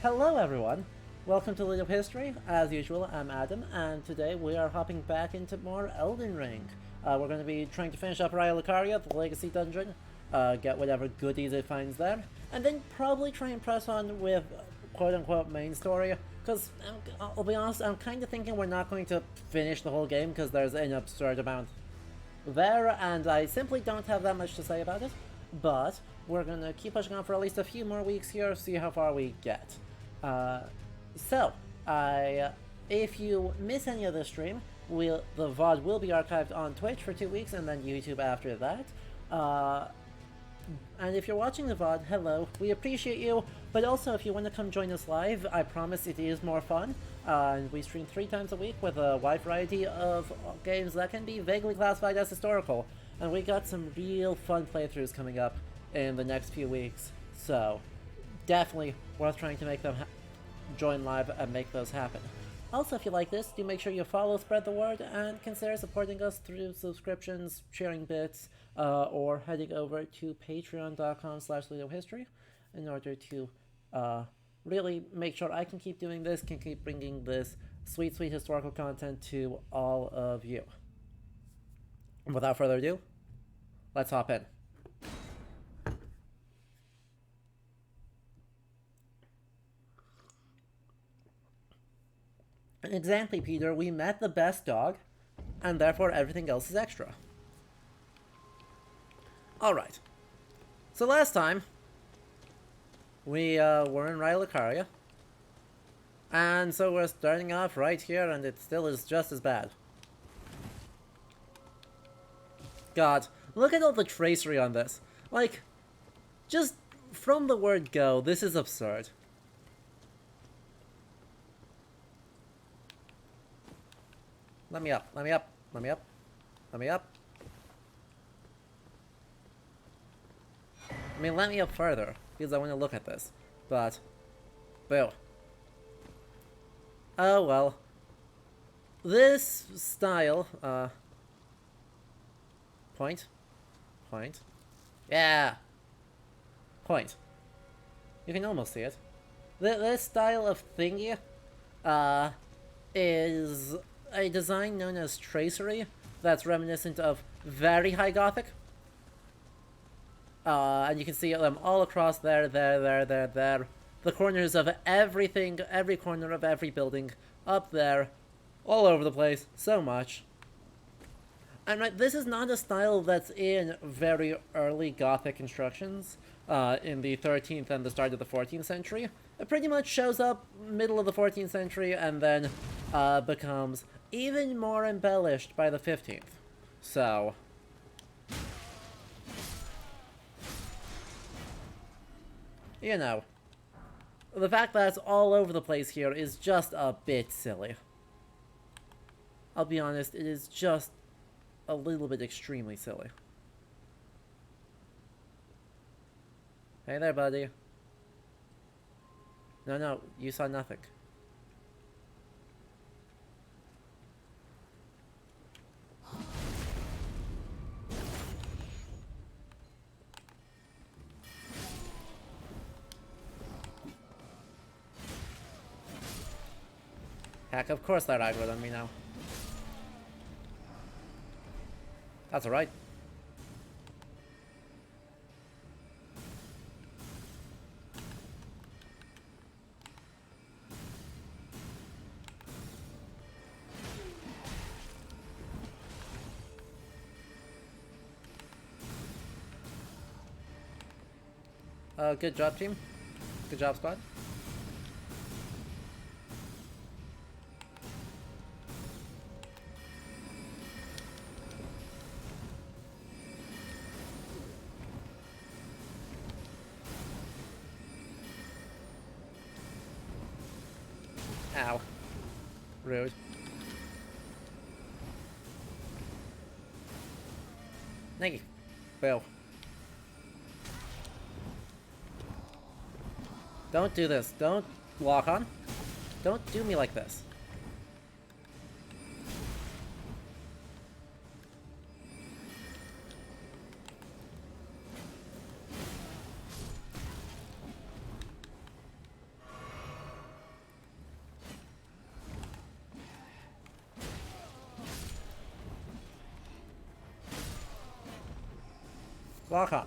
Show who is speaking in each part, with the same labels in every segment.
Speaker 1: Hello everyone! Welcome to League of History. As usual, I'm Adam, and today we are hopping back into more Elden Ring. We're going to be trying to finish up Raya Lucaria, the Legacy Dungeon, get whatever goodies it finds there, and then probably try and press on with quote-unquote main story, because I'll be honest, I'm kind of thinking we're not going to finish the whole game because there's an absurd amount there, and I simply don't have that much to say about it, but we're going to keep pushing on for at least a few more weeks here, see how far we get. If you miss any of the stream, the VOD will be archived on Twitch for 2 weeks and then YouTube after that. And if you're watching the VOD, hello, we appreciate you, but also if you want to come join us live, I promise it is more fun. And we stream 3 times a week with a wide variety of games that can be vaguely classified as historical. And we got some real fun playthroughs coming up in the next few weeks, so definitely worth trying to make them join live and make those happen. Also, if you like this, do make sure you follow, spread the word, and consider supporting us through subscriptions, sharing bits, or heading over to patreon.com/LeoHistory in order to really make sure I can keep doing this, can keep bringing this sweet, sweet historical content to all of you. And without further ado, let's hop in. Exactly, Peter. We met the best dog, and therefore everything else is extra. Alright. So last time, we were in Raya Lucaria, and so we're starting off right here, and it still is just as bad. God, look at all the tracery on this. Like, just from the word go, this is absurd. Let me up, let me up, let me up, let me up. I mean, let me up further, because I want to look at this. But, boo. Oh well. This style, point. Yeah! Point. You can almost see it. This style of thingy, is a design known as tracery that's reminiscent of very high Gothic. And you can see them all across there. The corners of everything, every corner of every building, up there, all over the place, so much. And right, this is not a style that's in very early Gothic constructions, in the 13th and the start of the 14th century. It pretty much shows up middle of the 14th century and then becomes even more embellished by the 15th. So, you know, the fact that it's all over the place here is just a bit silly. I'll be honest, it is just a little bit extremely silly. Hey there, buddy. No, you saw nothing. Heck, of course they're aggro on me now. That's alright. Good job, team. Good job, squad. Ow. Rude. Thank you. Bill. Don't do this. Don't lock on. Don't do me like this. Walk on.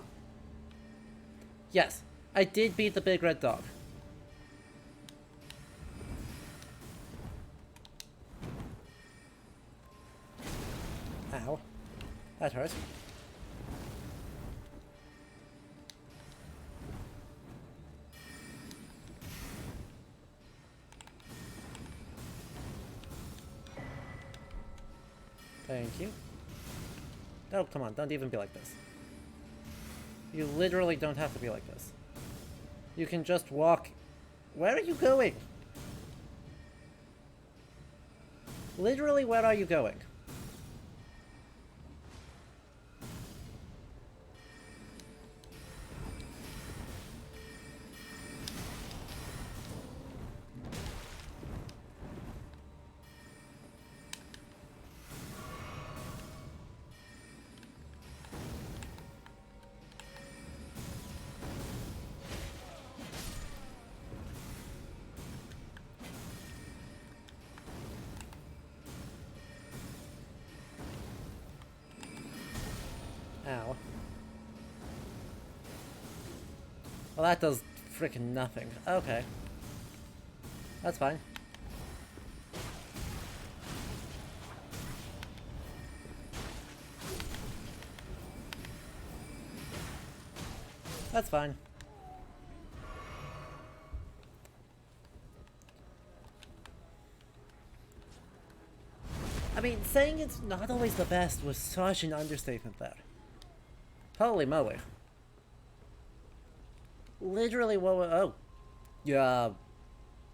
Speaker 1: Yes, I did beat the big red dog. Ow. That hurt. Thank you. Oh, come on, don't even be like this. You literally don't have to be like this. You can just walk... Where are you going? Literally, where are you going? Ow. Well, that does freaking nothing. Okay. That's fine. That's fine. I mean, saying it's not always the best was such an understatement there. Holy moly. Literally, what was... Oh. Yeah.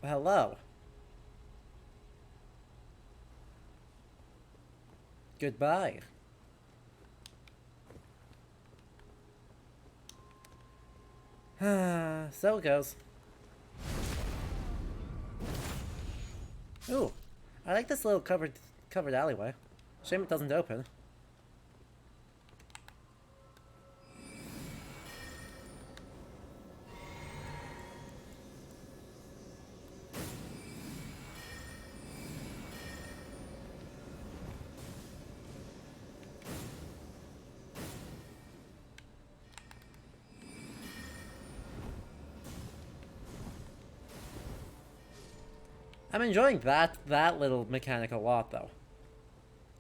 Speaker 1: Hello. Goodbye. So it goes. Ooh. I like this little covered alleyway. Shame it doesn't open. I'm enjoying that little mechanic a lot, though.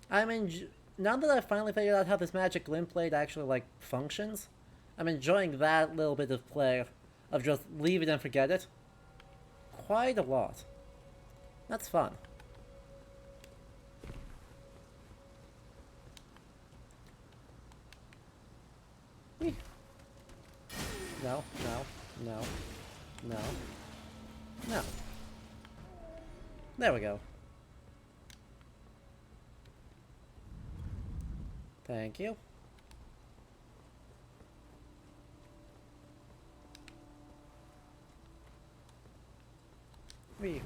Speaker 1: Now that I've finally figured out how this magic glint blade actually, like, functions, I'm enjoying that little bit of play of just leave it and forget it quite a lot. That's fun. Whee. No, no, no, no, no. There we go. Thank you. Whee.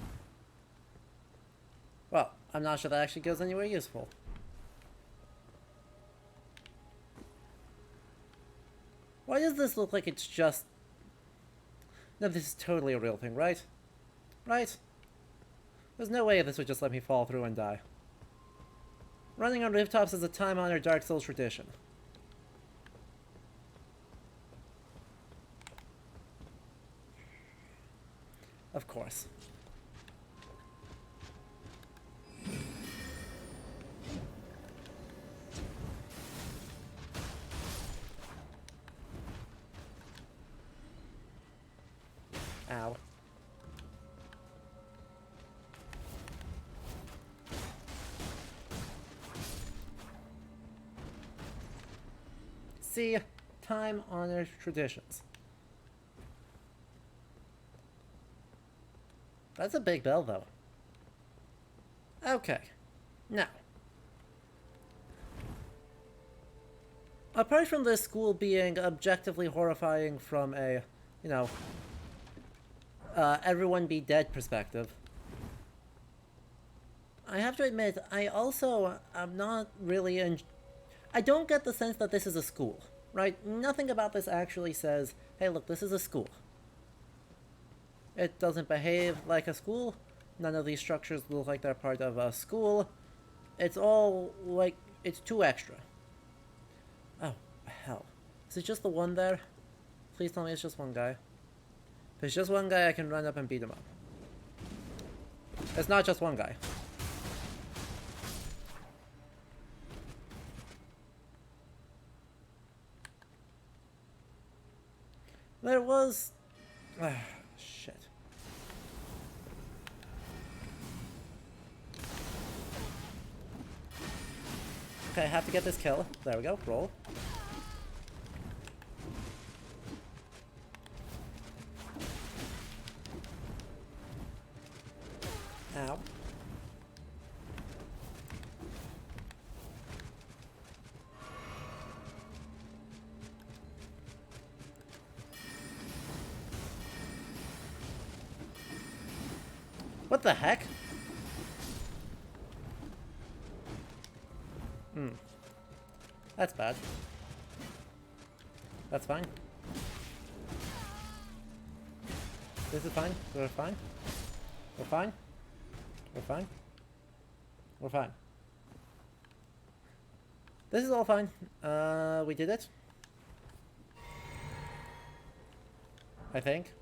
Speaker 1: Well, I'm not sure that actually goes anywhere useful. Why does this look like it's just... No, this is totally a real thing, right? Right? There's no way this would just let me fall through and die. Running on rooftops is a time-honored Dark Souls tradition. Of course. Ow. See, time-honored traditions. That's a big bell, though. Okay. Now. Apart from this school being objectively horrifying from a, you know, everyone be dead perspective, I have to admit, I also am not really I don't get the sense that this is a school, right? Nothing about this actually says, hey look, this is a school. It doesn't behave like a school. None of these structures look like they're part of a school. It's all like, it's too extra. Oh, hell. Is it just the one there? Please tell me it's just one guy. If it's just one guy, I can run up and beat him up. It's not just one guy. There was... shit. Okay, I have to get this kill. There we go. Roll. Ow. What the heck? That's bad. That's fine. This is fine. We're fine. We're fine. We're fine. We're fine. This is all fine. We did it. I think.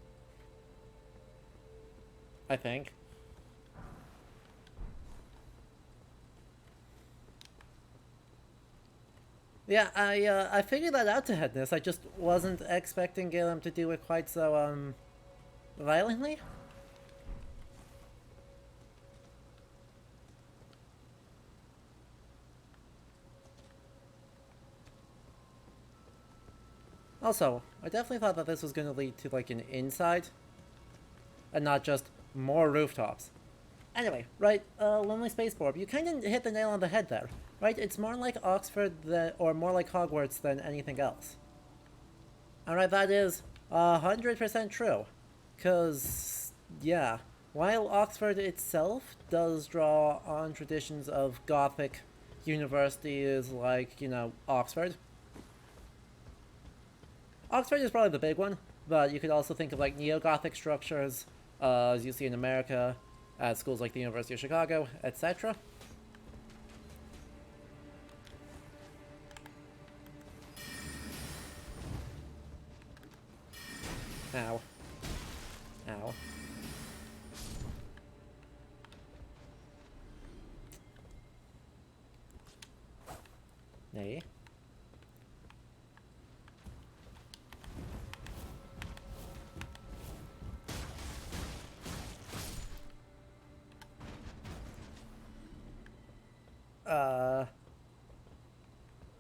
Speaker 1: Yeah, I figured that out to Headness. I just wasn't expecting Galen to do it quite so, violently. Also, I definitely thought that this was going to lead to, like, an inside, and not just more rooftops. Anyway, right, Lonely Space Borb, you kind of hit the nail on the head there, right? It's more like Oxford or more like Hogwarts than anything else. Alright, that is 100% true. Because, yeah, while Oxford itself does draw on traditions of Gothic universities like, you know, Oxford. Oxford is probably the big one, but you could also think of like neo-Gothic structures, as you see in America, at schools like the University of Chicago, etc. Ow. Ow. Nay.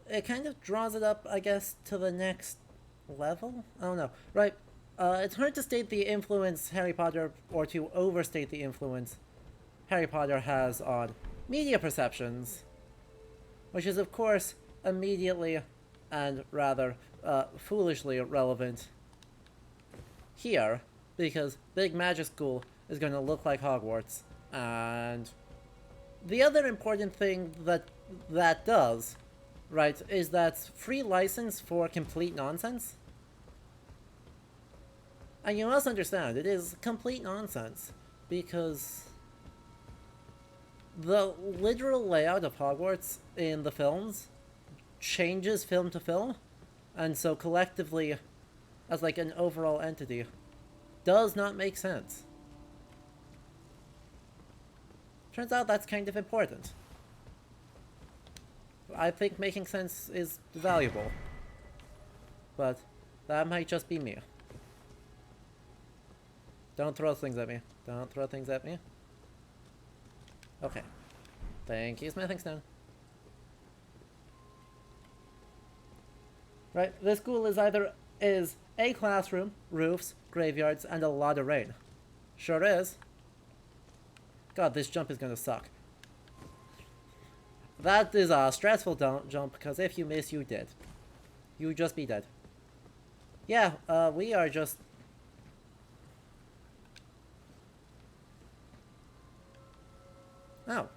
Speaker 1: It kind of draws it up, I guess, to the next level? I don't know. Right, it's hard to state the influence Harry Potter, or to overstate the influence Harry Potter has on media perceptions, which is, of course, immediately and rather foolishly relevant here, because Big Magic School is going to look like Hogwarts, and the other important thing that does, right, is that free license for complete nonsense. And you must understand, it is complete nonsense, because the literal layout of Hogwarts in the films changes film to film, and so collectively, as like an overall entity, does not make sense. Turns out that's kind of important. I think making sense is valuable, but that might just be me. Don't throw things at me. Don't throw things at me. Okay. Thank you, Smithing Stone. Right, this school is a classroom, roofs, graveyards, and a lot of rain. Sure is. God, this jump is gonna suck. That is a stressful jump, because if you miss, you dead. You just be dead. Yeah, we are just... Oh.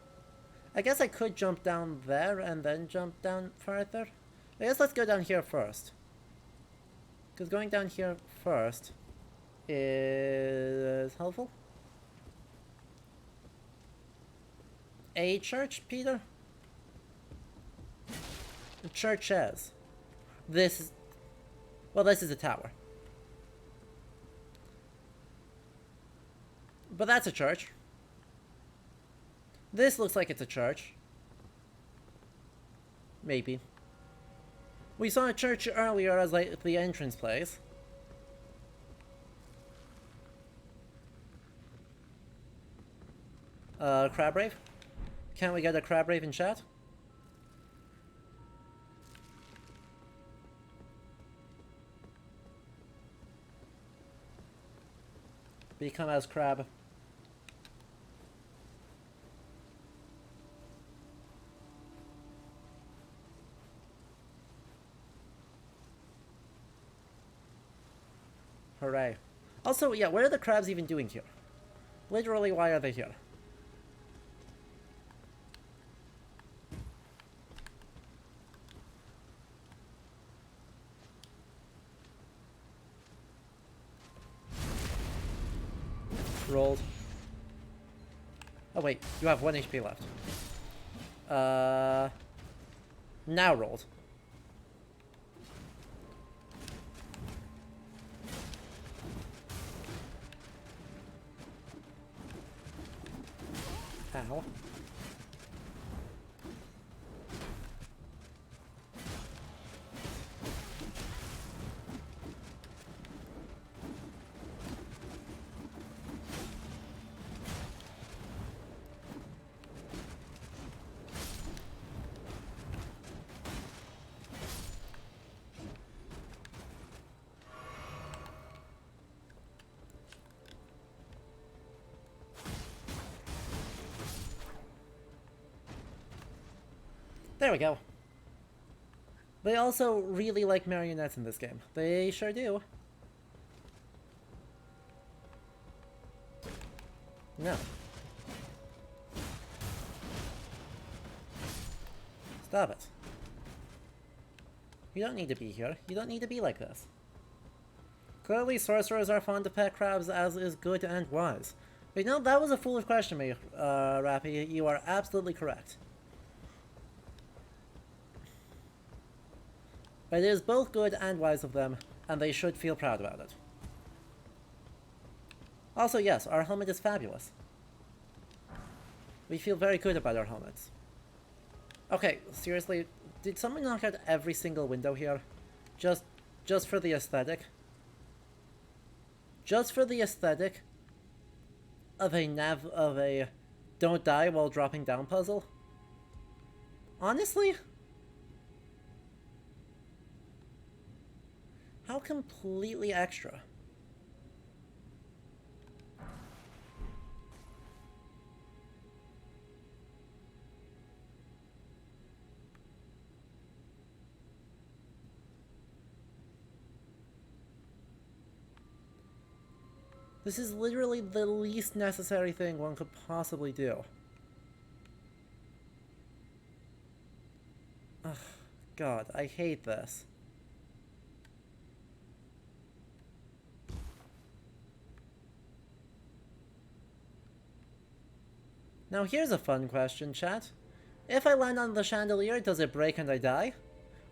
Speaker 1: I guess I could jump down there and then jump down further. I guess let's go down here first. Because going down here first is helpful. A church, Peter? Churches. This Well, this is a tower. But that's a church. This looks like it's a church. Maybe. We saw a church earlier as like the entrance place. Crab Rave? Can't we get a Crab Rave in chat? Become as crab. Hooray. Also, yeah, what are the crabs even doing here? Literally, why are they here? Rolled. Oh wait, you have 1 HP left. Now rolled. Ow. There we go. They also really like marionettes in this game. They sure do. No. Stop it. You don't need to be here. You don't need to be like this. Clearly, sorcerers are fond of pet crabs, as is good and wise. But you know, that was a foolish question, me, Rappy. You are absolutely correct. But it is both good and wise of them, and they should feel proud about it. Also, yes, our helmet is fabulous. We feel very good about our helmets. Okay, seriously, did someone knock out every single window here? Just for the aesthetic? Just for the aesthetic of a don't die while dropping down puzzle? Honestly? How completely extra. This is literally the least necessary thing one could possibly do. Ugh, God, I hate this. Now here's a fun question, chat. If I land on the chandelier, does it break and I die?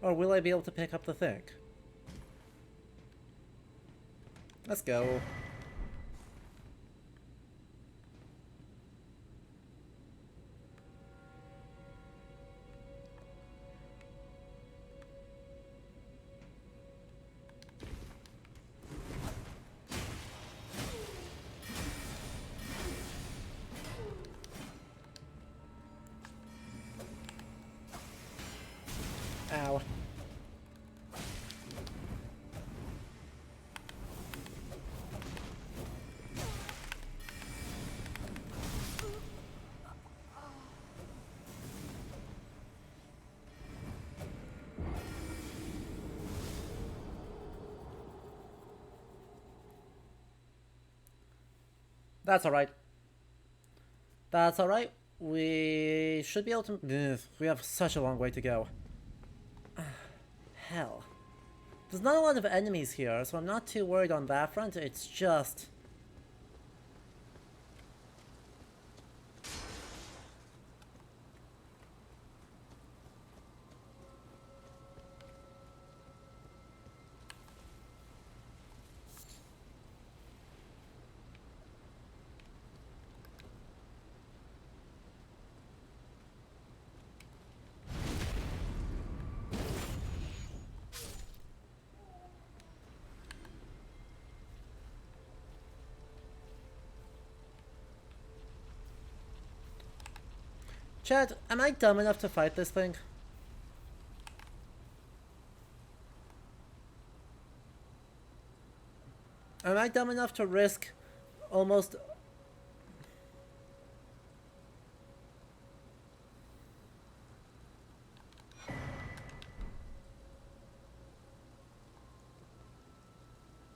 Speaker 1: Or will I be able to pick up the thing? Let's go. Ow. That's alright. That's alright. We should be able to... Ugh, we have such a long way to go. Hell. There's not a lot of enemies here, so I'm not too worried on that front. It's just... Chad, am I dumb enough to fight this thing? Am I dumb enough to risk almost...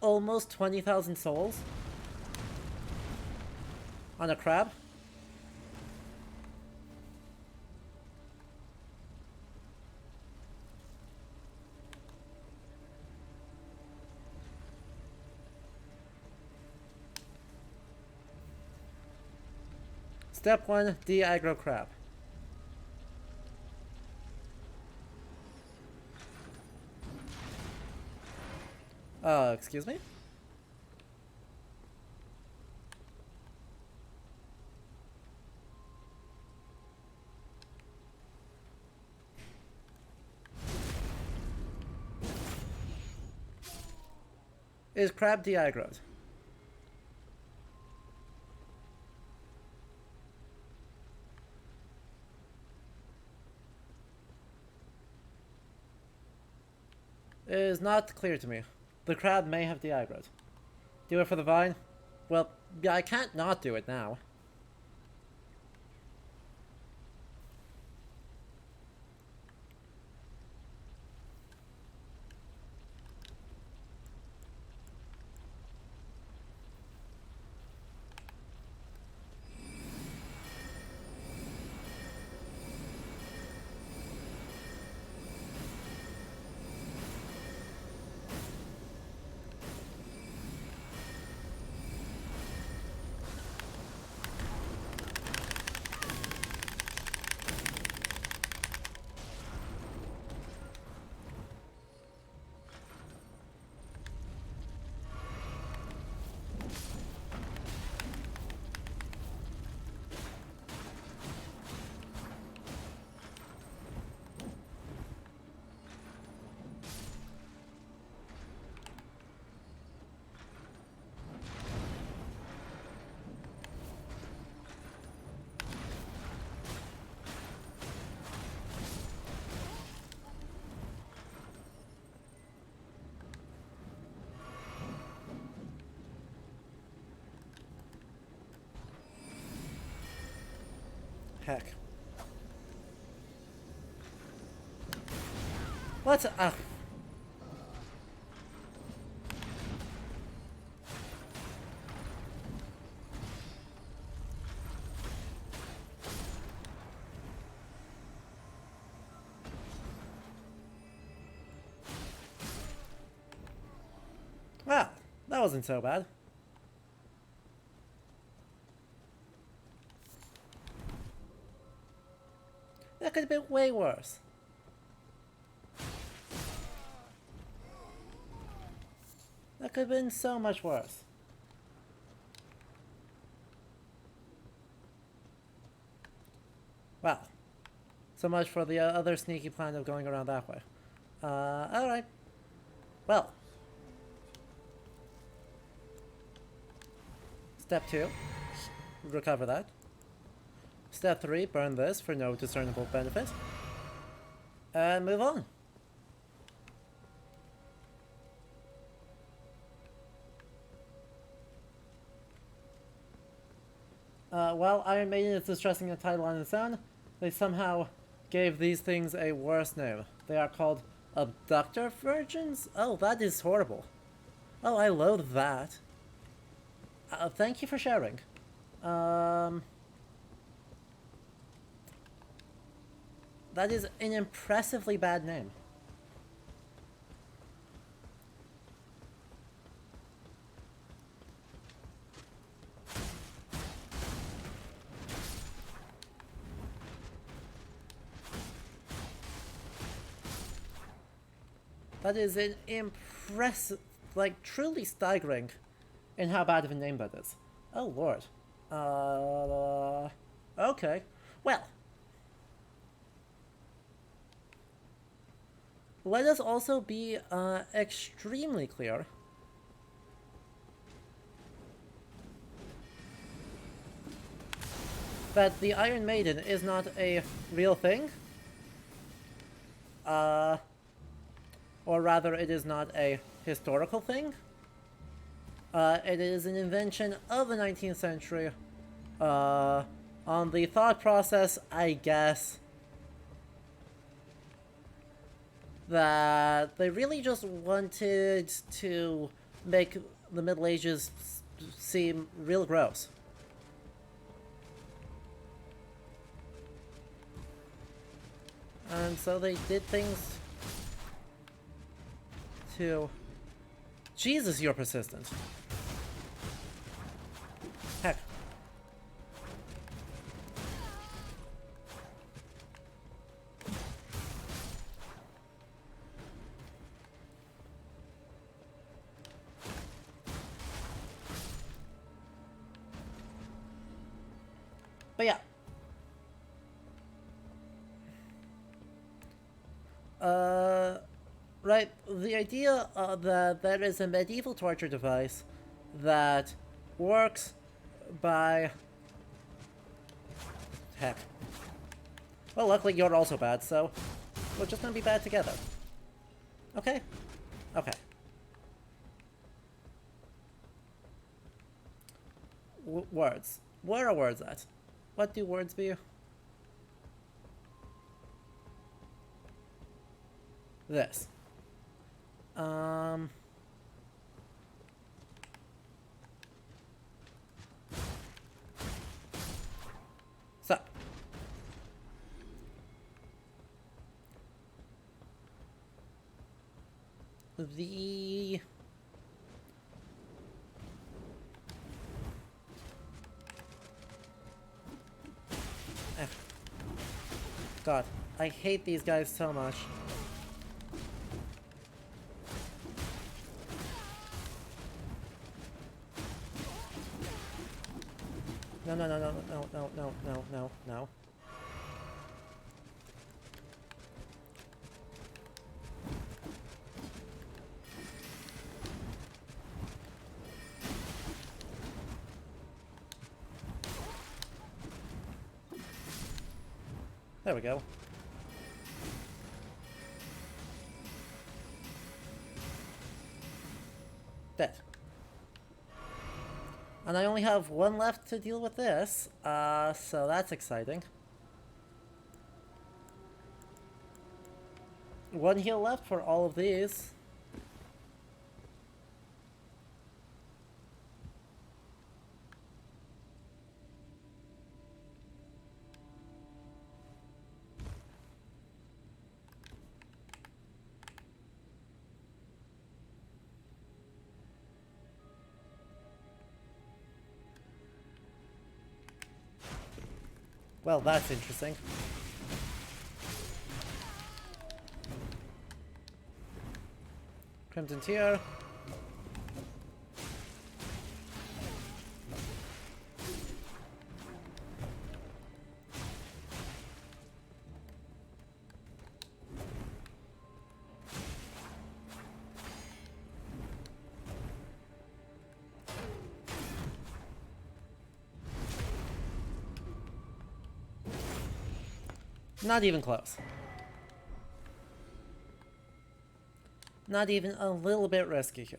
Speaker 1: almost 20,000 souls? On a crab? Step 1, de-aggro crab. Excuse me? Is crab de-aggroed? It is not clear to me. The crab may have de-aggroed. Do it for the vine? Well, yeah, I can't not do it now. Heck. What's well, that wasn't so bad. That could have been way worse. That could have been so much worse. Wow. So much for the other sneaky plan of going around that way. Alright. Well. Step 2. Recover that. Step 3, burn this for no discernible benefit. And move on. While Iron Maiden is distressing a title on its own, they somehow gave these things a worse name. They are called abductor virgins? Oh, that is horrible. Oh, I loathe that. Thank you for sharing. That is an impressively bad name. That is an impressive, like, truly staggering in how bad of a name that is. Oh, Lord. Okay. Well. Let us also be, extremely clear. that the Iron Maiden is not a real thing. Or rather, it is not a historical thing. It is an invention of the 19th century. On the thought process, I guess, that they really just wanted to make the Middle Ages seem real gross. And so they did things to... Jesus, you're persistent. Heck. But yeah. Right, the idea that there is a medieval torture device that works by... Heck. Well, luckily you're also bad, so we're just gonna be bad together. Okay? Okay. Words. Where are words at? What do words be? This. So. The... God, I hate these guys so much. No, no, no, no, no, no, no, no, no, no. There we go. Dead. And I only have one left to deal with this, so that's exciting. One heal left for all of these. Well, that's interesting. Crimson Tear. Not even close. Not even a little bit risky here.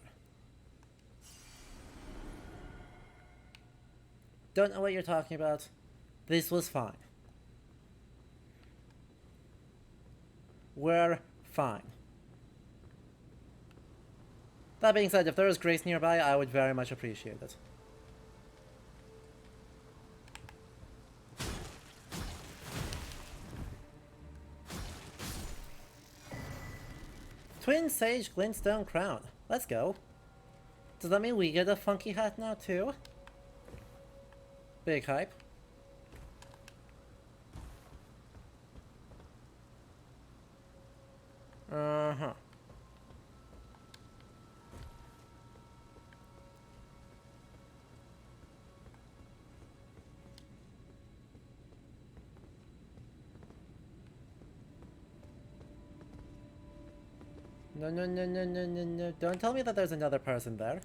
Speaker 1: Don't know what you're talking about. This was fine. We're fine. That being said, if there was Grace nearby, I would very much appreciate it. Twin Sage Glintstone Crown. Let's go. Does that mean we get a funky hat now too? Big hype. Uh-huh. No, no, no, no, no, no, no. Don't tell me that there's another person there.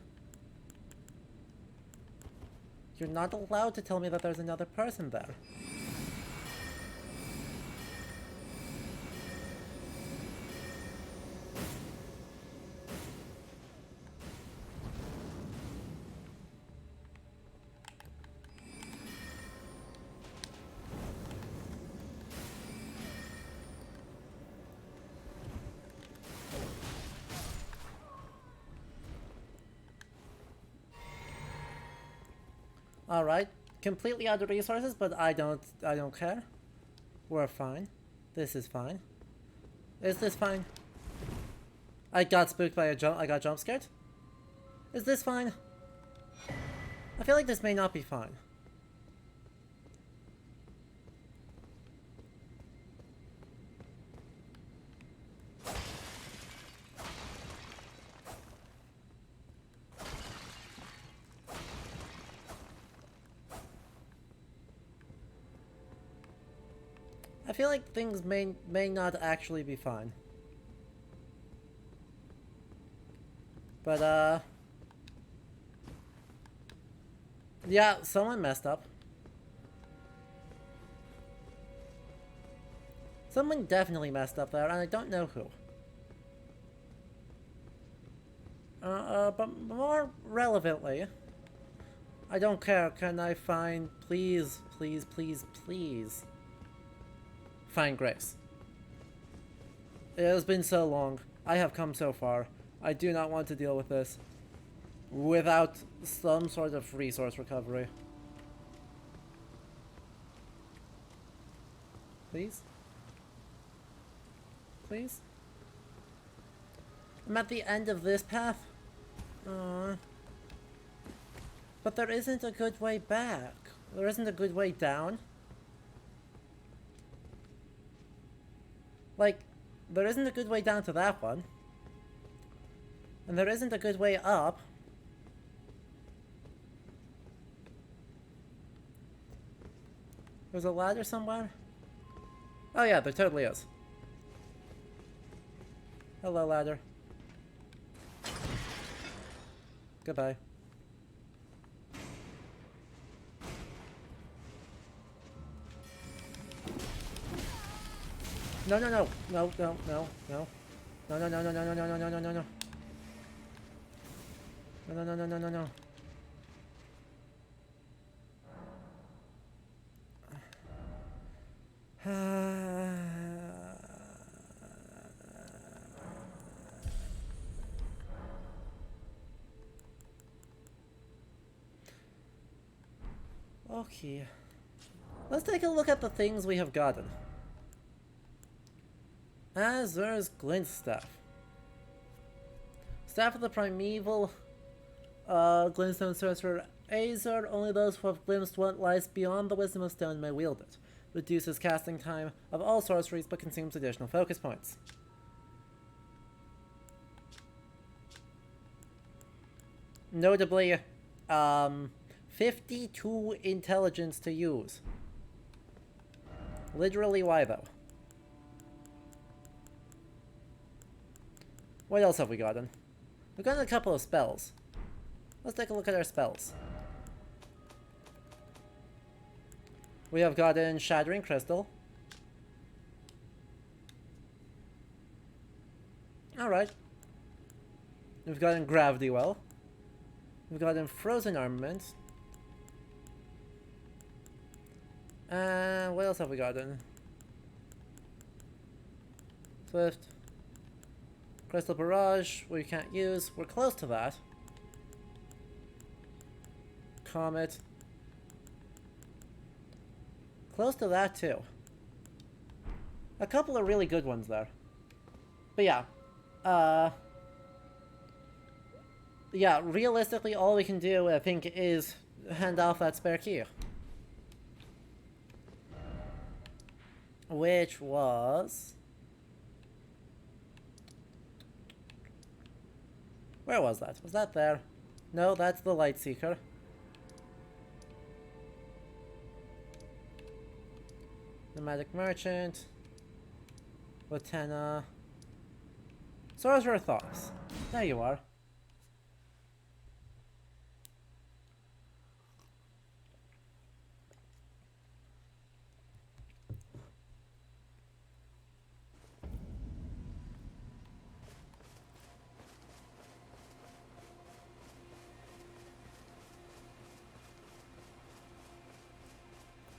Speaker 1: You're not allowed to tell me that there's another person there. Alright, completely out of resources, but I don't care. We're fine. This is fine. Is this fine? I got spooked by I got jump scared? Is this fine? I feel like this may not be fine. I feel like things may not actually be fine. But yeah, someone messed up. Someone definitely messed up there, and I don't know who. But more relevantly, I don't care. Can I find, please, please, please, please, find Grace? It has been so long. I have come so far. I do not want to deal with this without some sort of resource recovery. Please? Please? I'm at the end of this path. But there isn't a good way back. There isn't a good way down. Like, there isn't a good way down to that one. And there isn't a good way up. There's a ladder somewhere? Oh yeah, there totally is. Hello, ladder. Goodbye. No, no, no, no, no, no, no. No, no, no, no, no, no, no, no, no, no, no, no. No, no, no, no, no, no. Okay. Let's take a look at the things we have gotten. Azur's Glint Staff. Staff of the Primeval Glintstone Sorcerer Azur. Only those who have glimpsed what lies beyond the Wisdom of Stone may wield it. Reduces casting time of all sorceries but consumes additional focus points. Notably, 52 intelligence to use. Literally, why though? What else have we gotten? We've gotten a couple of spells. Let's take a look at our spells. We have gotten Shattering Crystal. Alright. We've gotten Gravity Well. We've gotten Frozen Armament. And what else have we gotten? Swift. Crystal Barrage, we can't use. We're close to that. Comet. Close to that too. A couple of really good ones there. But yeah. Yeah, realistically all we can do, I think, is hand off that spare key. Which was... Where was that? Was that there? No, that's the Light Seeker. Nomadic Merchant. Latena. Sorcerer Thoughts. There you are.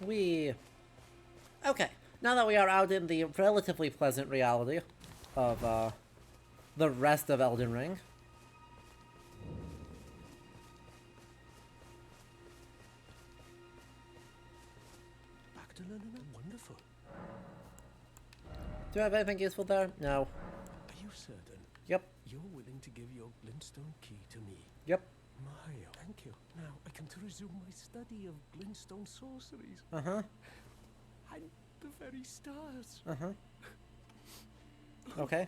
Speaker 1: We... Okay, now that we are out in the relatively pleasant reality of, the rest of Elden Ring.
Speaker 2: Wonderful.
Speaker 1: Do I have anything useful there? No.
Speaker 2: Are you certain?
Speaker 1: Yep.
Speaker 2: You're willing to give your glintstone key to me?
Speaker 1: Yep.
Speaker 2: My, thank you. Now I can resume my study of glintstone sorceries.
Speaker 1: Uh-huh.
Speaker 2: And the very stars.
Speaker 1: Uh-huh. Okay.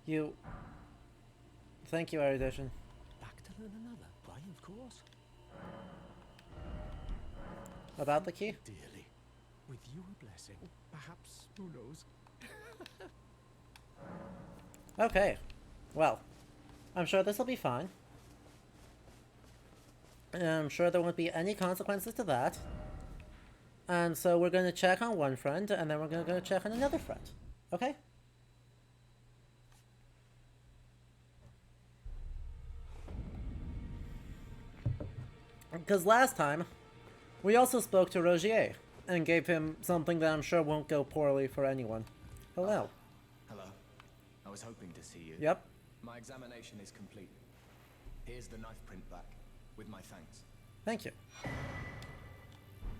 Speaker 1: You... Thank you, Erudition.
Speaker 2: Back to learn another. Why, of course.
Speaker 1: About the key?
Speaker 2: Dearly. With you a blessing. Perhaps, who knows?
Speaker 1: Okay. Well, I'm sure this will be fine. And I'm sure there won't be any consequences to that. And so we're going to check on one friend, and then we're going to go check on another friend. Okay? Because last time, we also spoke to Rogier, and gave him something that I'm sure won't go poorly for anyone. Hello.
Speaker 3: Hello. I was hoping to see you.
Speaker 1: Yep.
Speaker 3: My examination is complete. Here's the knife print back, with my thanks.
Speaker 1: Thank you.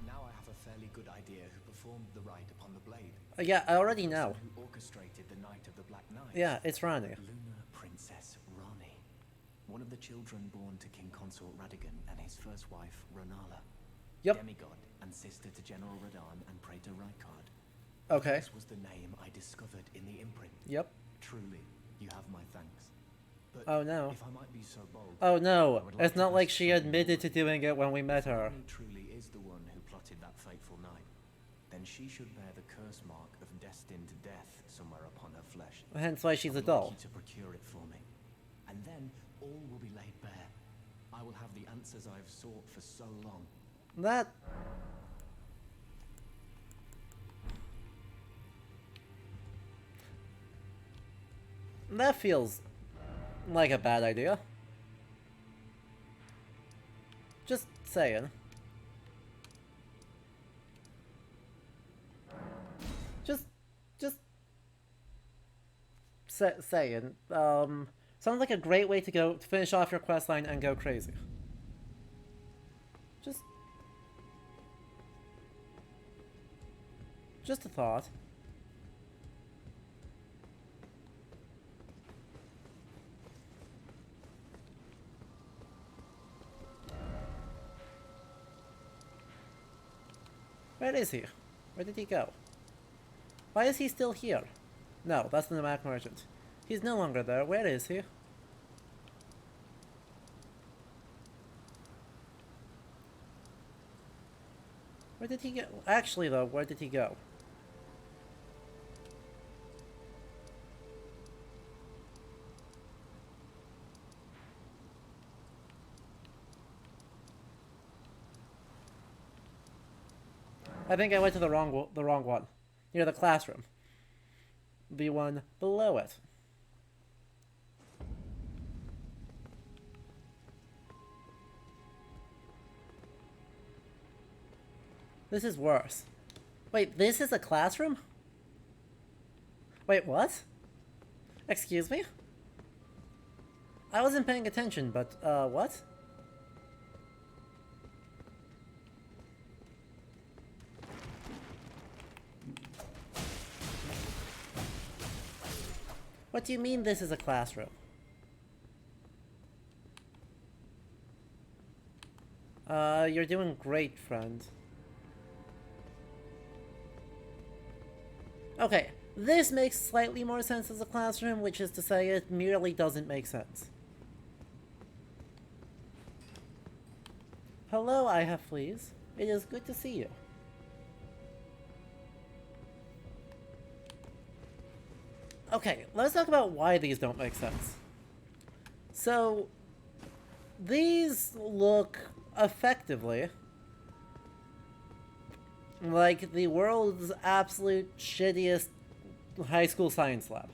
Speaker 3: Now I have a fairly good idea who performed the rite upon the blade.
Speaker 1: Yeah, I already know.
Speaker 3: Who orchestrated the Night of the Black Knight.
Speaker 1: Yeah, it's Rani.
Speaker 3: Lunar Princess Rani. One of the children born to King Consort Radigan and his first wife, Ranala.
Speaker 1: Yep.
Speaker 3: Demigod and sister to General Radahn and Praetor Rykard.
Speaker 1: Okay.
Speaker 3: This was the name I discovered in the imprint.
Speaker 1: Yep.
Speaker 3: Truly, you have my thanks. But
Speaker 1: Oh no.
Speaker 3: if I might be so bold,
Speaker 1: Oh no.
Speaker 3: I would like
Speaker 1: It's
Speaker 3: to
Speaker 1: not like
Speaker 3: ask
Speaker 1: she
Speaker 3: something
Speaker 1: admitted
Speaker 3: more.
Speaker 1: to doing it when we met her.
Speaker 3: Rani truly is the one who plotted that fateful night, then she should bear the curse mark of destined death somewhere upon her flesh.
Speaker 1: Hence why she's
Speaker 3: I
Speaker 1: a
Speaker 3: would like
Speaker 1: doll.
Speaker 3: you to procure it for me, and then all will be laid bare. I will have the answers I have sought for so long.
Speaker 1: That... That feels like a bad idea. Just saying. Just saying. Sounds like a great way to go to finish off your questline and go crazy. Just a thought. Where is he? Where did he go? Why is he still here? No, that's the Namak Merchant. He's no longer there. Where is he? Where did he go? Actually, though, where did he go? I think I went to the wrong one. Near the classroom. The one below it. This is worse. Wait, this is a classroom? Wait, what? Excuse me? I wasn't paying attention, but, what? What do you mean this is a classroom? You're doing great, friend. Okay, this makes slightly more sense as a classroom, which is to say it merely doesn't make sense. Hello, I have fleas. It is good to see you. Okay, let's talk about why these don't make sense. So, these look effectively like the world's absolute shittiest high school science lab.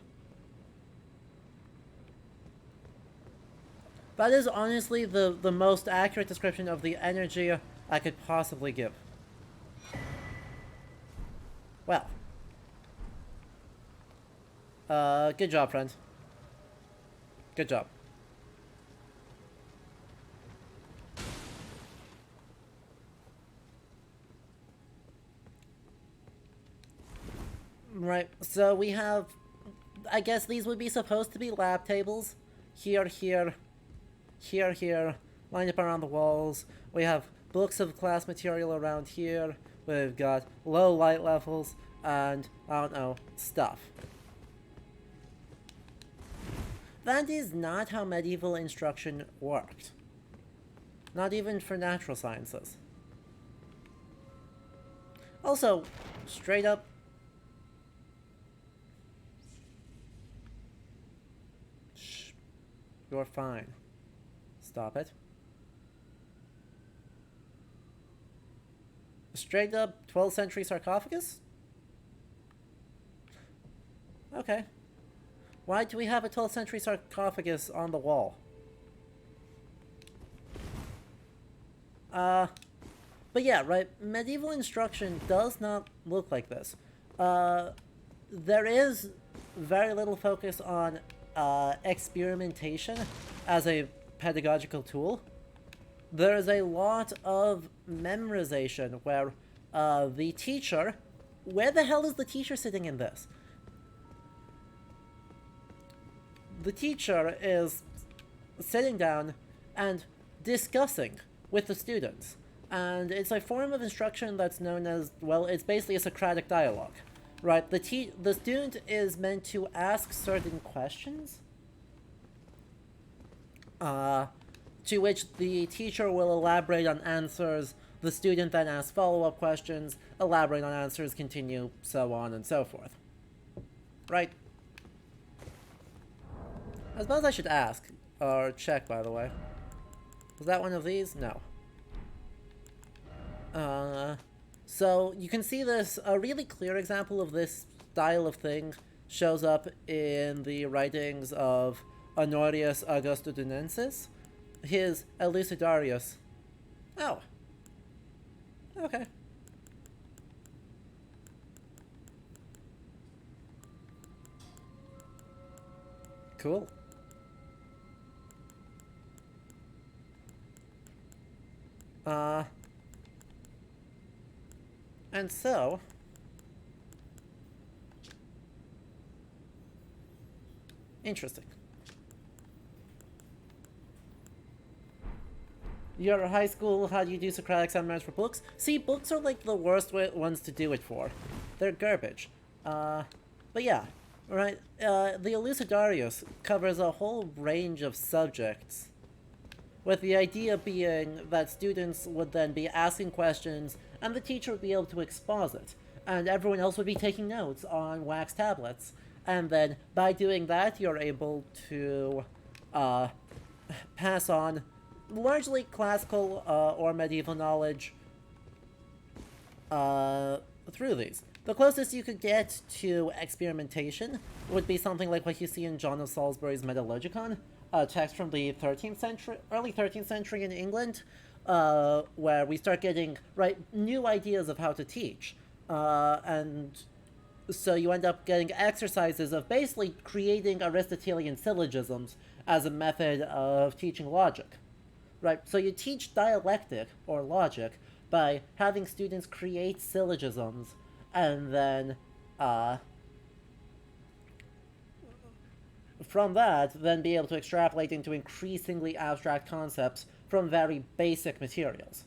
Speaker 1: That is honestly the most accurate description of the energy I could possibly give. Well. Good job, friend. Good job. Right, so we have... I guess these would be supposed to be lab tables. Here, here, here, lined up around the walls. We have books of class material around here. We've got low light levels and, I don't know, stuff. That is not how medieval instruction worked. Not even for natural sciences. Also, straight up... Shh. You're fine. Stop it. Straight up 12th century sarcophagus? Okay. Why do we have a 12th century sarcophagus on the wall? But yeah, right, medieval instruction does not look like this. There is very little focus on experimentation as a pedagogical tool. There is a lot of memorization where the teacher... Where the hell is the teacher sitting in this? The teacher is sitting down and discussing with the students. And it's a form of instruction that's known as, well, it's basically a Socratic dialogue. Right, the student is meant to ask certain questions, to which the teacher will elaborate on answers. The student then asks follow-up questions, elaborate on answers, continue, so on and so forth. Right? I suppose I should ask, or check, by the way. Was that one of these? No. So you can see this, a really clear example of this style of thing shows up in the writings of Honorius Augustodunensis, his Elucidarius. Oh. Okay. Cool. And so... Interesting. Your high school, how do you do Socratic seminars for books? See, books are like the worst ones to do it for. They're garbage. But yeah, right, the Elucidarius covers a whole range of subjects, with the idea being that students would then be asking questions, and the teacher would be able to exposit, and everyone else would be taking notes on wax tablets, and then by doing that, you're able to pass on largely classical or medieval knowledge through these. The closest you could get to experimentation would be something like what you see in John of Salisbury's Metallurgicon, a text from the 13th century, early 13th century in England, where we start getting new ideas of how to teach, and so you end up getting exercises of basically creating Aristotelian syllogisms as a method of teaching logic. Right, so you teach dialectic, or logic, by having students create syllogisms, and then, from that, then be able to extrapolate into increasingly abstract concepts from very basic materials.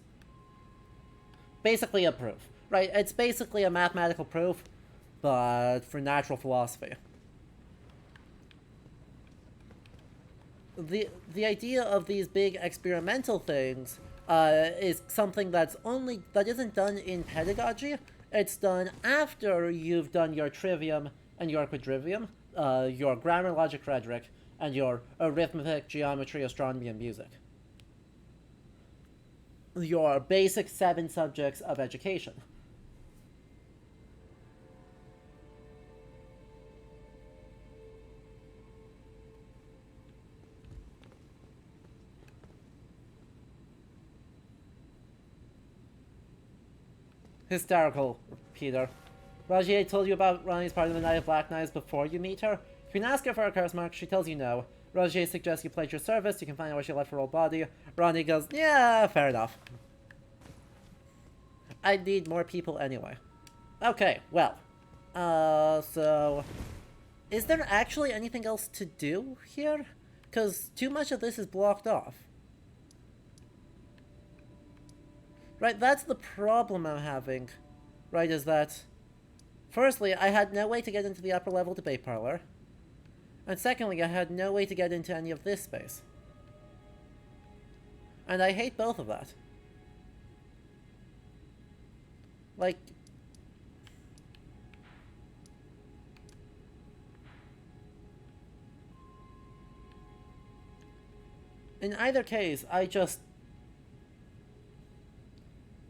Speaker 1: Basically a proof, right? It's basically a mathematical proof, but for natural philosophy. The idea of these big experimental things is something that isn't done in pedagogy. It's done after you've done your trivium and your quadrivium, your grammar, logic, rhetoric, and your arithmetic, geometry, astronomy, and music. Your basic 7 subjects of education. Hysterical, Peter. Rajier told you about Ronnie's part of the Night of Black Knives before you meet her? You can ask her for a curse mark, she tells you no. Rajier suggests you pledge your service, you can find out where she left her old body. Ronnie goes, yeah, fair enough. I need more people anyway. Okay, well. So... Is there actually anything else to do here? Because too much of this is blocked off. Right, that's the problem I'm having. Right, is that... Firstly, I had no way to get into the upper level debate parlor. And secondly, I had no way to get into any of this space. And I hate both of that. Like... In either case, I just...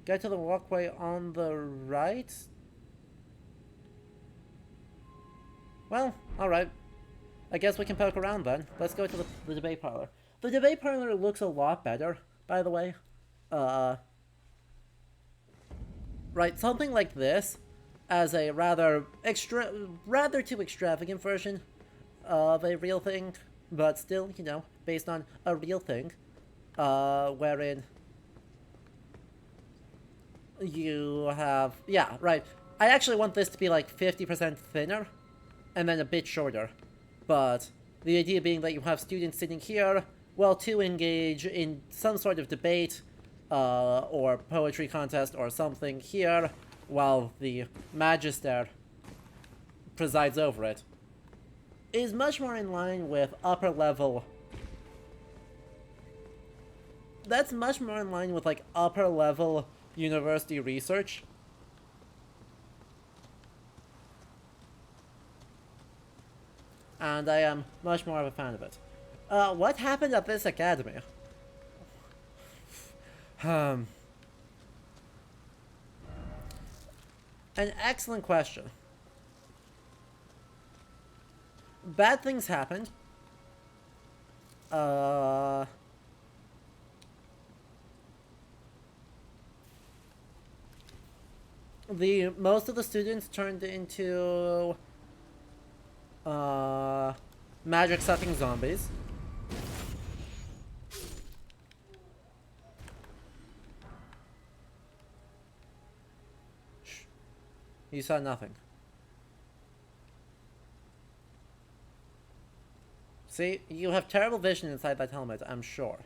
Speaker 1: get to the walkway on the right? Well, alright. I guess we can poke around then. Let's go to the debate parlor. The debate parlor looks a lot better, by the way. Right, something like this, as a rather too extravagant version of a real thing, but still, you know, based on a real thing, wherein you have, yeah, right. I actually want this to be like 50% thinner, and then a bit shorter. But the idea being that you have students sitting here, well, to engage in some sort of debate, or poetry contest or something here, while the Magister presides over it, is much more in line with upper level... That's much more in line with, like, upper level university research. And I am much more of a fan of it. What happened at this academy? An excellent question. Bad things happened. Most of the students turned into magic-sucking zombies. Shh. You saw nothing. See, you have terrible vision inside that helmet, I'm sure.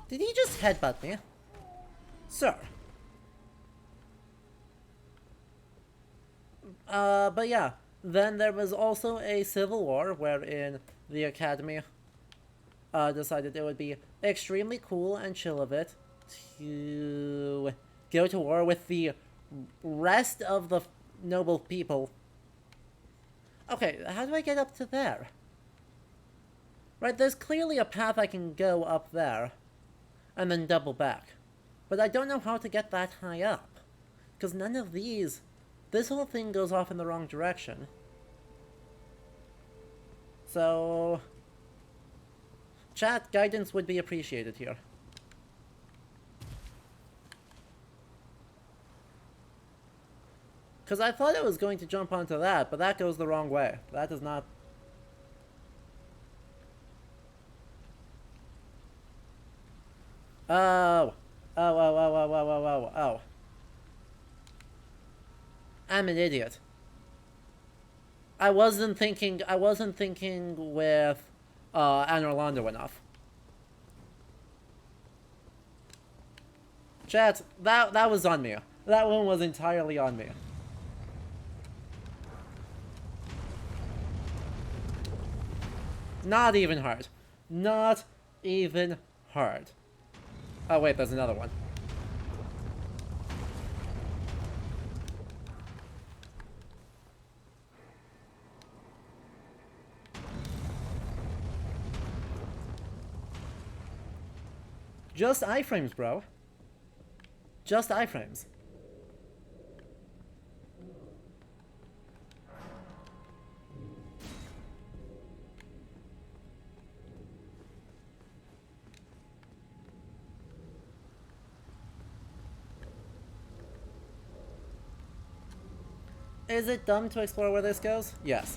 Speaker 1: Did he just headbutt me? Sir. But yeah. Then there was also a civil war wherein the Academy decided it would be extremely cool and chill of it to go to war with the rest of the noble people. Okay, how do I get up to there? Right, there's clearly a path I can go up there and then double back. But I don't know how to get that high up. Because none of these... This whole thing goes off in the wrong direction. So... Chat, guidance would be appreciated here. Because I thought I was going to jump onto that, but that goes the wrong way. That does not... Oh. Oh. I'm an idiot. I wasn't thinking with Anne Orlando enough. Chat, that was on me. That one was entirely on me. Not even hard. Not even hard. Oh wait, there's another one. Just iframes, bro. Just iframes. Is it dumb to explore where this goes? Yes.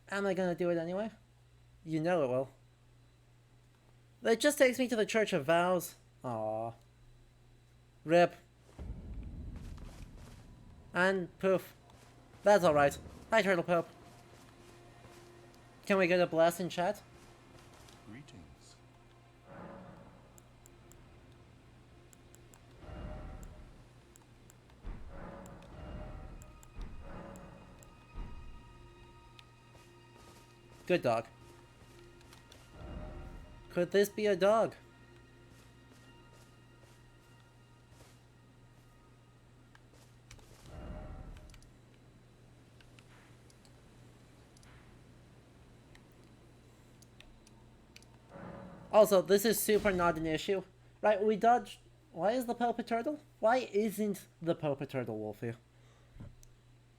Speaker 1: Am I gonna do it anyway? You know it will. It just takes me to the Church of Vows. Aww. Rip. And poof. That's alright. Hi, Turtle Pope. Can we get a blast in chat?
Speaker 2: Greetings.
Speaker 1: Good dog. Could this be a dog? Also, this is super not an issue. Right, we dodged... Why is the Pope a turtle? Why isn't the Pope a turtle, Wolfie?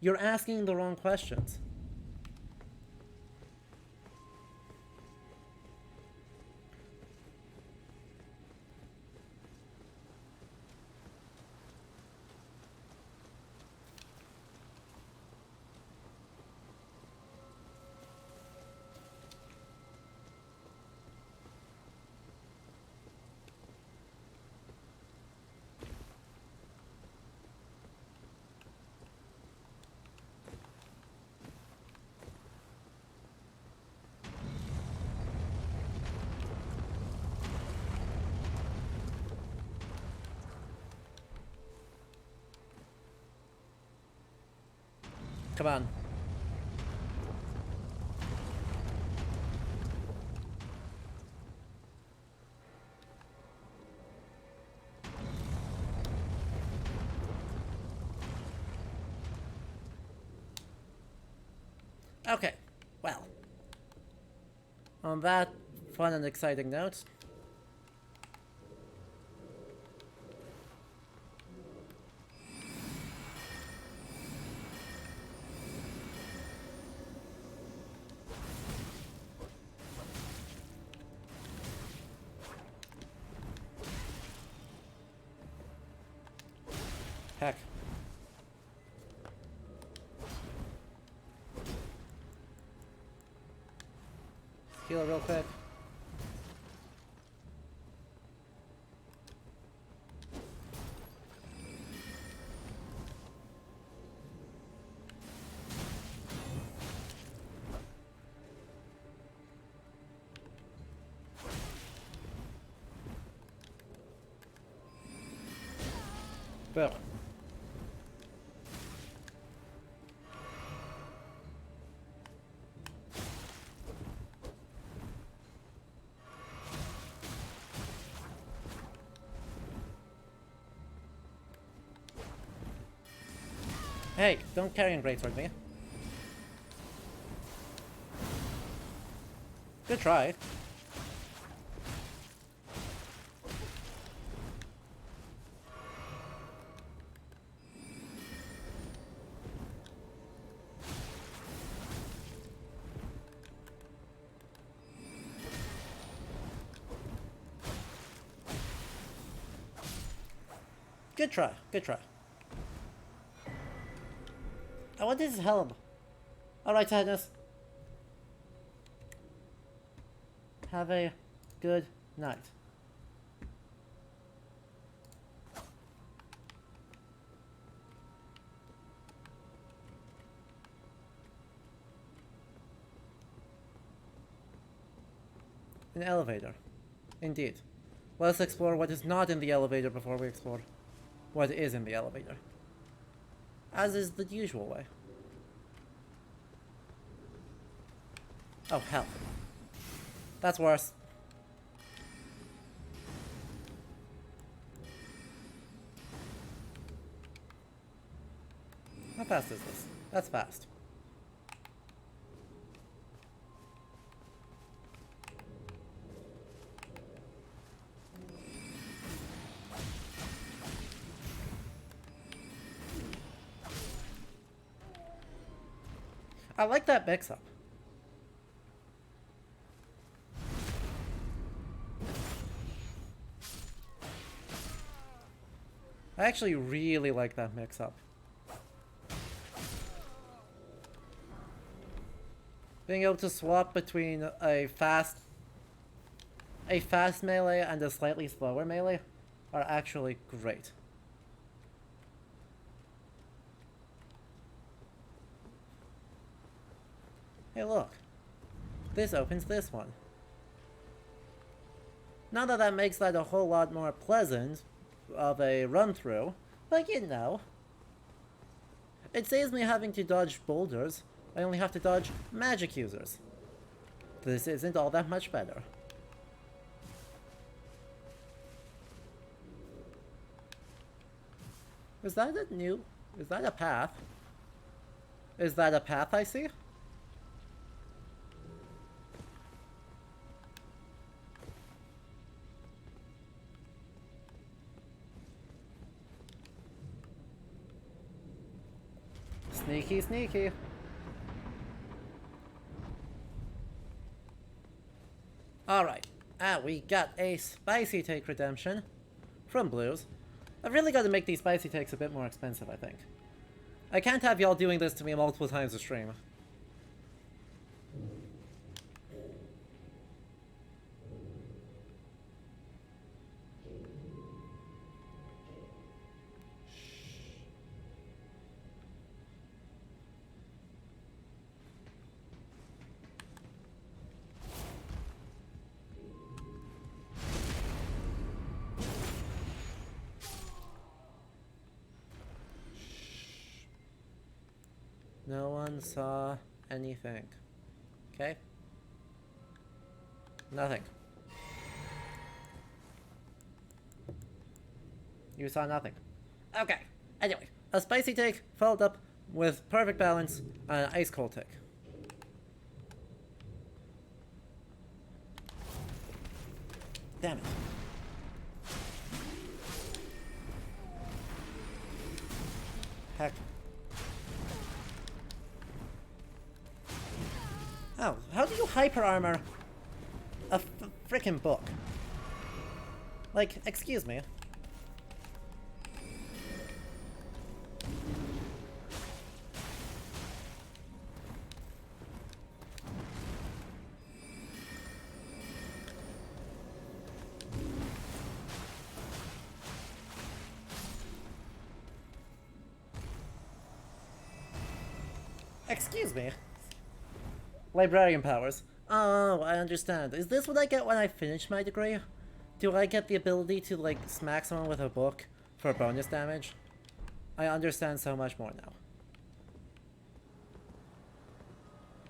Speaker 1: You're asking the wrong questions. Come on. Okay, well. On that fun and exciting note... Heck. Heal real quick. Boom. Hey, don't carry and great toward me. Good try. Good try, good try. I want his helm. Alright, Sadness. Have a good night. An elevator. Indeed. Let's explore what is not in the elevator before we explore what is in the elevator. As is the usual way. Oh, hell. That's worse. How fast is this? That's fast. I like that mix-up. I actually really like that mix-up. Being able to swap between a fast melee and a slightly slower melee are actually great. Hey look, this opens this one. Not that that makes that a whole lot more pleasant of a run-through, but you know. It saves me having to dodge boulders. I only have to dodge magic users. This isn't all that much better. Is that a path? Is that a path I see? Sneaky, sneaky. Alright, we got a spicy take redemption from Blues. I've really got to make these spicy takes a bit more expensive, I think. I can't have y'all doing this to me multiple times a stream. No one saw anything. Okay? Nothing. You saw nothing. Okay. Anyway, a spicy take followed up with perfect balance and an ice cold take. Damn it. Heck. Oh, how do you hyper armor a frickin' book? Like, excuse me. Excuse me. Librarian powers. Oh, I understand. Is this what I get when I finish my degree? Do I get the ability to, like, smack someone with a book for bonus damage? I understand so much more now.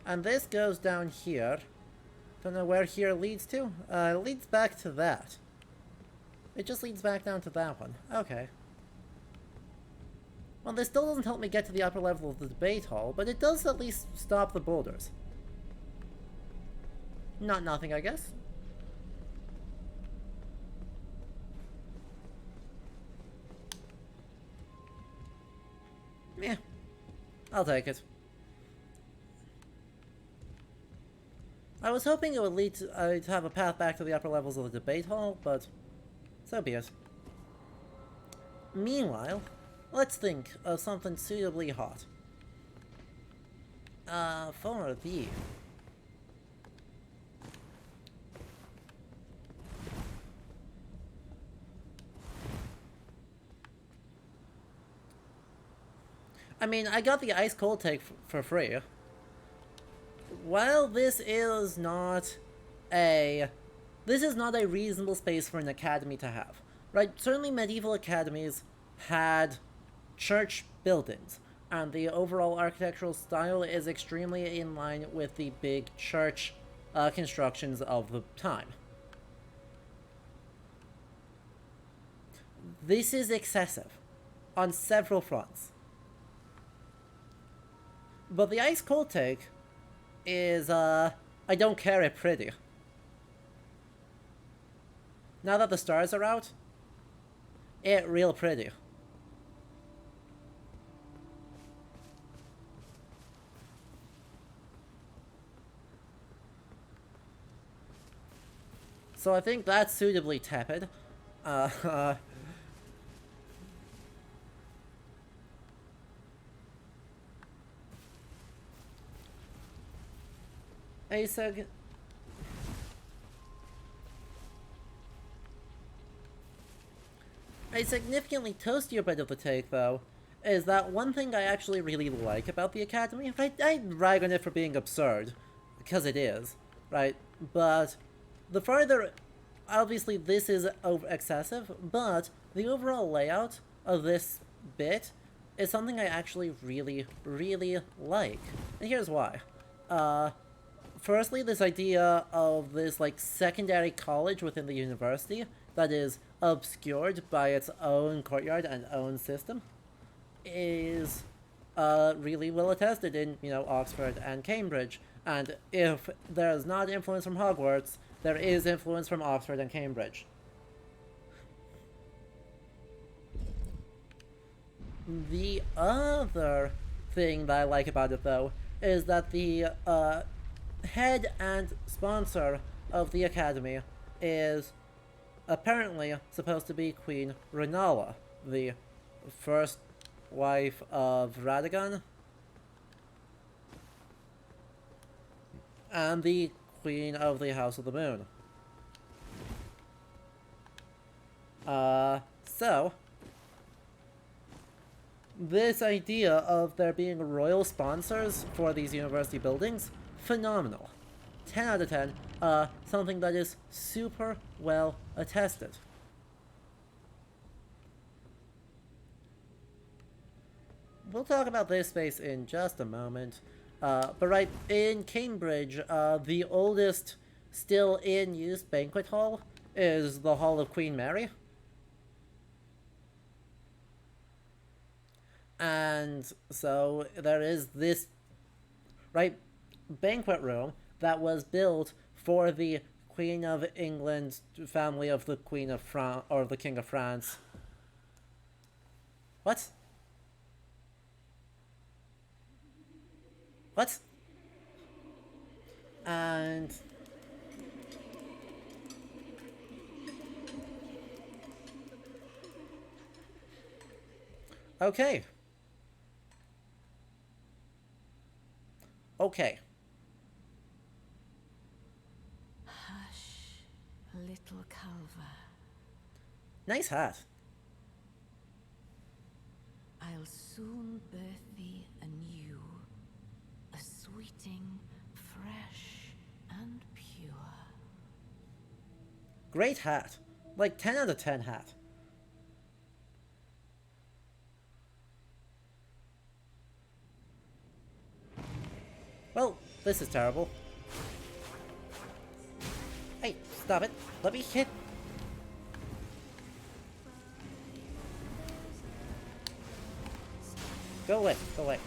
Speaker 1: And this goes down here. Don't know where here leads to. It leads back to that. It just leads back down to that one. Okay. Well, this still doesn't help me get to the upper level of the debate hall, but it does at least stop the boulders. Not nothing, I guess. Yeah, I'll take it. I was hoping it would lead to have a path back to the upper levels of the debate hall, but so be it. Meanwhile, let's think of something suitably hot. For the... I mean, I got the ice cold take for free. While this is not a reasonable space for an academy to have, right? Certainly medieval academies had church buildings, and the overall architectural style is extremely in line with the big church constructions of the time. This is excessive on several fronts. But the ice cold take is, I don't care it pretty. Now that the stars are out, it real pretty. So I think that's suitably tepid. A seg... A significantly toastier bit of the take, though, is that one thing I actually really like about the Academy, right? I rag on it for being absurd, because it is, right? But the farther... Obviously, this is excessive, but the overall layout of this bit is something I actually really, really like. And here's why. Firstly, this idea of this, like, secondary college within the university that is obscured by its own courtyard and own system is really well attested in, you know, Oxford and Cambridge. And if there's not influence from Hogwarts, there is influence from Oxford and Cambridge. The other thing that I like about it, though, is that the head and sponsor of the Academy is apparently supposed to be Queen Renala, the first wife of Radagon, and the Queen of the House of the Moon. So this idea of there being royal sponsors for these university buildings, phenomenal. 10 out of 10, something that is super well attested. We'll talk about this space in just a moment. But right, in Cambridge, the oldest still in use banquet hall is the Hall of Queen Mary. And so there is this, right, banquet room that was built for the Queen of England family of the Queen of France, or the King of France. What? What? And... okay. Okay.
Speaker 4: Hush, little Culver.
Speaker 1: Nice hat.
Speaker 4: I'll soon birth thee anew, a sweeting, fresh and pure.
Speaker 1: Great hat. Like 10 out of 10 hat. Well, this is terrible. Hey, stop it. Let me hit. Go away, go away.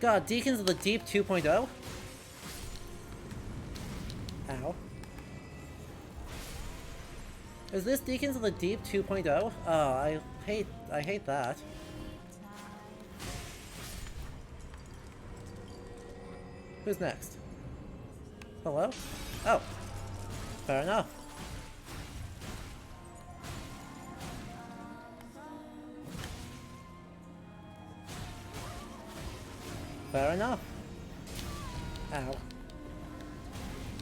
Speaker 1: God, Deacons of the Deep 2.0? Ow. Is this Deacons of the Deep 2.0? Oh, I hate that. Who's next? Hello? Oh. Fair enough. Fair enough. Ow.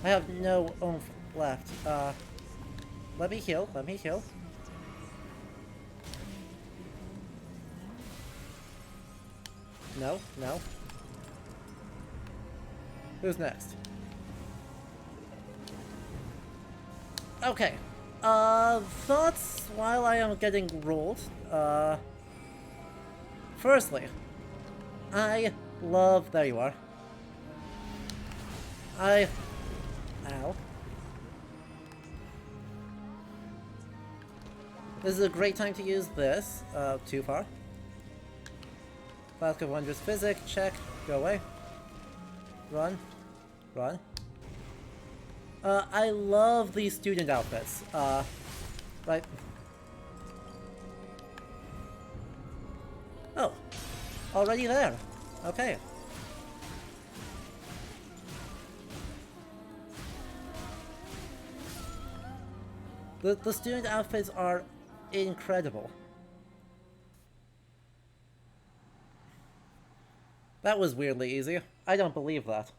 Speaker 1: I have no oomph left. Let me heal, let me heal. No, no. Who's next? Okay. Thoughts while I am getting rolled. Firstly, I love... there you are. Ow. This is a great time to use this. Too far. Flask of Wondrous Physic, check. Go away. Run. Run. I love these student outfits. Right. Oh. Already there. Okay. The student outfits are incredible. That was weirdly easy. I don't believe that.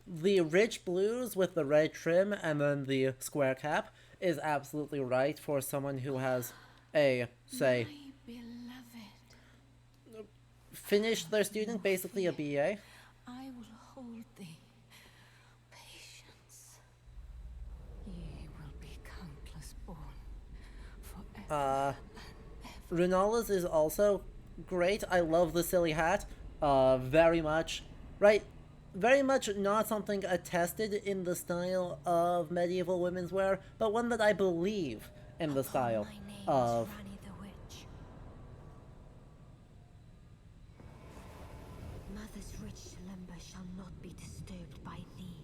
Speaker 1: The rich blues with the red trim and then the square cap is absolutely right for someone who has a, say,
Speaker 4: My beloved,
Speaker 1: finished their student, basically a BA.
Speaker 4: I will hold thee. Patience. Ye will be countless born forever.
Speaker 1: Runala's is also great. I love the silly hat. Very much. Right? Very much not something attested in the style of medieval women's wear, but one that I believe in the style
Speaker 4: My name
Speaker 1: of.
Speaker 4: is Rani the Witch. Mother's rich slumber shall not be disturbed by thee,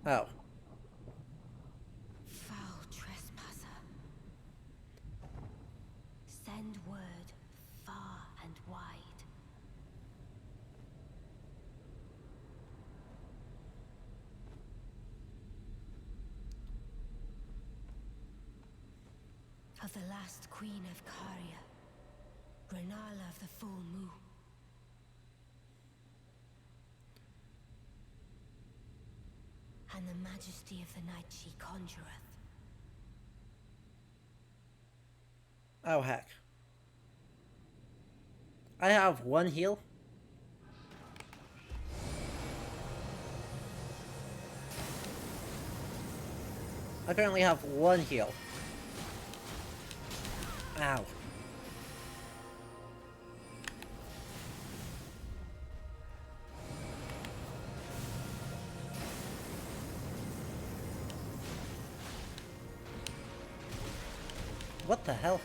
Speaker 1: Oh.
Speaker 4: foul trespasser. Send word far and wide. Of the last queen of Caria, Granala of the full moon. And the majesty of the night she conjureth.
Speaker 1: Oh, heck. I have one heal. I currently have one heal. Ow. What the hell?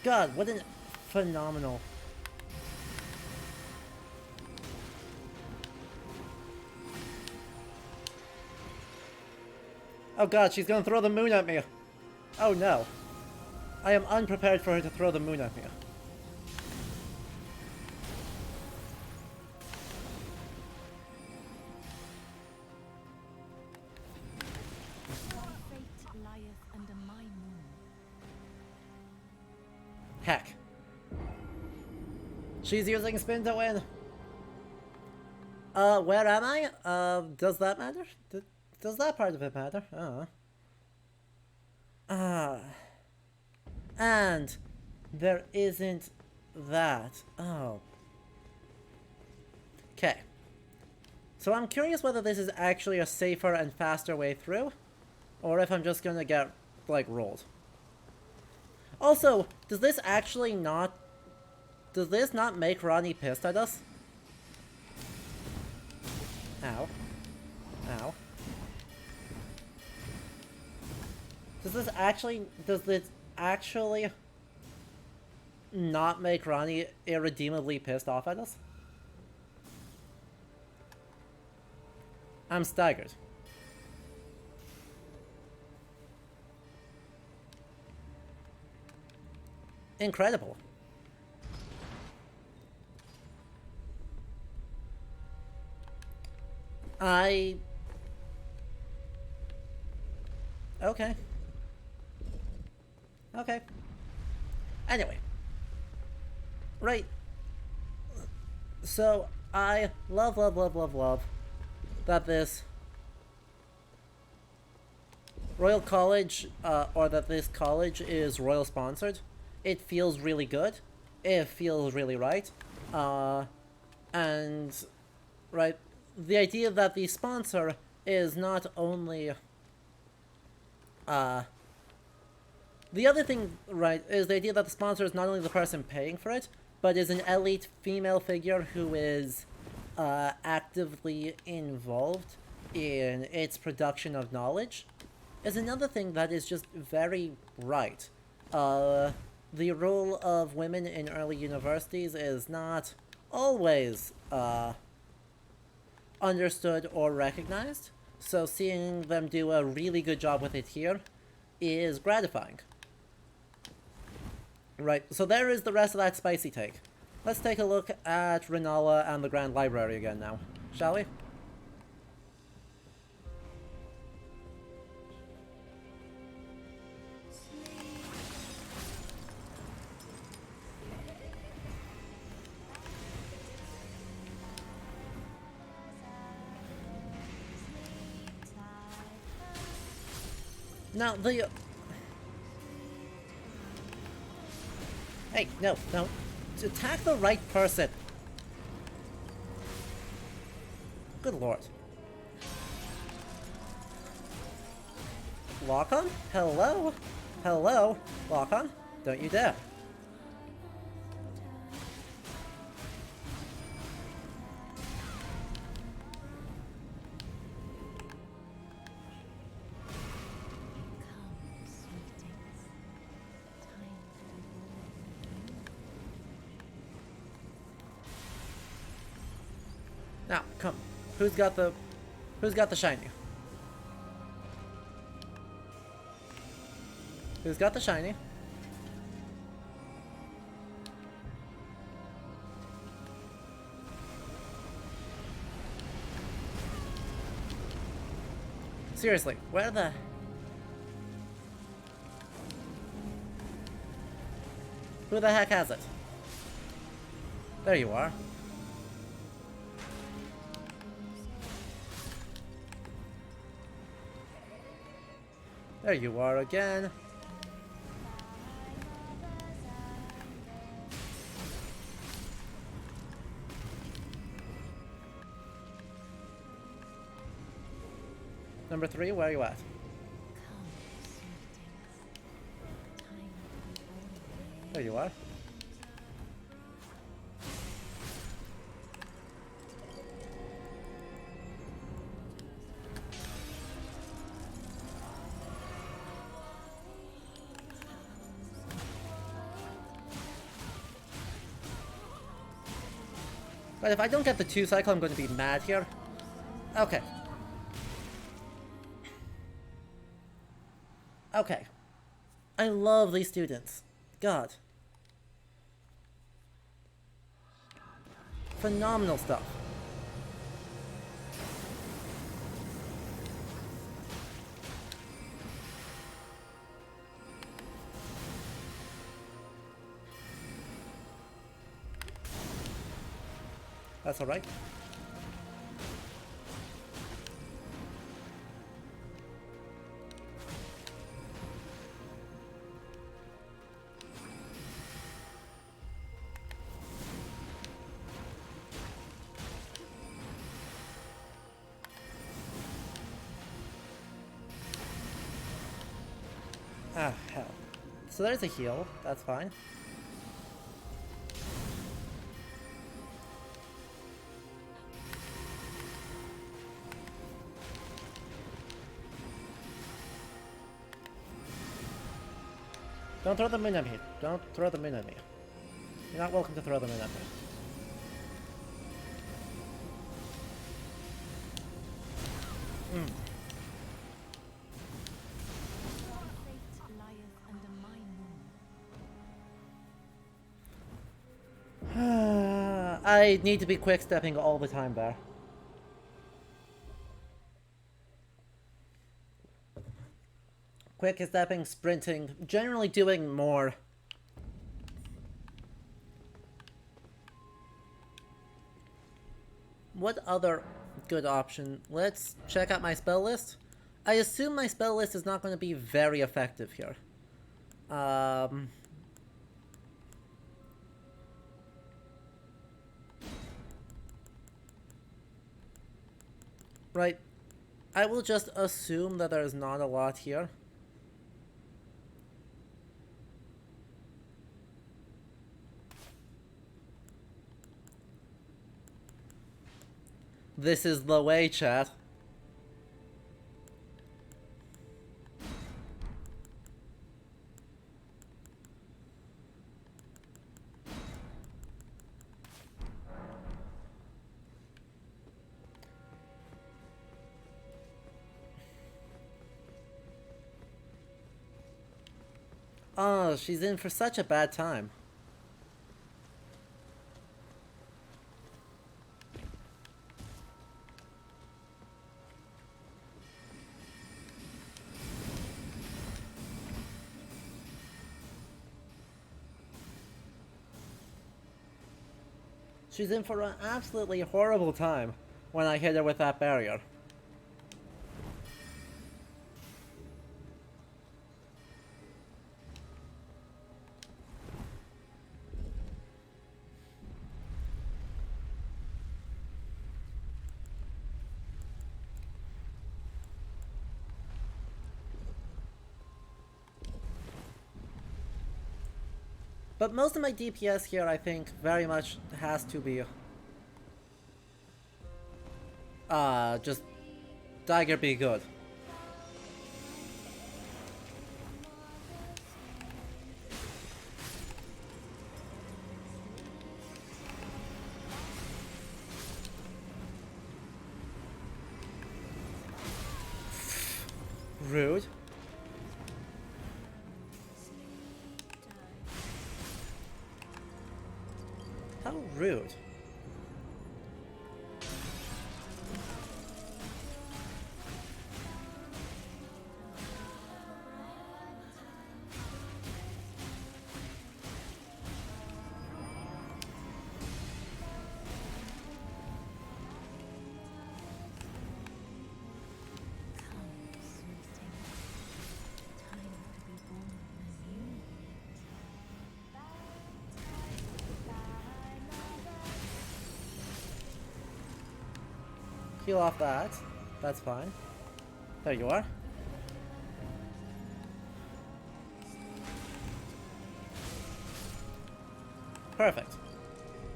Speaker 1: God, what an phenomenal. Oh god, she's gonna throw the moon at me. Oh no. I am unprepared for her to throw the moon at me.
Speaker 4: Fate lieth under my moon.
Speaker 1: Heck. She's using spin to win. Where am I? Does that matter? Does that part of it matter? And there isn't that. Oh. Okay. So I'm curious whether this is actually a safer and faster way through, or if I'm just gonna get, like, rolled. Also, does this actually not... Does this not make Ronnie pissed at us? Ow. Ow. Does this actually not make Ronnie irredeemably pissed off at us? I'm staggered. Incredible. Okay. Okay. Anyway. Right. So, I love that this Royal College, or that this college is Royal sponsored. It feels really good. It feels really right. And, right, the idea that the sponsor is not only, the other thing, right, is the idea that the sponsor is not only the person paying for it, but is an elite female figure who is, actively involved in its production of knowledge, is another thing that is just very right. The role of women in early universities is not always, understood or recognized, So seeing them do a really good job with it here is gratifying. Right, so there is the rest of that spicy take. Let's take a look at Renala and the Grand Library again now, shall we? Now, the... Hey, no, no. Attack the right person. Good lord. Lock on? Hello? Hello? Lock on? Don't you dare. Now, come. Who's got the shiny? Who's got the shiny? Seriously, where the... Who the heck has it? There you are. There you are again. Number 3, where are you at? There you are. But if I don't get the 2 cycle, I'm going to be mad here. Okay. Okay. I love these students. God. Phenomenal stuff. That's alright. Ah, hell. So there's a heal. That's fine. Don't throw them in at me. Don't throw them in at me. You're not welcome to throw them in at me. I need to be quick stepping all the time there. Quick stepping, sprinting, generally doing more. What other good option? Let's check out my spell list. I assume my spell list is not going to be very effective here. Right. I will just assume that there's not a lot here. This is the way, chat. Oh, she's in for such a bad time. She's in for an absolutely horrible time when I hit her with that barrier. But most of my DPS here, I think, very much has to be just Dagger be good. Rude. How rude. Heal off that. That's fine. There you are. Perfect.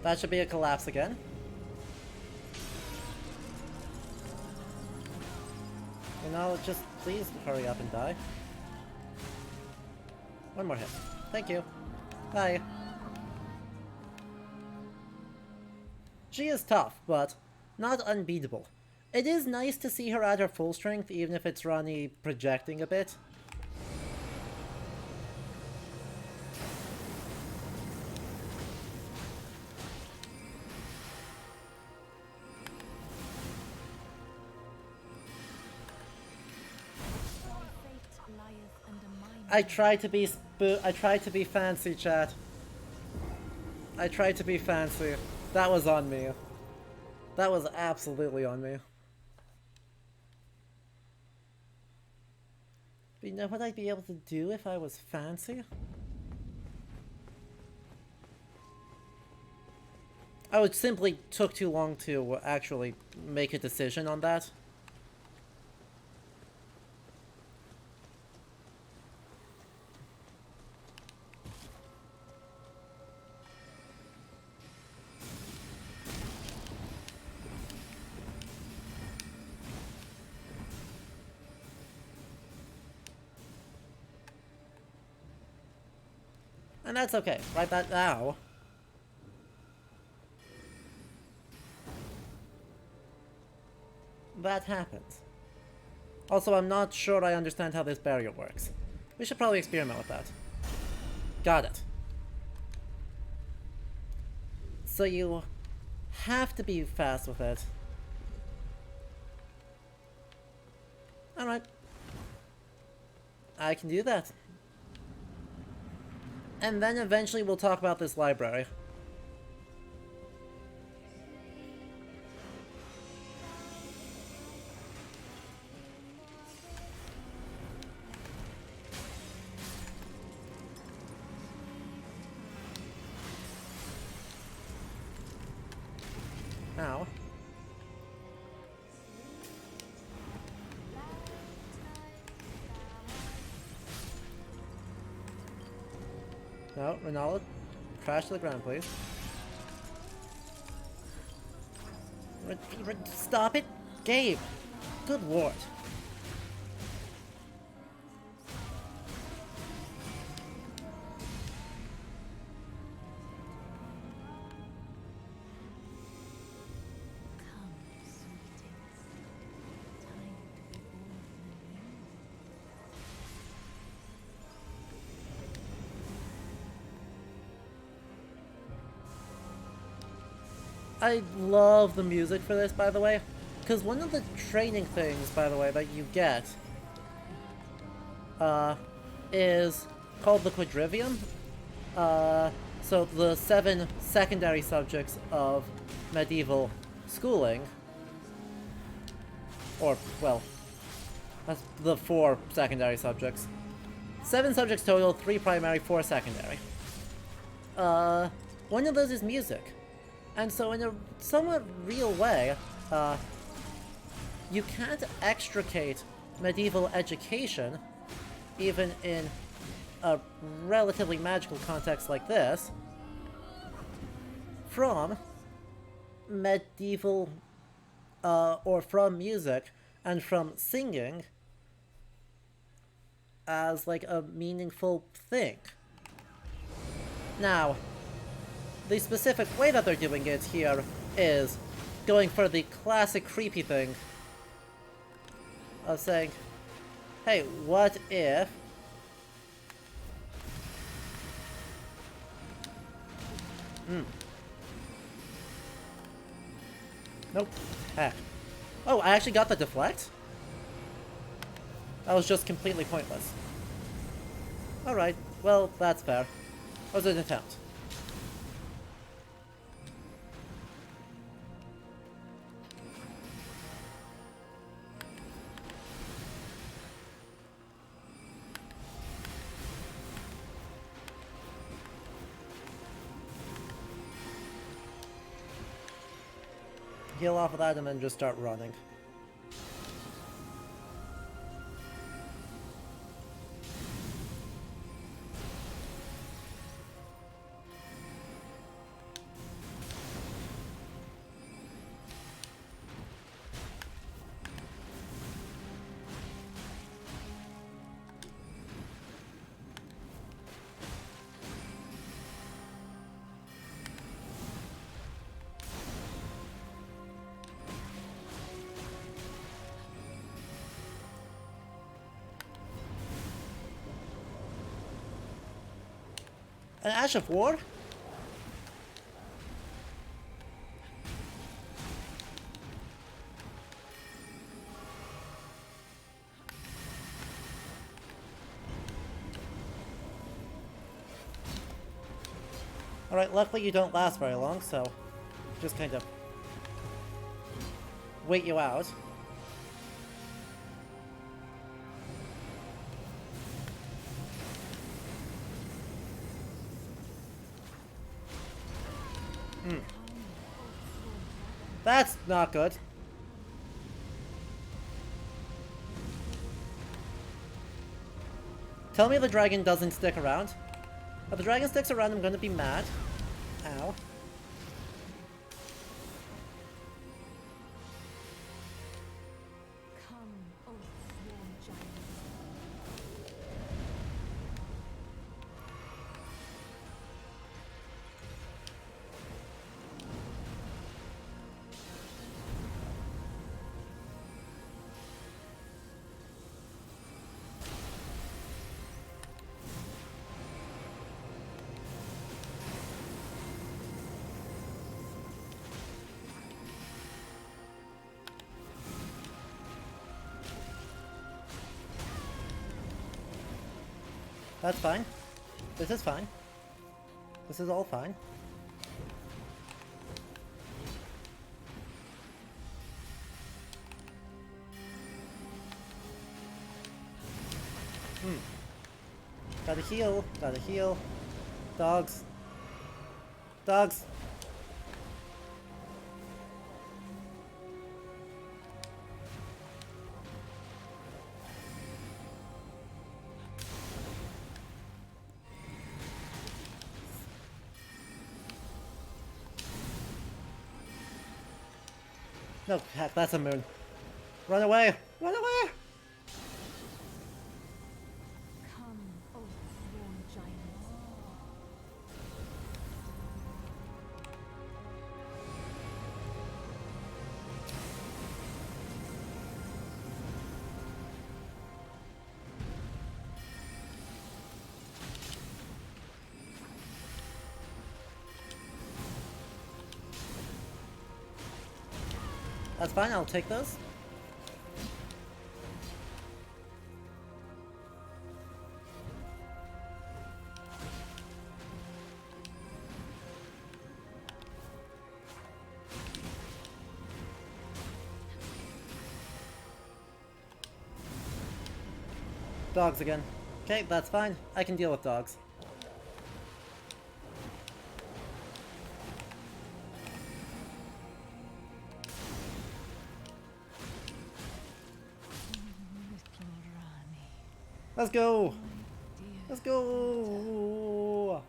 Speaker 1: That should be a collapse again. And now just please hurry up and die. One more hit. Thank you. Bye. She is tough, but not unbeatable. It is nice to see her at her full strength, even if it's Ronnie projecting a bit. I tried to be fancy, chat. I tried to be fancy. That was on me. That was absolutely on me. But you know what I'd be able to do if I was fancy? I would simply took too long to actually make a decision on that. And that's okay. Right that now. That happens. Also, I'm not sure I understand how this barrier works. We should probably experiment with that. Got it. So you have to be fast with it. Alright. I can do that. And then eventually we'll talk about this library. Ow. No, Ronaldo, crash to the ground, please. Stop it! Gabe! Good lord. I love the music for this, by the way, because one of the training things, by the way, that you get is called the quadrivium. So the 7 secondary subjects of medieval schooling, or, well, that's the 4 secondary subjects. 7 subjects total, 3 primary, 4 secondary. One of those is music. And so in a somewhat real way, you can't extricate medieval education, even in a relatively magical context like this, from medieval, or from music, and from singing as, like, a meaningful thing. Now, the specific way that they're doing it here is going for the classic creepy thing of saying, hey, what if Nope. Heck. Oh, I actually got the deflect? That was just completely pointless. Alright, well, that's fair. It was an attempt. Heal off of that and then just start running. An Ash of War? Alright, luckily you don't last very long, so just kind of wait you out. That's not good. Tell me the dragon doesn't stick around. If the dragon sticks around, I'm gonna be mad. Ow. That's fine. This is fine. This is all fine. Gotta heal. Gotta heal. Dogs. Dogs. No, heck, that's a moon. Run away! Run away!
Speaker 4: Come, O sworn giants.
Speaker 1: That's fine, I'll take those. Dogs again. Okay, that's fine. I can deal with dogs. Let's go! Let's go!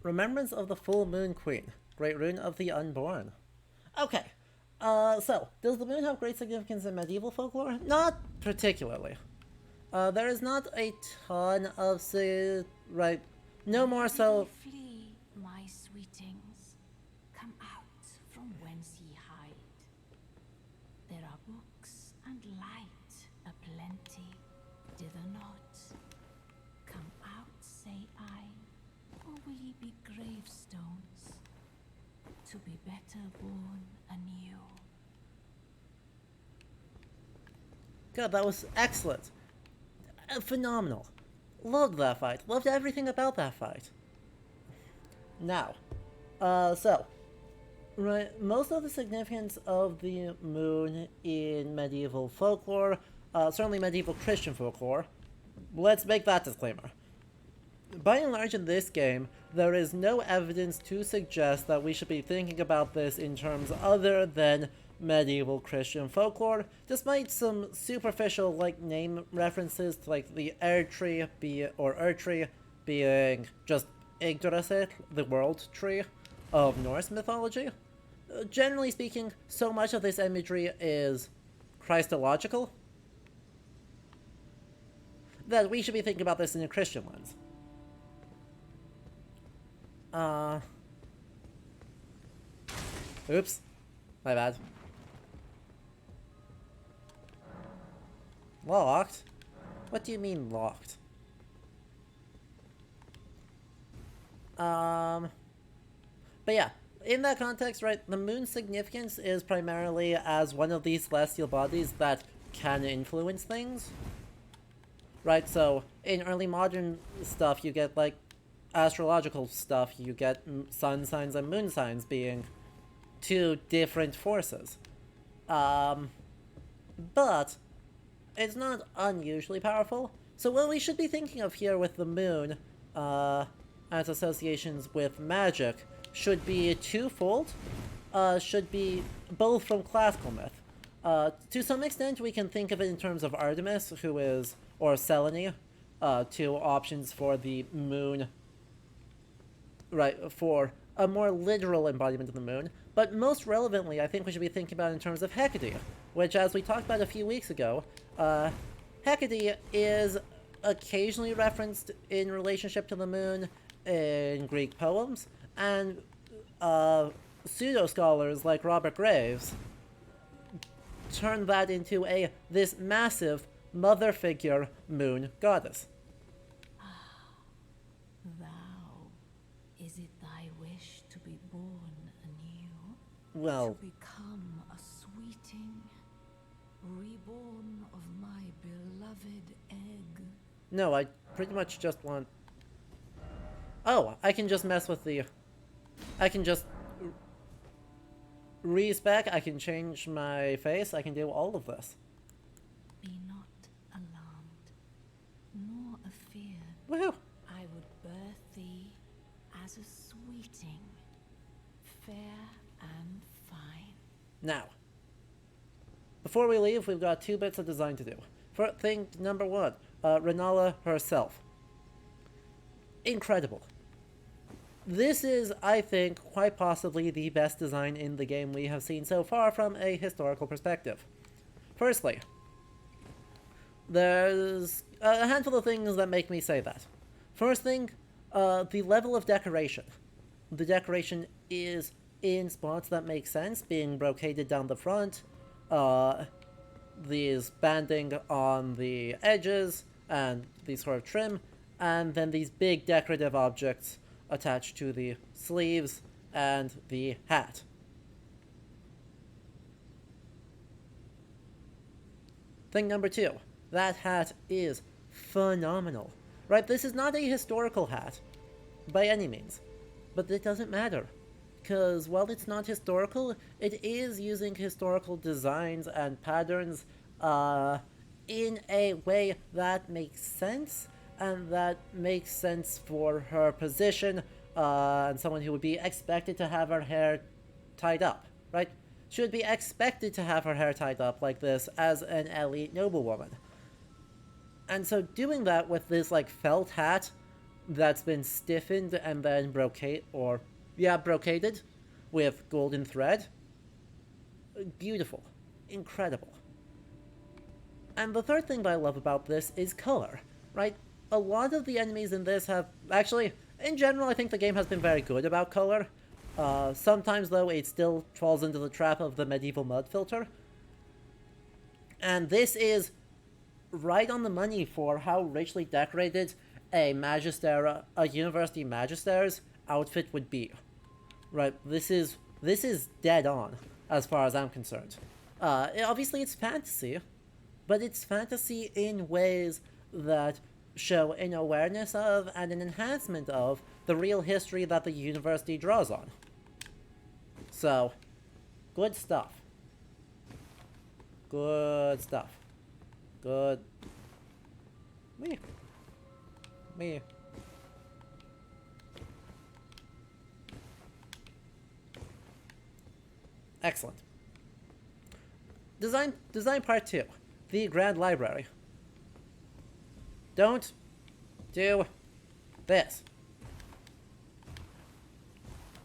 Speaker 1: Remembrance of the Full Moon Queen. Great Rune of the Unborn. Okay. So, does the moon have great significance in medieval folklore? Not particularly. There is not a ton of right. No more so.
Speaker 4: Flee, my sweetings. Come out from whence ye hide. There are books and light aplenty. Dither not. Come out, say I, or will ye be gravestones, to be better born anew?
Speaker 1: God, that was excellent. Phenomenal. Loved that fight. Loved everything about that fight. Now, right, most of the significance of the moon in medieval folklore, certainly medieval Christian folklore, let's make that disclaimer. By and large in this game, there is no evidence to suggest that we should be thinking about this in terms other than medieval Christian folklore, despite some superficial name references to the Erdtree being just Yggdrasil, the world tree of Norse mythology. Generally speaking, so much of this imagery is Christological that we should be thinking about this in a Christian lens. Oops. My bad. Locked? What do you mean locked? But yeah, in that context, right, the moon's significance is primarily as one of these celestial bodies that can influence things. Right, so in early modern stuff, you get astrological stuff, you get sun signs and moon signs being two different forces. But it's not unusually powerful. So what we should be thinking of here with the moon, as associations with magic, should be twofold. Should be both from classical myth. To some extent, we can think of it in terms of Artemis, or Selene, two options for the moon, right, for a more literal embodiment of the moon. But most relevantly, I think we should be thinking about it in terms of Hecate, which, as we talked about a few weeks ago, Hecate is occasionally referenced in relationship to the moon in Greek poems, and pseudo-scholars like Robert Graves turn that into this massive mother figure moon goddess.
Speaker 4: Thou, is it thy wish to be born anew?
Speaker 1: Well,
Speaker 4: To become a sweeting, reborn of my beloved egg?
Speaker 1: no, I pretty much just want... Oh, I can just mess with the... I can just respec, I can change my face, I can do all of this.
Speaker 4: Be not alarmed, nor afeared.
Speaker 1: Woohoo!
Speaker 4: I would birth thee as a sweeting, fair and fine.
Speaker 1: Now, before we leave, we've got 2 bits of design to do. For thing number 1, Renala herself. Incredible. This is, I think, quite possibly the best design in the game we have seen so far from a historical perspective. Firstly, there's a handful of things that make me say that. First thing, the level of decoration. The decoration is in spots that make sense, being brocaded down the front, these banding on the edges and the sort of trim, and then these big decorative objects attached to the sleeves and the hat. Thing number 2, that hat is phenomenal. Right, this is not a historical hat by any means, but it doesn't matter, because while it's not historical, it is using historical designs and patterns in a way that makes sense, and that makes sense for her position, and someone who would be expected to have her hair tied up, right? She would be expected to have her hair tied up like this as an elite noblewoman. And so doing that with this, like, felt hat that's been stiffened and then brocaded with golden thread. Beautiful. Incredible. And the third thing that I love about this is color, right? A lot of the enemies in this have... Actually, in general, I think the game has been very good about color. Sometimes, though, it still falls into the trap of the medieval mud filter. And this is right on the money for how richly decorated a university magister's outfit would be. Right, this is dead on, as far as I'm concerned. Obviously it's fantasy, but it's fantasy in ways that show an awareness of and an enhancement of the real history that the university draws on. So, good stuff. Good stuff. Good. Me. Excellent. Design part 2. The Grand Library. Don't do this.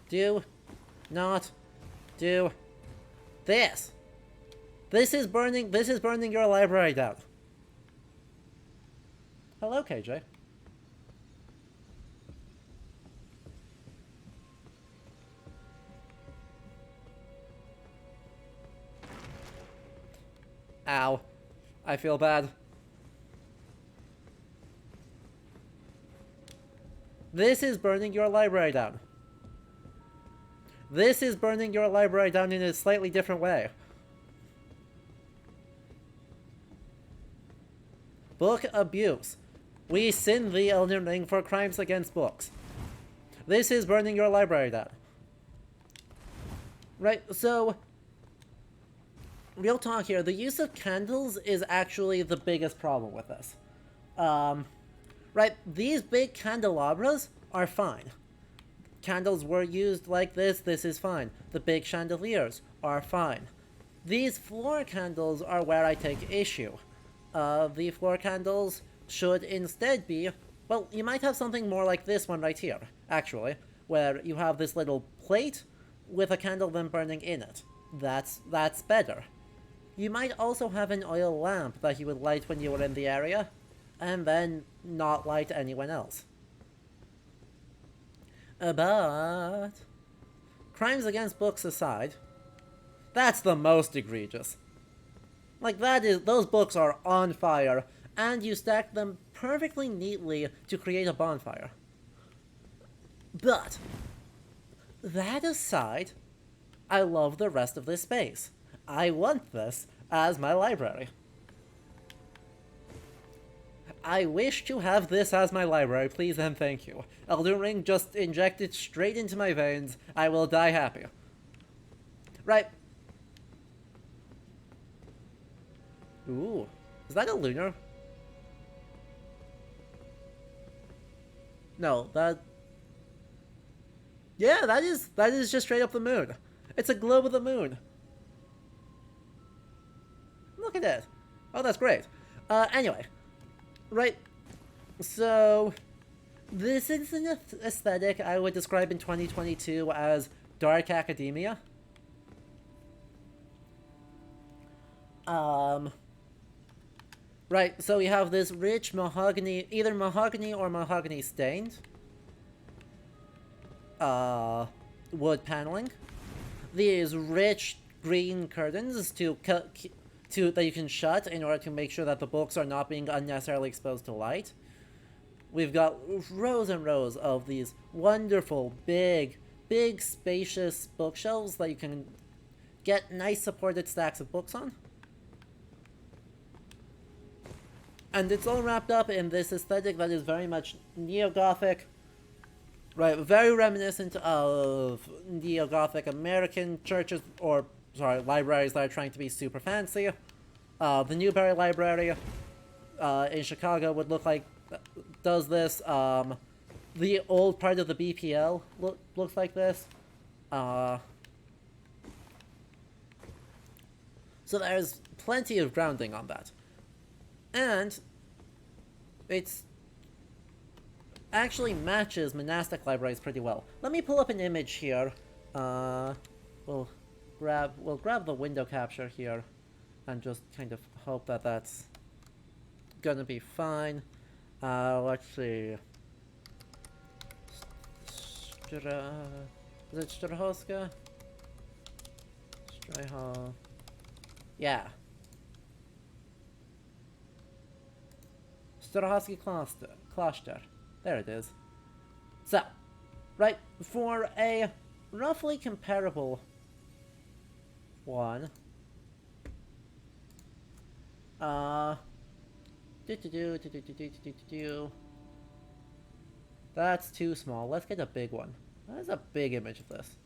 Speaker 1: Do not do this. This is burning your library down. Hello, KJ. Ow. I feel bad. This is burning your library down. This is burning your library down in a slightly different way. Book abuse. We sin the Elden Ring for crimes against books. This is burning your library down. Right, so... Real talk here, the use of candles is actually the biggest problem with this. Right, these big candelabras are fine. Candles were used like this is fine. The big chandeliers are fine. These floor candles are where I take issue. The floor candles should instead be... Well, you might have something more like this one right here, actually, where you have this little plate with a candle then burning in it. That's better. You might also have an oil lamp that you would light when you were in the area, and then not light anyone else. But... crimes against books aside, that's the most egregious. Like, those books are on fire, and you stack them perfectly neatly to create a bonfire. But, that aside, I love the rest of this space. I want this as my library. I wish to have this as my library, please and thank you. Elden Ring, just inject it straight into my veins. I will die happy. Right. Ooh. Is that a lunar? No, that... Yeah, that is just straight up the moon. It's a globe of the moon. Look at it. Oh, that's great. Anyway. Right. So, this is an aesthetic I would describe in 2022 as dark academia. Right, so we have this rich mahogany, either mahogany or mahogany stained wood paneling. These rich green curtains that you can shut in order to make sure that the books are not being unnecessarily exposed to light. We've got rows and rows of these wonderful, big, spacious bookshelves that you can get nice supported stacks of books on. And it's all wrapped up in this aesthetic that is very much neo-Gothic. Right, very reminiscent of neo-Gothic American churches, or, sorry, libraries that are trying to be super fancy. The Newberry Library in Chicago would look like, does this. The old part of the BPL looks like this. So there's plenty of grounding on that. And it's actually matches monastic libraries pretty well. Let me pull up an image here. We'll grab the window capture here and just kind of hope that that's gonna be fine. Let's see. Is it Strahoska? Straho. Yeah. Strahovski Kloster. There it is. So, right, for a roughly comparable one, that's too small. Let's get a big one. That's a big image of this.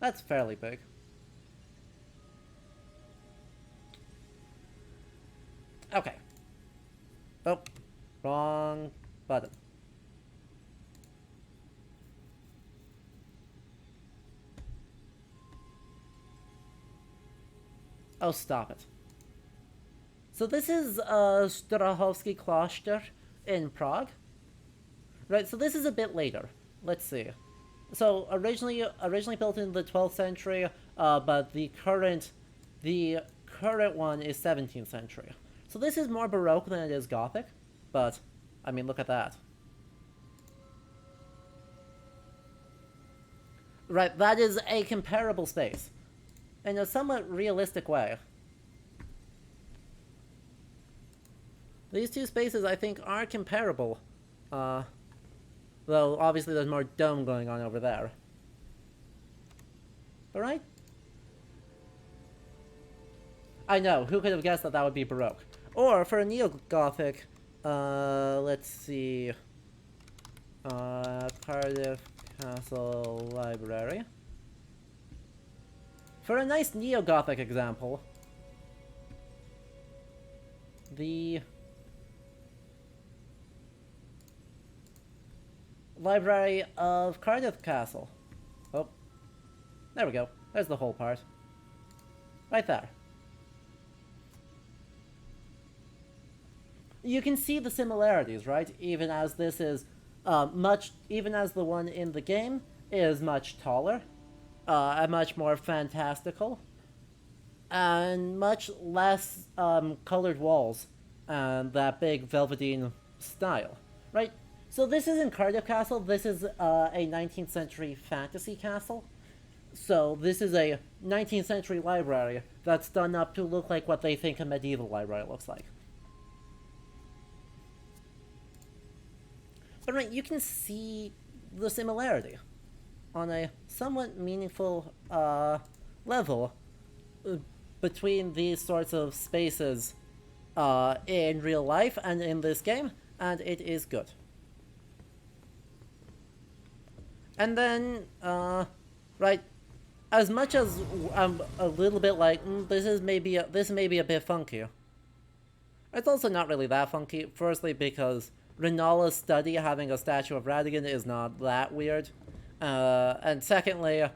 Speaker 1: That's fairly big. Okay. Oh, wrong button. Oh, stop it. So this is Strahovski Kloster in Prague. Right, so this is a bit later. Let's see. So originally built in the 12th century, but the current one is 17th century. So this is more Baroque than it is Gothic, but I mean, look at that. Right, that is a comparable space in a somewhat realistic way. These two spaces, I think, are comparable. Though, obviously, there's more dome going on over there. But right? I know, who could have guessed that that would be Baroque? Or, for a Neo-Gothic, let's see... Cardiff Castle Library. For a nice Neo-Gothic example, the Library of Cardiff Castle. Oh, there we go. There's the whole part. Right there. You can see the similarities, right? Even as this is even as the one in the game is much taller, and much more fantastical, and much less colored walls, and that big velveteen style, right? So this isn't Cardiff Castle, this is a 19th century fantasy castle. So this is a 19th century library that's done up to look like what they think a medieval library looks like. But right, you can see the similarity on a somewhat meaningful level between these sorts of spaces in real life and in this game, and it is good. And then, right, as much as I'm a little bit like, this may be a bit funky, it's also not really that funky. Firstly, because Renala's study having a statue of Radigan is not that weird. And secondly,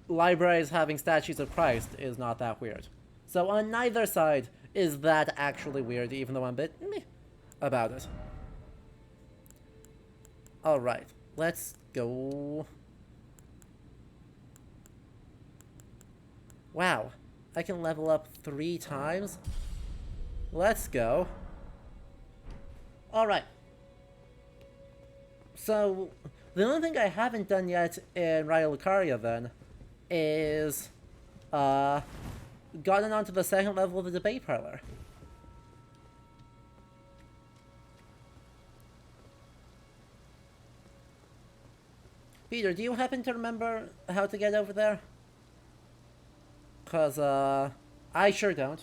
Speaker 1: libraries having statues of Christ is not that weird. So on neither side is that actually weird, even though I'm a bit meh about it. Alright, let's go. Wow, I can level up 3 times? Let's go. Alright. So, the only thing I haven't done yet in Raya Lucaria then is gotten onto the second level of the debate parlor. Peter, do you happen to remember how to get over there? 'Cause, I sure don't.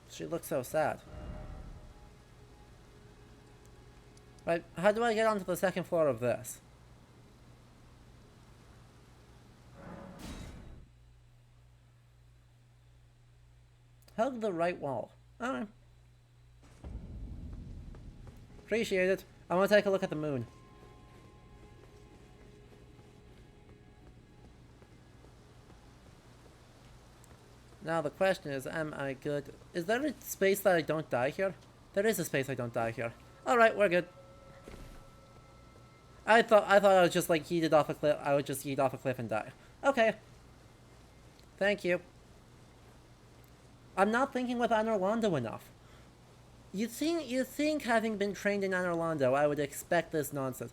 Speaker 1: She looks so sad. Right, how do I get onto the second floor of this? Hug the right wall. Alright. Appreciate it. I want to take a look at the moon. Now the question is, am I good? Is there a space that I don't die here? There is a space I don't die here. Alright, we're good. I thought I was just like yeeted off a cliff. I would just yeet off a cliff and die. Okay. Thank you. I'm not thinking with Anor Londo enough. You think having been trained in Anor Londo, I would expect this nonsense.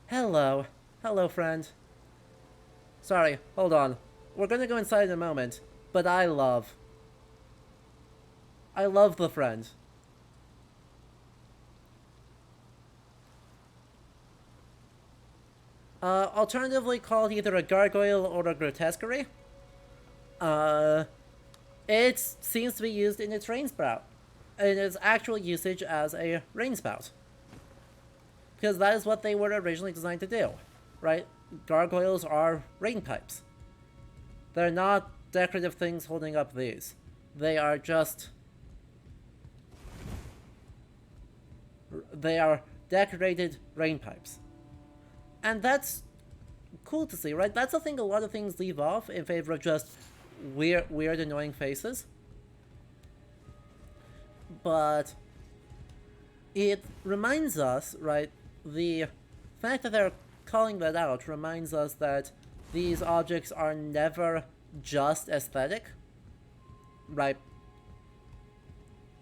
Speaker 1: Hello. Hello, friend. Sorry, hold on. We're gonna go inside in a moment, but I love the friend. Alternatively called either a gargoyle or a grotesquerie. It seems to be used in its rain spout. In its actual usage as a rain spout. Because that is what they were originally designed to do, right? Gargoyles are rain pipes. They're not decorative things holding up these. They are just... They are decorated rain pipes. And that's cool to see, right? That's the thing a lot of things leave off in favor of just weird annoying faces. But it reminds us, right, the fact that they're calling that out reminds us that these objects are never just aesthetic, right?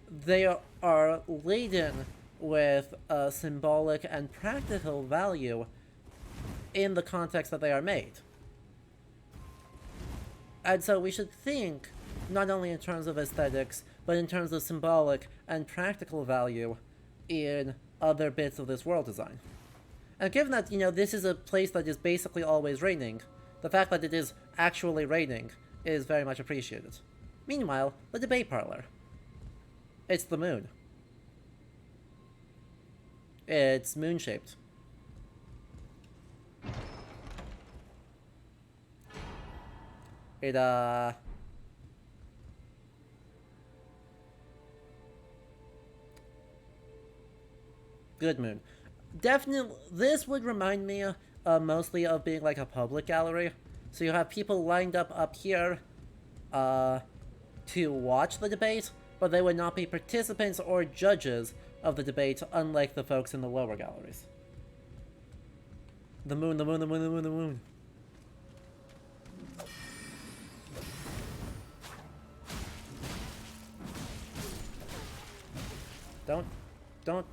Speaker 1: They are laden with a symbolic and practical value in the context that they are made. And so we should think not only in terms of aesthetics, but in terms of symbolic and practical value in other bits of this world design. And given that, you know, this is a place that is basically always raining, the fact that it is actually raining is very much appreciated. Meanwhile, the debate parlor. It's the moon. It's moon-shaped. It, good moon. Definitely, this would remind me mostly of being like a public gallery. So you have people lined up here to watch the debate, but they would not be participants or judges of the debate, unlike the folks in the lower galleries. The moon, the moon, the moon, the moon, the moon. Don't. Don't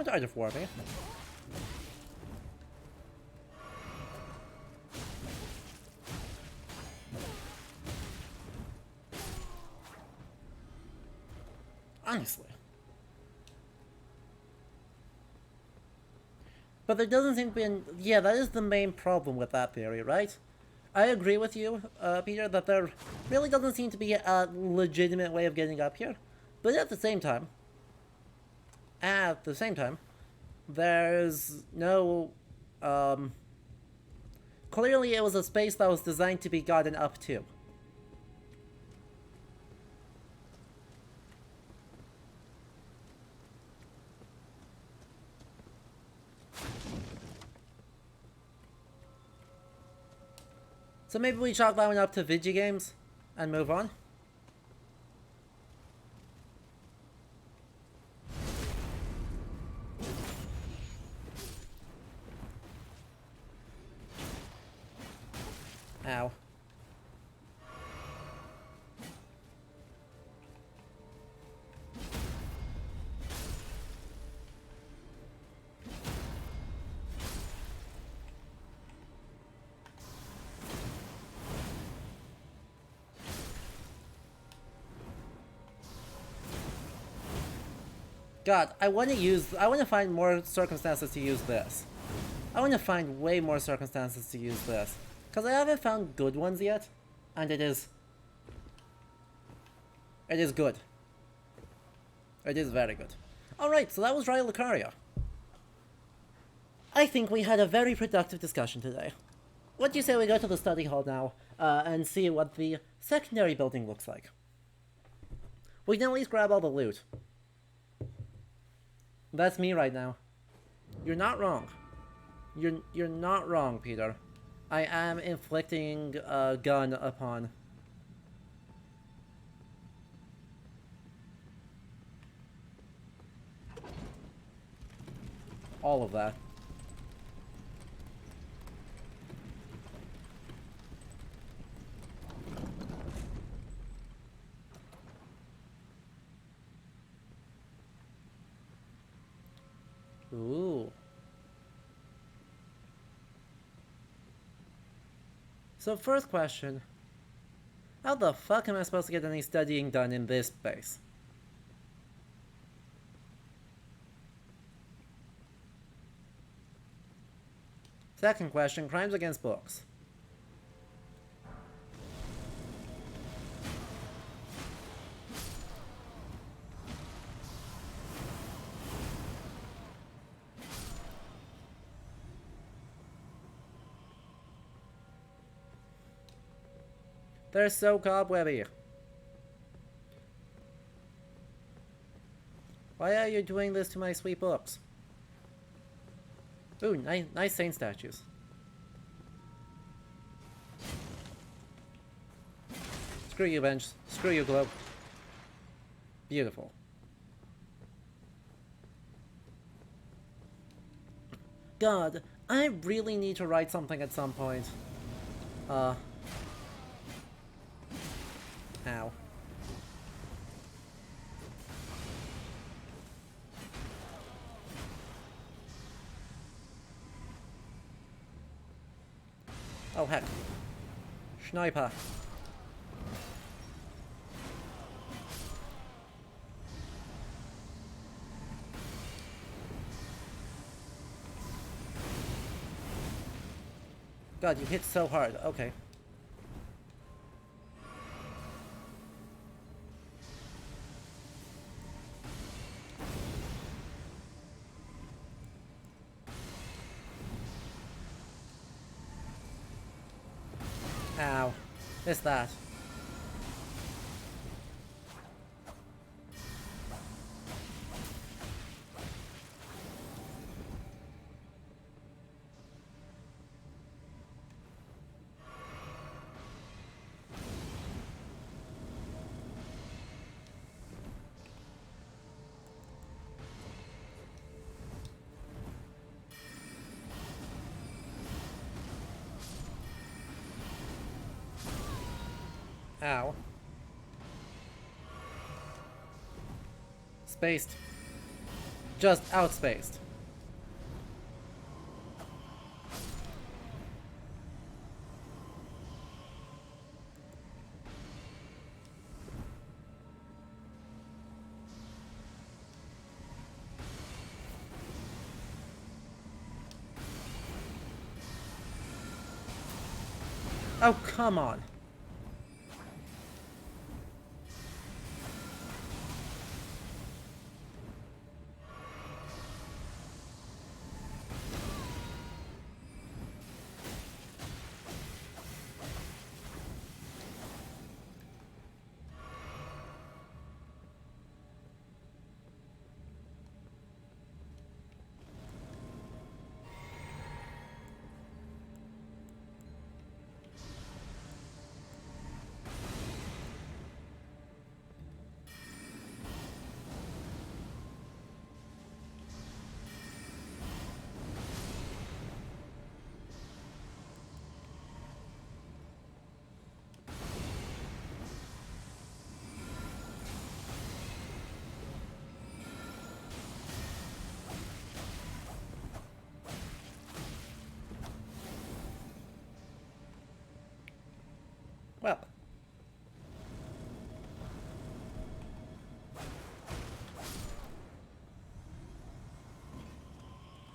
Speaker 1: die to war me. Honestly. But there doesn't seem to be an... Yeah, that is the main problem with that theory, right? I agree with you, Peter, that there really doesn't seem to be a legitimate way of getting up here. But at the same time, there's no, clearly it was a space that was designed to be gotten up to. So maybe we chalk that one up to video games and move on. Ow. God, I want to find more circumstances to use this. I want to find way more circumstances to use this. Because I haven't found good ones yet. And it is good. It is very good. Alright, so that was Raya Lucaria. I think we had a very productive discussion today. What do you say we go to the study hall now, and see what the secondary building looks like? We can at least grab all the loot. That's me right now. You're not wrong. You're not wrong, Peter. I am inflicting a gun upon... all of that. Ooh. So first question. How the fuck am I supposed to get any studying done in this space? Second question, crimes against books. They're so cobwebby. Why are you doing this to my sweet books? Ooh, nice saint statues. Screw you, bench. Screw you, globe. Beautiful. God, I really need to write something at some point. Ow. Oh heck. Sniper. God, you hit so hard. Okay. Ow. Missed that. Ow. Spaced. Just outspaced. Oh, come on.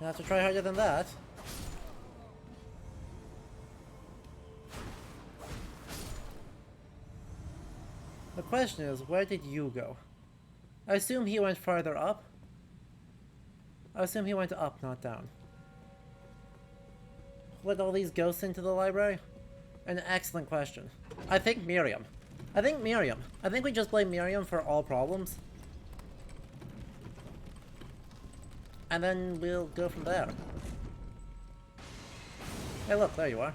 Speaker 1: You have to try harder than that. The question is, where did you go? I assume he went farther up. I assume he went up, not down. Let all these ghosts into the library? An excellent question. I think Miriam. I think we just blame Miriam for all problems. And then we'll go from there. Hey look, there you are.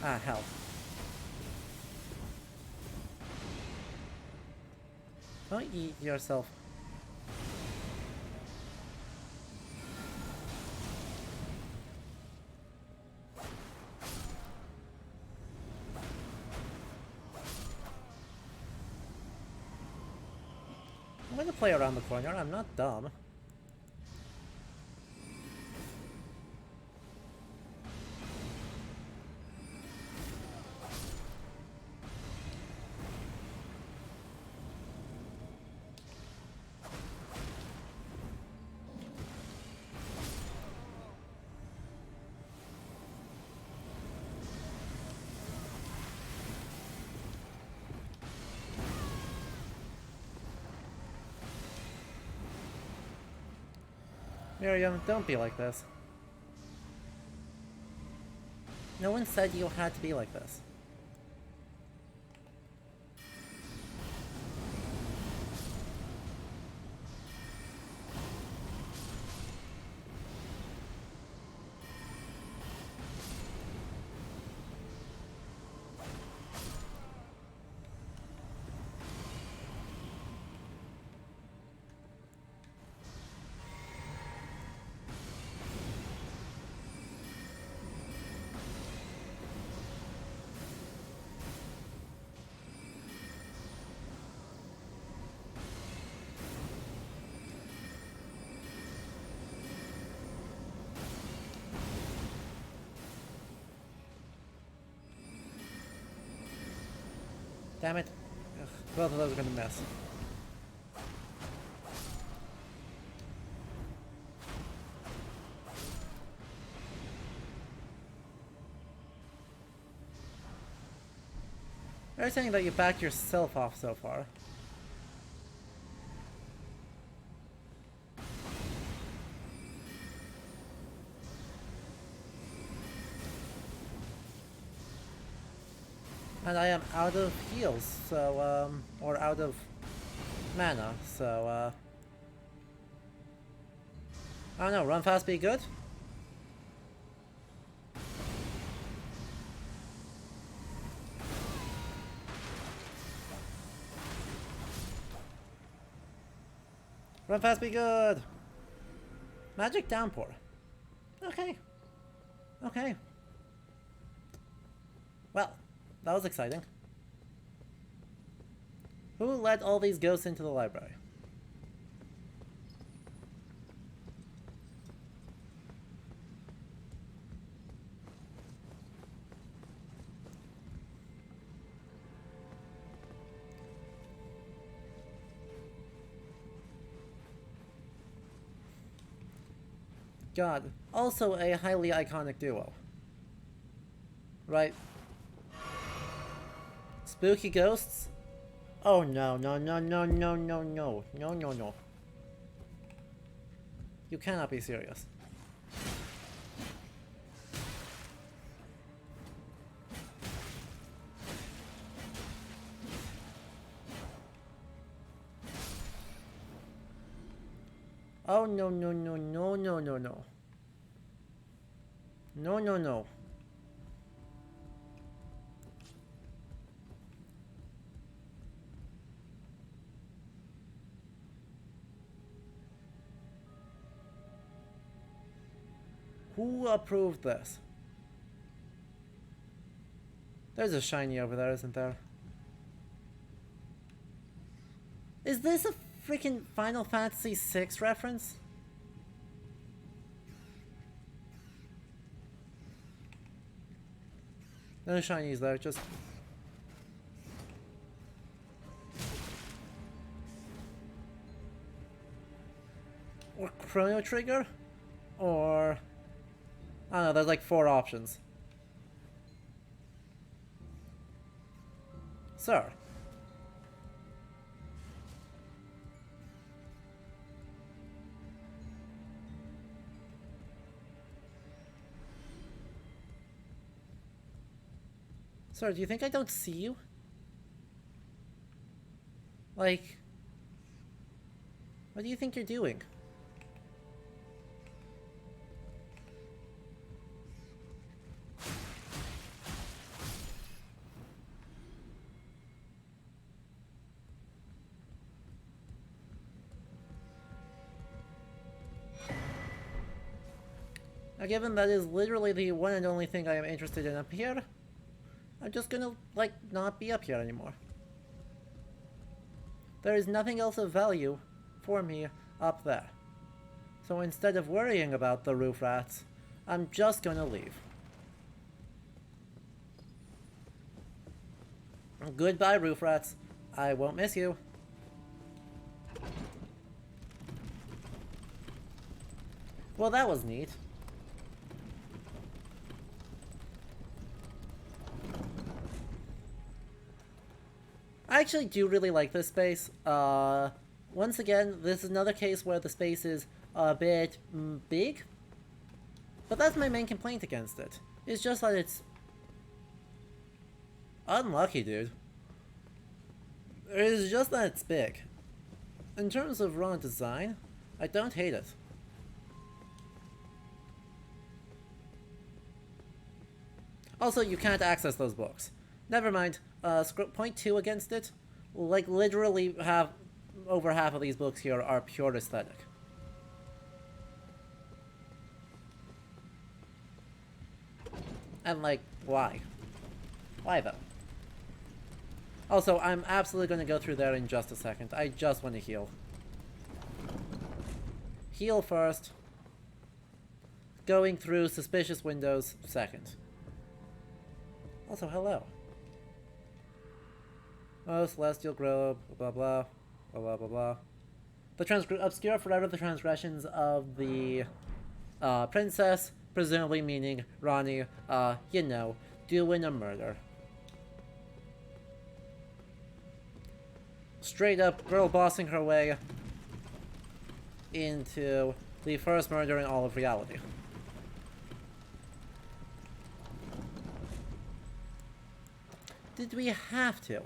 Speaker 1: Ah, hell. Don't eat yourself. I'm gonna play around the corner, I'm not dumb. Miriam, don't be like this. No one said you had to be like this. Damn it. Ugh, both of those are gonna miss. You're saying that you backed yourself off so far. And I am out of heals, so, or out of mana, so, I don't know, run fast, be good? Run fast, be good! Magic downpour. Okay. Okay. Well, that was exciting. Who let all these ghosts into the library? God, also a highly iconic duo. Right? Spooky ghosts? Oh no, no, no, no, no, no, no, no, no, no. You cannot be serious. Oh no, no, no, no, no, no, no. No, no, no. Who approved this? There's a shiny over there, isn't there? Is this a freaking Final Fantasy VI reference? No shinies there, just... or Chrono Trigger, or... I don't know, there's like 4 options. Sir. Sir, do you think I don't see you? Like... What do you think you're doing? Now, given that is literally the one and only thing I am interested in up here, I'm just gonna, like, not be up here anymore. There is nothing else of value for me up there. So instead of worrying about the roof rats, I'm just gonna leave. Goodbye, roof rats. I won't miss you. Well, that was neat. I actually do really like this space. Once again, this is another case where the space is a bit big. But that's my main complaint against it. It's just that it's unlucky, dude. It's just that it's big. In terms of raw design, I don't hate it. Also, you can't access those books. Never mind. Point 2 against it. Like, literally over half of these books here are pure aesthetic. And, like, why? Why, though? Also, I'm absolutely going to go through there in just a second. I just want to heal. Heal first. Going through suspicious windows second. Also, hello. Oh, Celestial Grove, blah blah, blah blah blah blah. Obscure forever the transgressions of the princess, presumably meaning Ronnie, you know, doing a murder. Straight up girl bossing her way into the first murder in all of reality. Did we have to?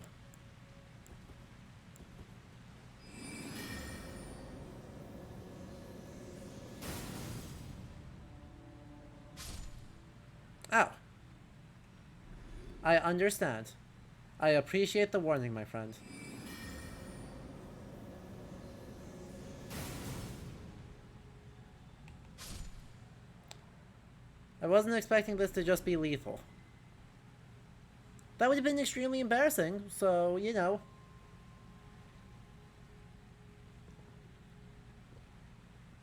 Speaker 1: Oh. I understand. I appreciate the warning, my friend. I wasn't expecting this to just be lethal. That would have been extremely embarrassing, so, you know.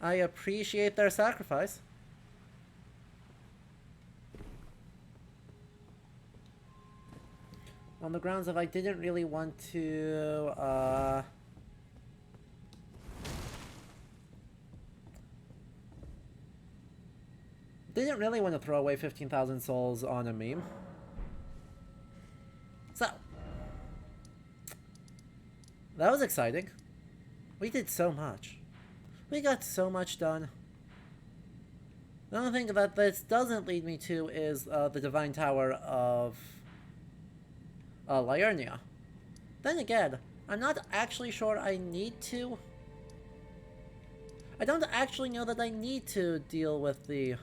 Speaker 1: I appreciate their sacrifice. On the grounds of I didn't really want to, didn't really want to throw away 15,000 souls on a meme. So, that was exciting. We did so much. We got so much done. The only thing that this doesn't lead me to is the Divine Tower of Liurnia. Then again, I'm not actually sure I need to. I don't actually know that I need to deal with the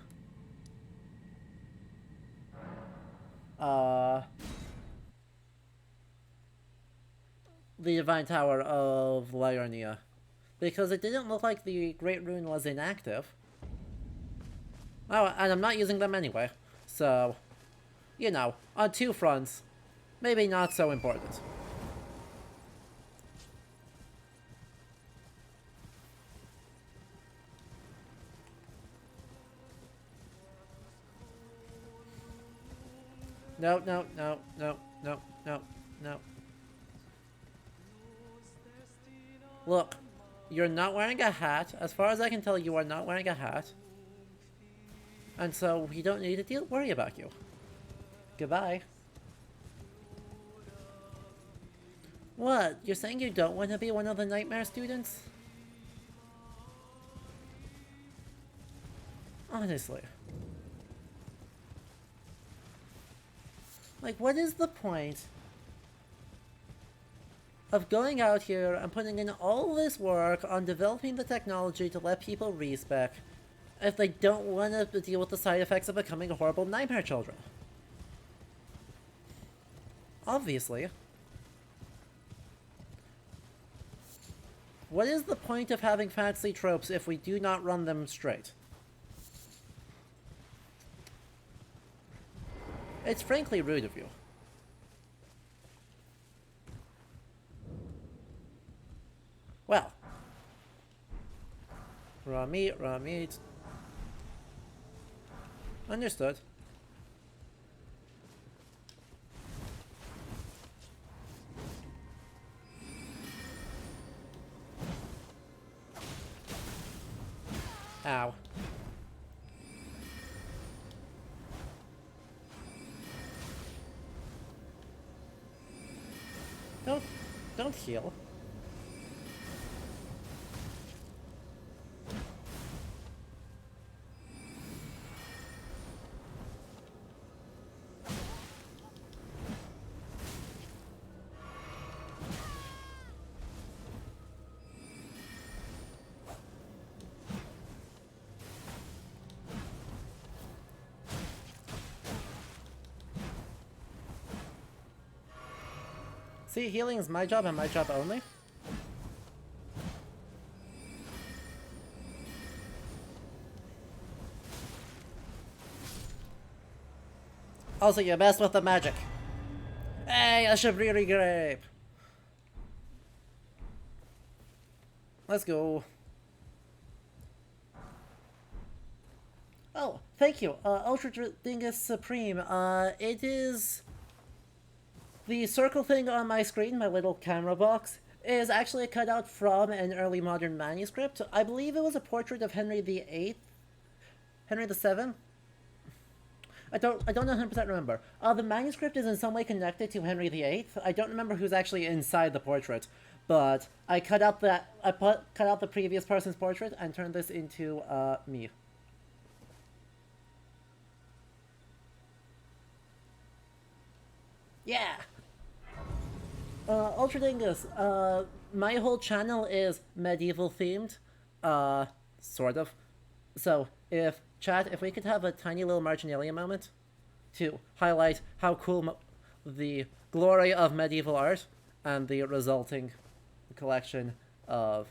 Speaker 1: Divine Tower of Liurnia, because it didn't look like the Great Rune was inactive. Oh, and I'm not using them anyway, so, you know, on 2 fronts, maybe not so important. No, no, no, no, no, no, no. Look, You're not wearing a hat. As far as I can tell, you are not wearing a hat. And so we don't need to worry about you. Goodbye. What? You're saying you don't want to be one of the nightmare students? Honestly. Like, what is the point of going out here and putting in all this work on developing the technology to let people respec if they don't want to deal with the side effects of becoming horrible nightmare children? Obviously. What is the point of having fantasy tropes if we do not run them straight? It's frankly rude of you. Well. Raw meat, raw meat. Understood. Ow. Don't heal. See, healing is my job and my job only. Also, you messed with the magic. Hey, a Shabriri grape! Let's go. Oh, thank you. Ultra Dingus Supreme. It is... The circle thing on my screen, my little camera box, is actually a cutout from an early modern manuscript. I believe it was a portrait of Henry VIII? Henry VII? I don't 100% remember. The manuscript is in some way connected to Henry VIII. I don't remember who's actually inside the portrait, but I cut out the previous person's portrait and turned this into me. Yeah. Ultra Dingus, my whole channel is medieval themed, sort of. So, if we could have a tiny little marginalia moment to highlight how cool the glory of medieval art and the resulting collection of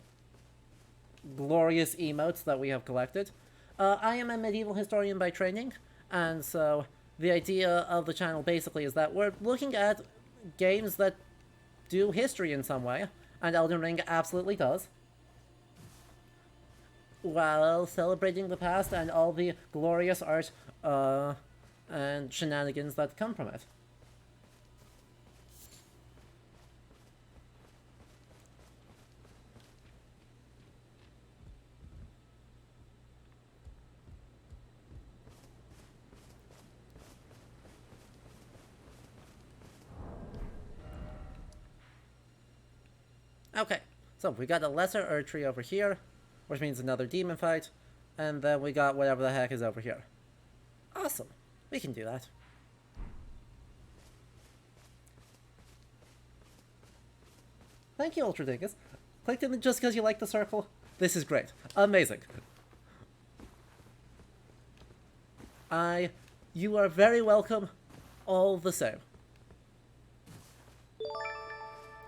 Speaker 1: glorious emotes that we have collected. I am a medieval historian by training, and so the idea of the channel basically is that we're looking at games that do history in some way, and Elden Ring absolutely does, while celebrating the past and all the glorious art and shenanigans that come from it. Okay, so we got a lesser Erdtree over here, which means another demon fight, and then we got whatever the heck is over here. Awesome, we can do that. Thank you, Ultra Dingus. Clicked in just because you like the circle. This is great. Amazing. You are very welcome, all the same.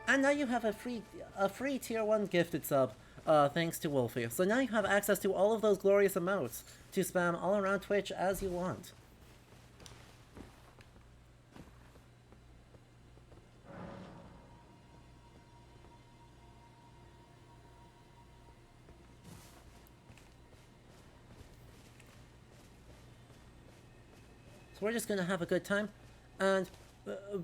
Speaker 1: And now you have a free tier 1 gifted sub, thanks to Wolfie. So now you have access to all of those glorious emotes to spam all around Twitch as you want. So we're just gonna have a good time. And,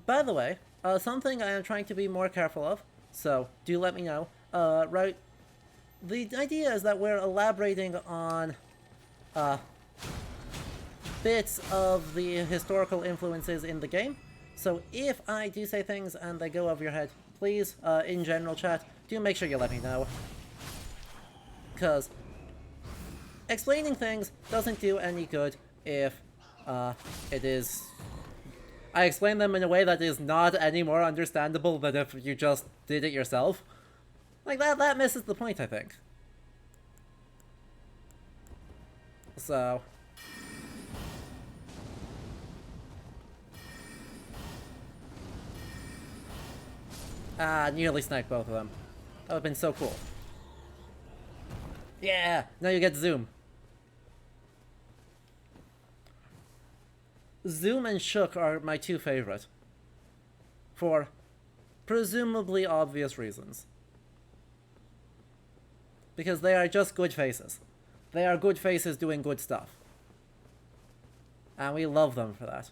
Speaker 1: by the way, something I am trying to be more careful of, so do let me know, right the idea is that we're elaborating on bits of the historical influences in the game. So if I do say things and they go over your head, please, in general chat, do make sure you let me know. Because explaining things doesn't do any good if it is... I explain them in a way that is not any more understandable than if you just did it yourself. Like, that misses the point, I think. So... nearly sniped both of them. That would've been so cool. Yeah! Now you get Zoom. Zoom and Shook are my two favorite. For presumably obvious reasons. Because they are just good faces. They are good faces doing good stuff. And we love them for that.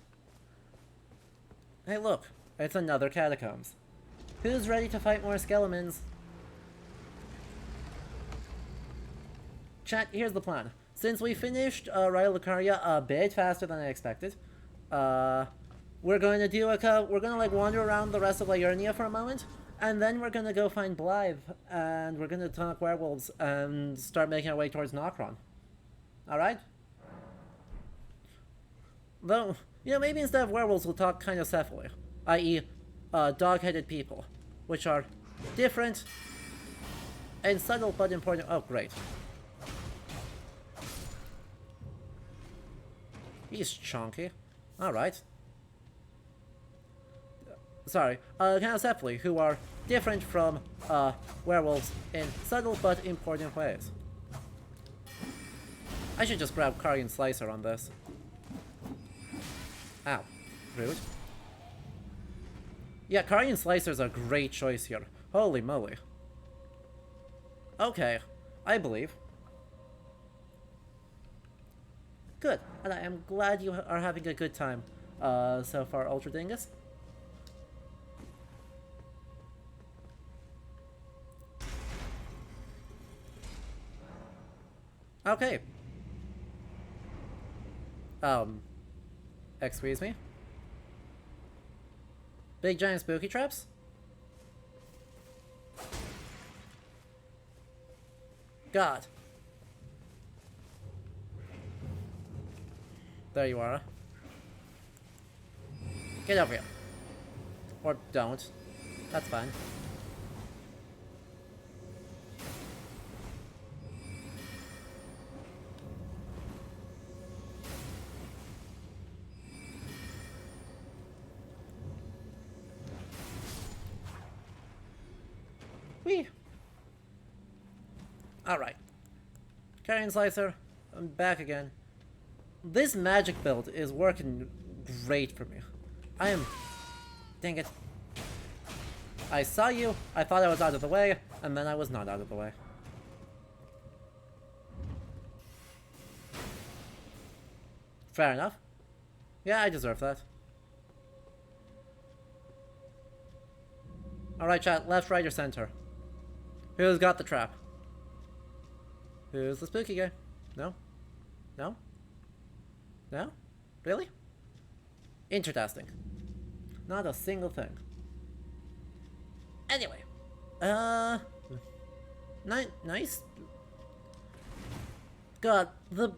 Speaker 1: Hey look, it's another catacombs. Who's ready to fight more skeletons? Chat, here's the plan. Since we finished Raya Lucaria a bit faster than I expected, we're going to do we're gonna like wander around the rest of Liurnia for a moment, and then we're gonna go find Blythe, and we're gonna talk werewolves and start making our way towards Nokron. Alright? Though, you know, maybe instead of werewolves we'll talk kind of Cephaly, i.e. Dog-headed people, which are different and subtle but important. Oh, great. He's chunky. Alright. Sorry. Kind of Cephaly, who are different from werewolves in subtle but important ways. I should just grab Carrion Slicer on this. Ow. Rude. Yeah, Carrion Slicer's a great choice here. Holy moly. Okay. I believe. Good. And I am glad you are having a good time so far, Ultra Dingus. Okay. Excuse me? Big giant spooky traps? God. There you are. Get over here. Or don't. That's fine. Whee! Alright. Carrion Slicer, I'm back again. This magic build is working great for me. I am... Dang it. I saw you, I thought I was out of the way, and then I was not out of the way. Fair enough. Yeah, I deserve that. Alright chat, left, right, or center? Who's got the trap? Who's the spooky guy? No? No? No? Really? Interesting. Not a single thing. Anyway. Nice. God,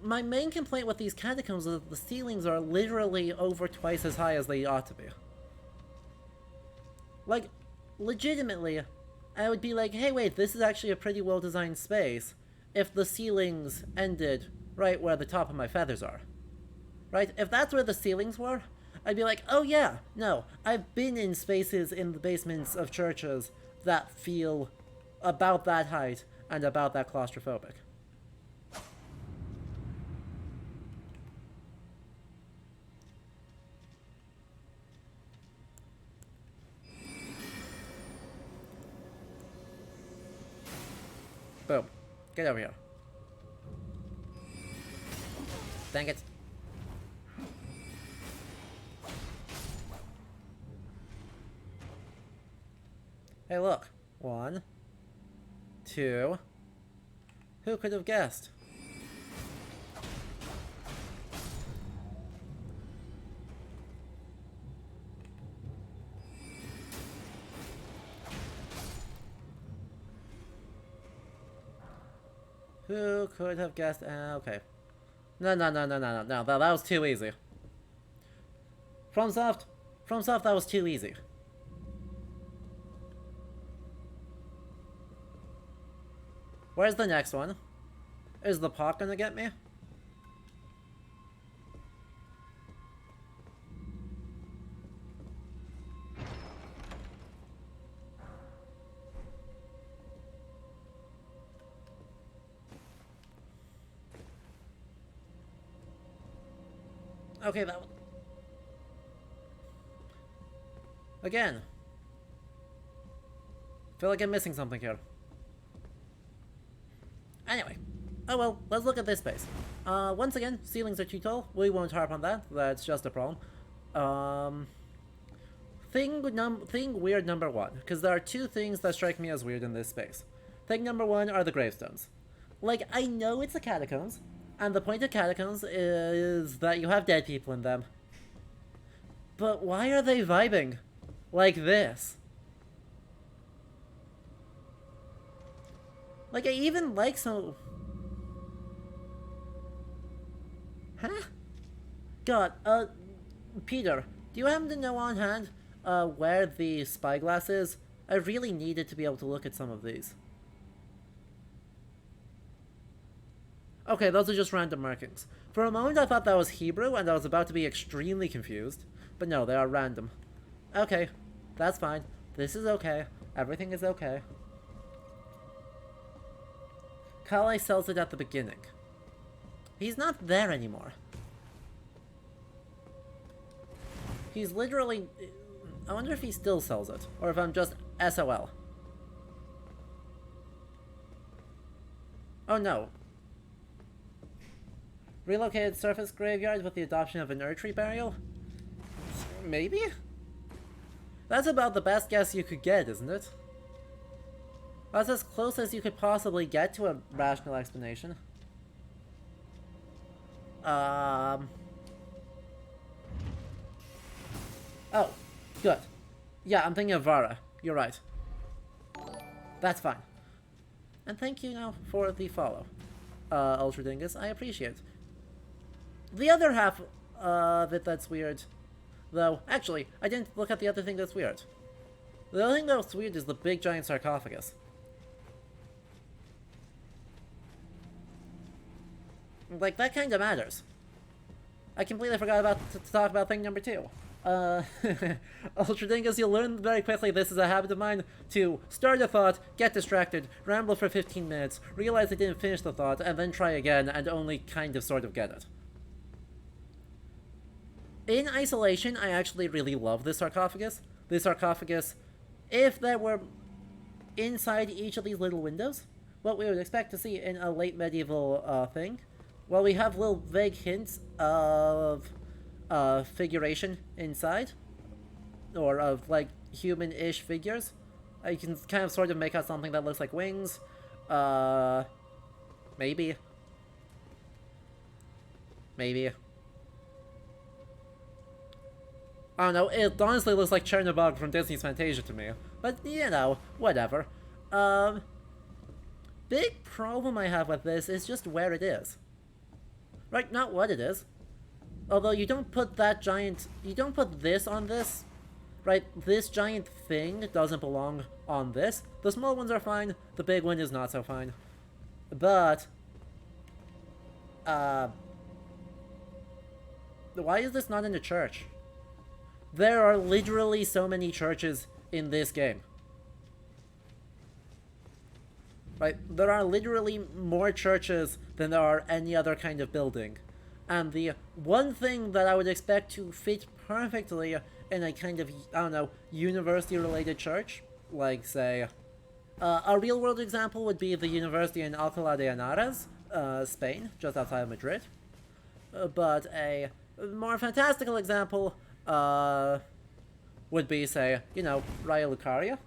Speaker 1: my main complaint with these catacombs is that the ceilings are literally over twice as high as they ought to be. Like, legitimately, I would be like, hey wait, this is actually a pretty well designed space if the ceilings ended right where the top of my feathers are. Right? If that's where the ceilings were, I'd be like, oh yeah, no, I've been in spaces in the basements of churches that feel about that height and about that claustrophobic. Boom. Get over here. Dang it. Hey, look. 1, 2, Who could have guessed? Who could have guessed? Okay. No, that was too easy. FromSoft, that was too easy. Where's the next one? Is the pot gonna get me? Okay, that one. Again. Feel like I'm missing something here. Anyway. Oh well, let's look at this space. Once again, ceilings are too tall. We won't harp on that. That's just a problem. Thing weird number one. Because there are two things that strike me as weird in this space. Thing number one are the gravestones. Like, I know it's a catacombs. And the point of catacombs is that you have dead people in them. But why are they vibing like this? Like, I even like some... Huh? God, Peter, do you happen to know on hand, where the spyglass is? I really needed to be able to look at some of these. Okay, those are just random markings. For a moment I thought that was Hebrew, and I was about to be extremely confused. But no, they are random. Okay, that's fine. This is okay. Everything is okay. Kale sells it at the beginning. He's not there anymore. He's literally... I wonder if he still sells it, or if I'm just SOL. Oh no. Relocated surface graveyard with the adoption of an Erdtree burial? Maybe? That's about the best guess you could get, isn't it? That's as close as you could possibly get to a rational explanation. Oh, good. Yeah, I'm thinking of Vara. You're right. That's fine. And thank you now for the follow, Ultra Dingus. I appreciate it. The other half of it that's weird, though, actually, I didn't look at the other thing that's weird. The other thing that's weird is the big giant sarcophagus. Like, that kind of matters. I completely forgot about to talk about thing number 2. Ultra Dingus, you'll learn very quickly this is a habit of mine to start a thought, get distracted, ramble for 15 minutes, realize I didn't finish the thought, and then try again and only kind of sort of get it. In isolation, I actually really love this sarcophagus. This sarcophagus, if there were inside each of these little windows, what we would expect to see in a late medieval thing, well, we have little vague hints of figuration inside, or of, like, human-ish figures. You can kind of sort of make out something that looks like wings. Maybe. Maybe. I don't know, it honestly looks like Chernobog from Disney's Fantasia to me. But, you know, whatever. Big problem I have with this is just where it is. Right, not what it is. Although you don't put that giant... You don't put this on this. Right, this giant thing doesn't belong on this. The small ones are fine, the big one is not so fine. But... why is this not in the church? There are literally so many churches in this game. Right, there are literally more churches than there are any other kind of building. And the one thing that I would expect to fit perfectly in a kind of, I don't know, university-related church, like, say, a real-world example would be the university in Alcalá de Henares, Spain, just outside of Madrid. But a more fantastical example would be, say, you know, Raya Lucaria.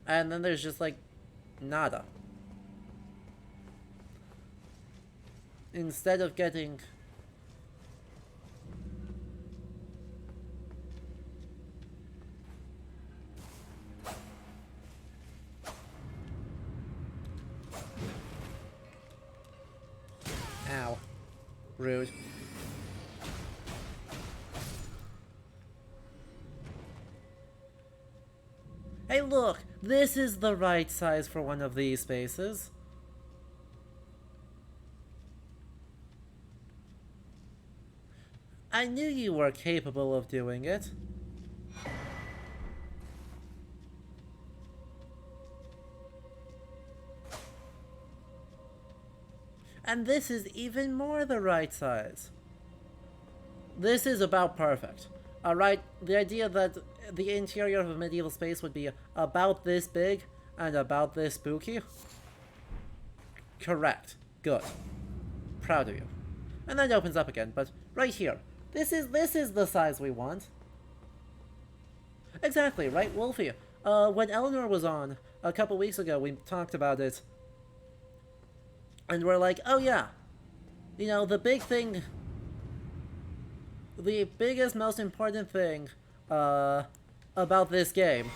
Speaker 1: And then there's just like nada. Instead of getting ow. Rude. Hey look, this is the right size for one of these spaces. I knew you were capable of doing it. And this is even more the right size. This is about perfect. Alright, the idea that the interior of a medieval space would be about this big and about this spooky. Correct. Good. Proud of you. And then it opens up again, but right here. This is the size we want. Exactly, right, Wolfie? When Eleanor was on a couple weeks ago, we talked about it. And we're like, oh yeah. You know, the big thing... The biggest, most important thing about this game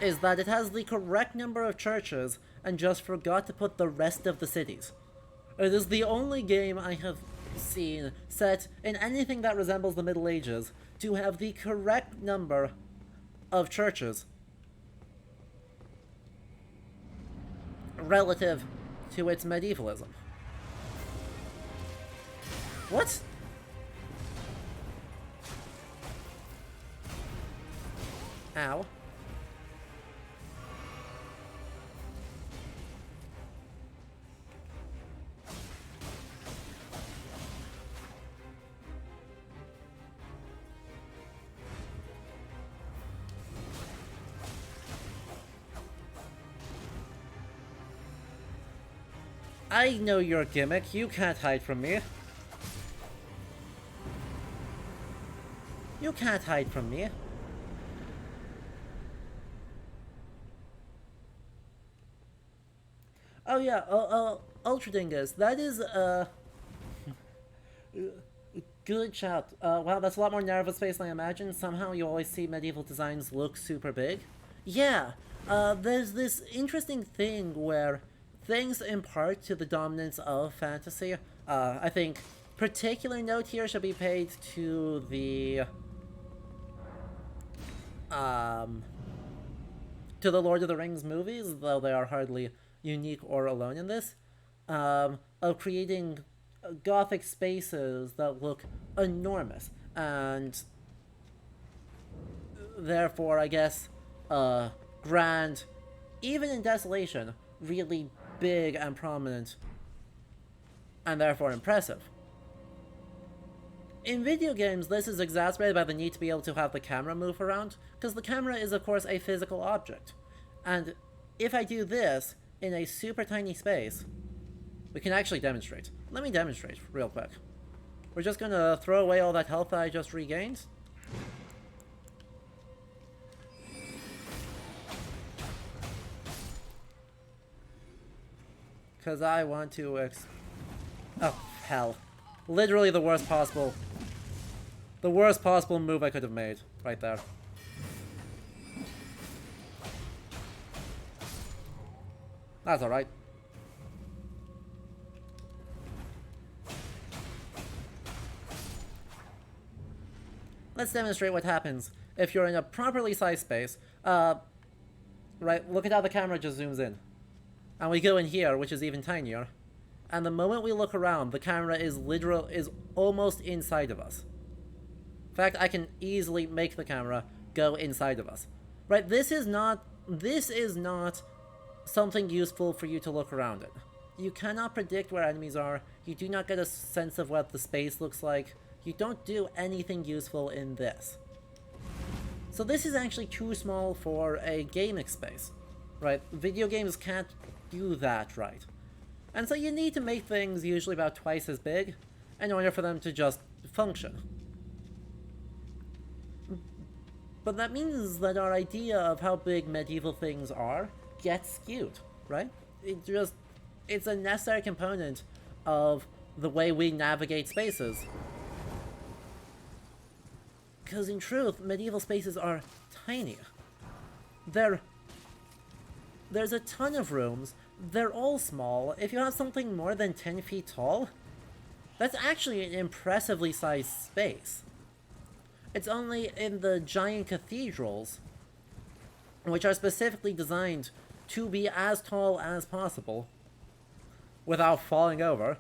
Speaker 1: is that it has the correct number of churches and just forgot to put the rest of the cities. It is the only game I have seen set in anything that resembles the Middle Ages to have the correct number of churches relative to its medievalism. What? Ow. I know your gimmick. You can't hide from me. You can't hide from me. Oh yeah, Ultra Dingus. That is, good shout. Wow, that's a lot more narrow space than I imagined. Somehow you always see medieval designs look super big. Yeah, there's this interesting thing where things impart to the dominance of fantasy. I think particular note here should be paid to the Lord of the Rings movies, though they are hardly unique or alone in this, of creating gothic spaces that look enormous, and therefore, I guess, grand, even in desolation, really big and prominent, and therefore impressive. In video games, this is exacerbated by the need to be able to have the camera move around, because the camera is, of course, a physical object. And if I do this in a super tiny space, we can actually demonstrate. Let me demonstrate real quick. We're just gonna throw away all that health that I just regained. Because I want to oh, hell. Literally the worst possible move I could have made. Right there. That's alright. Let's demonstrate what happens if you're in a properly sized space. Right, look at how the camera just zooms in. And we go in here, which is even tinier. And the moment we look around, the camera is almost inside of us. In fact, I can easily make the camera go inside of us. Right, this is not something useful for you to look around at. You cannot predict where enemies are. You do not get a sense of what the space looks like. You don't do anything useful in this. So this is actually too small for a gaming space. Right, video games can't do that right. And so you need to make things usually about twice as big in order for them to just function. But that means that our idea of how big medieval things are gets skewed, right? It's a necessary component of the way we navigate spaces. Because in truth, medieval spaces are tiny. There's a ton of rooms. They're all small. If you have something more than 10 feet tall, that's actually an impressively sized space. It's only in the giant cathedrals, which are specifically designed to be as tall as possible without falling over.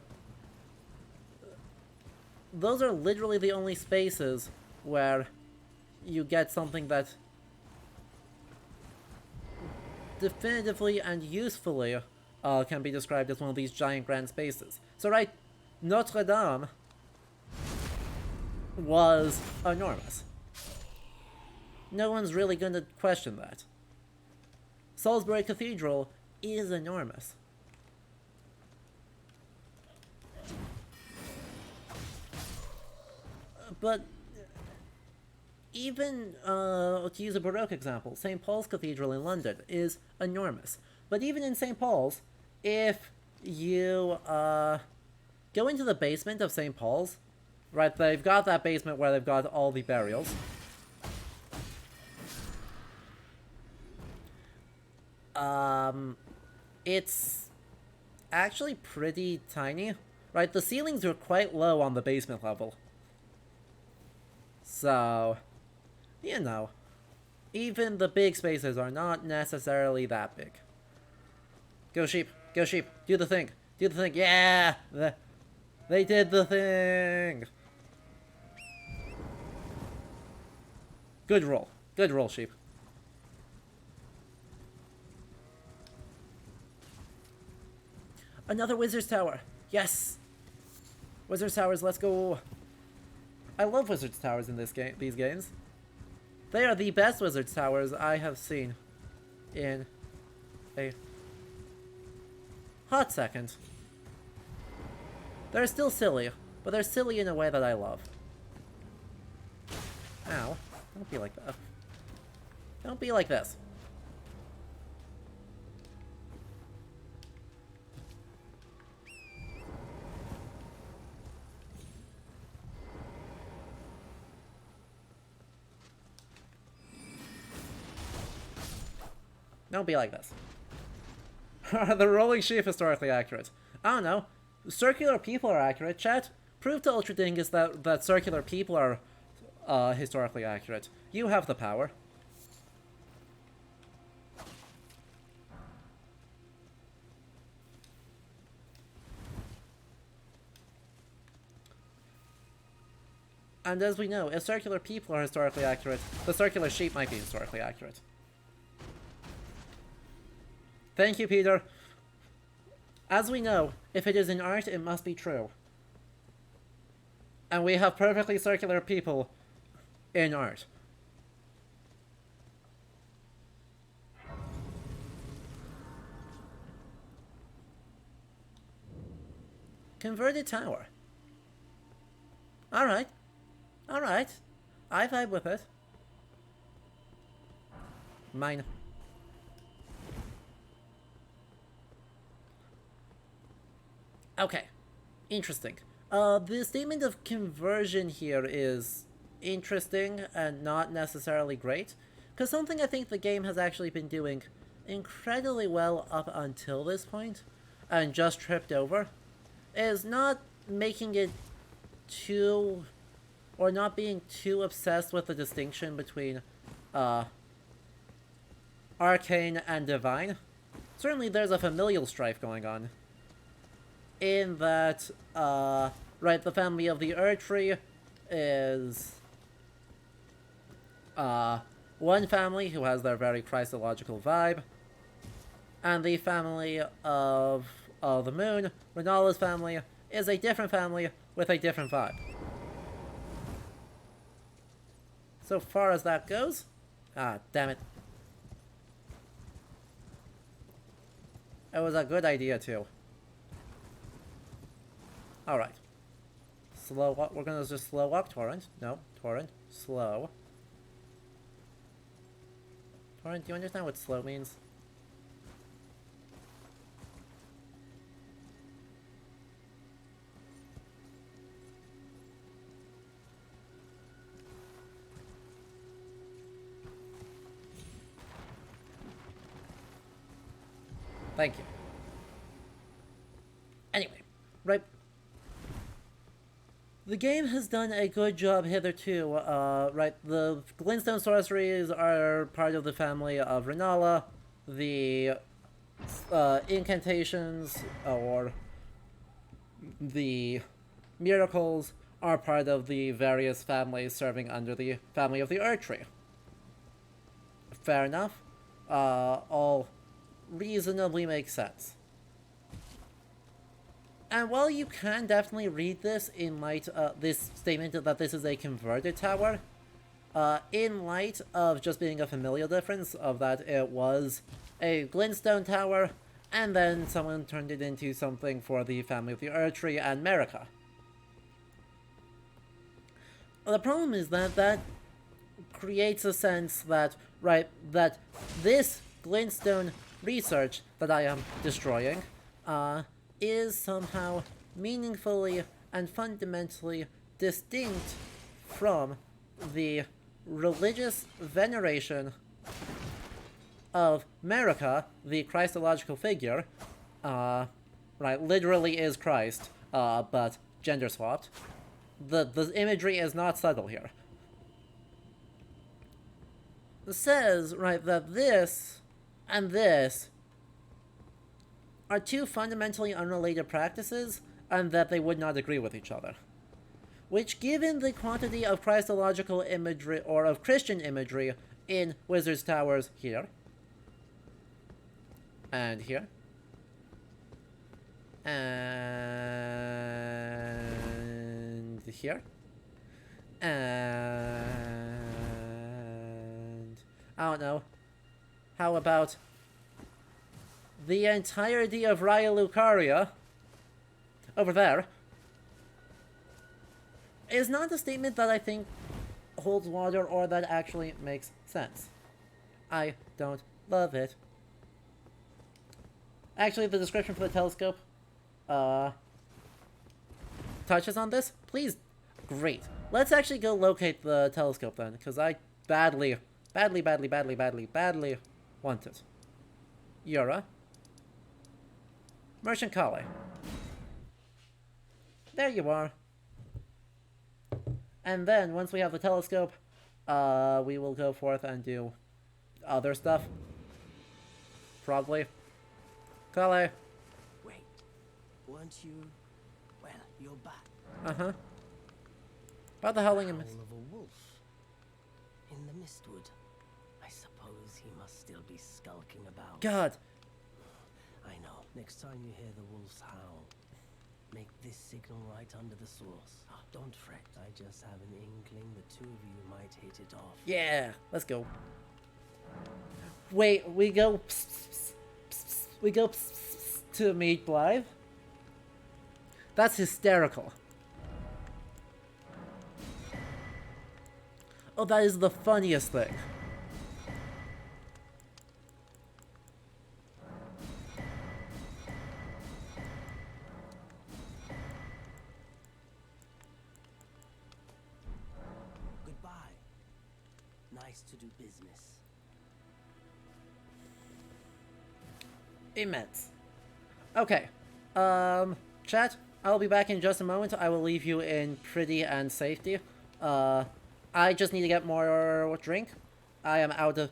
Speaker 1: Those are literally the only spaces where you get something that definitively and usefully can be described as one of these giant grand spaces. So right, Notre Dame was enormous. No one's really going to question that. Salisbury Cathedral is enormous. But even, to use a Baroque example, St. Paul's Cathedral in London is enormous. But even in St. Paul's, if you go into the basement of St. Paul's, right, they've got that basement where they've got all the burials. It's actually pretty tiny, right? The ceilings are quite low on the basement level. So, you know, even the big spaces are not necessarily that big. Go sheep, do the thing, yeah! They did the thing! Good roll, sheep. Another Wizard's Tower, yes! Wizard's Towers, let's go! I love Wizard's Towers in these games. They are the best Wizard's Towers I have seen in a hot second. They're still silly, but they're silly in a way that I love. Ow. Don't be like that. Don't be like this. Don't be like this. The rolling sheep historically accurate. I don't know. Circular people are accurate, chat. Prove to Ultra Dingus that circular people are historically accurate. You have the power. And as we know, if circular people are historically accurate, the circular sheep might be historically accurate. Thank you, Peter. As we know, if it is in art, it must be true. And we have perfectly circular people in art. Converted tower. Alright. Alright. I vibe with it. Mine. Okay, interesting. The statement of conversion here is interesting and not necessarily great, because something I think the game has actually been doing incredibly well up until this point, and just tripped over, is not making it too, or not being too obsessed with the distinction between arcane and divine. Certainly there's a familial strife going on. In that, right, the family of the Erdtree is, one family who has their very Christological vibe, and the family of the Moon, Renala's family, is a different family with a different vibe. So far as that goes, damn it. It was a good idea, too. Alright. Slow up. We're gonna just slow up, Torrent. No, Torrent. Slow. Torrent, do you understand what slow means? Thank you. Anyway, right. The game has done a good job hitherto, right? The glintstone sorceries are part of the family of Renala. The incantations or the miracles are part of the various families serving under the family of the Erdtree. Fair enough. All reasonably make sense. And while you can definitely read this in light of this statement that this is a converted tower, in light of just being a familial difference of that it was a glintstone tower, and then someone turned it into something for the family of the Erdtree and Merica. The problem is that that creates a sense that, right, that this glintstone research that I am destroying, is somehow meaningfully and fundamentally distinct from the religious veneration of Merica, the Christological figure, right, literally is Christ, but gender swapped. The imagery is not subtle here. It says, right, that this and this are two fundamentally unrelated practices, and that they would not agree with each other. Which, given the quantity of Christological imagery, or of Christian imagery, in Wizard's Towers here, and here, and here, and I don't know, how about the entirety of Raya Lucaria over there, is not a statement that I think holds water or that actually makes sense. I don't love it. Actually, the description for the telescope touches on this. Please. Great. Let's actually go locate the telescope then, because I badly want it. Yura. Merchant Kale. There you are. And then, once we have the telescope, we will go forth and do other stuff. Probably. Kale.
Speaker 2: Wait, weren't you... Well, you're back.
Speaker 1: Uh-huh. About the howling in
Speaker 2: Howl of a wolf. In the mistwood. I suppose he must still be skulking about.
Speaker 1: God.
Speaker 2: I know. Next time you hear the wolves howl, make this signal right under the source. Don't fret. I just have an inkling the two of you might hit it off.
Speaker 1: Yeah, let's go. Wait, we go pss, pss, pss, pss, we go pss, pss, pss, to meet Blythe? That's hysterical. Oh, that is the funniest thing.
Speaker 2: Goodbye. Nice to do business.
Speaker 1: Immense. Okay. Chat, I'll be back in just a moment. I will leave you in pretty and safety. I just need to get more drink. I am out of...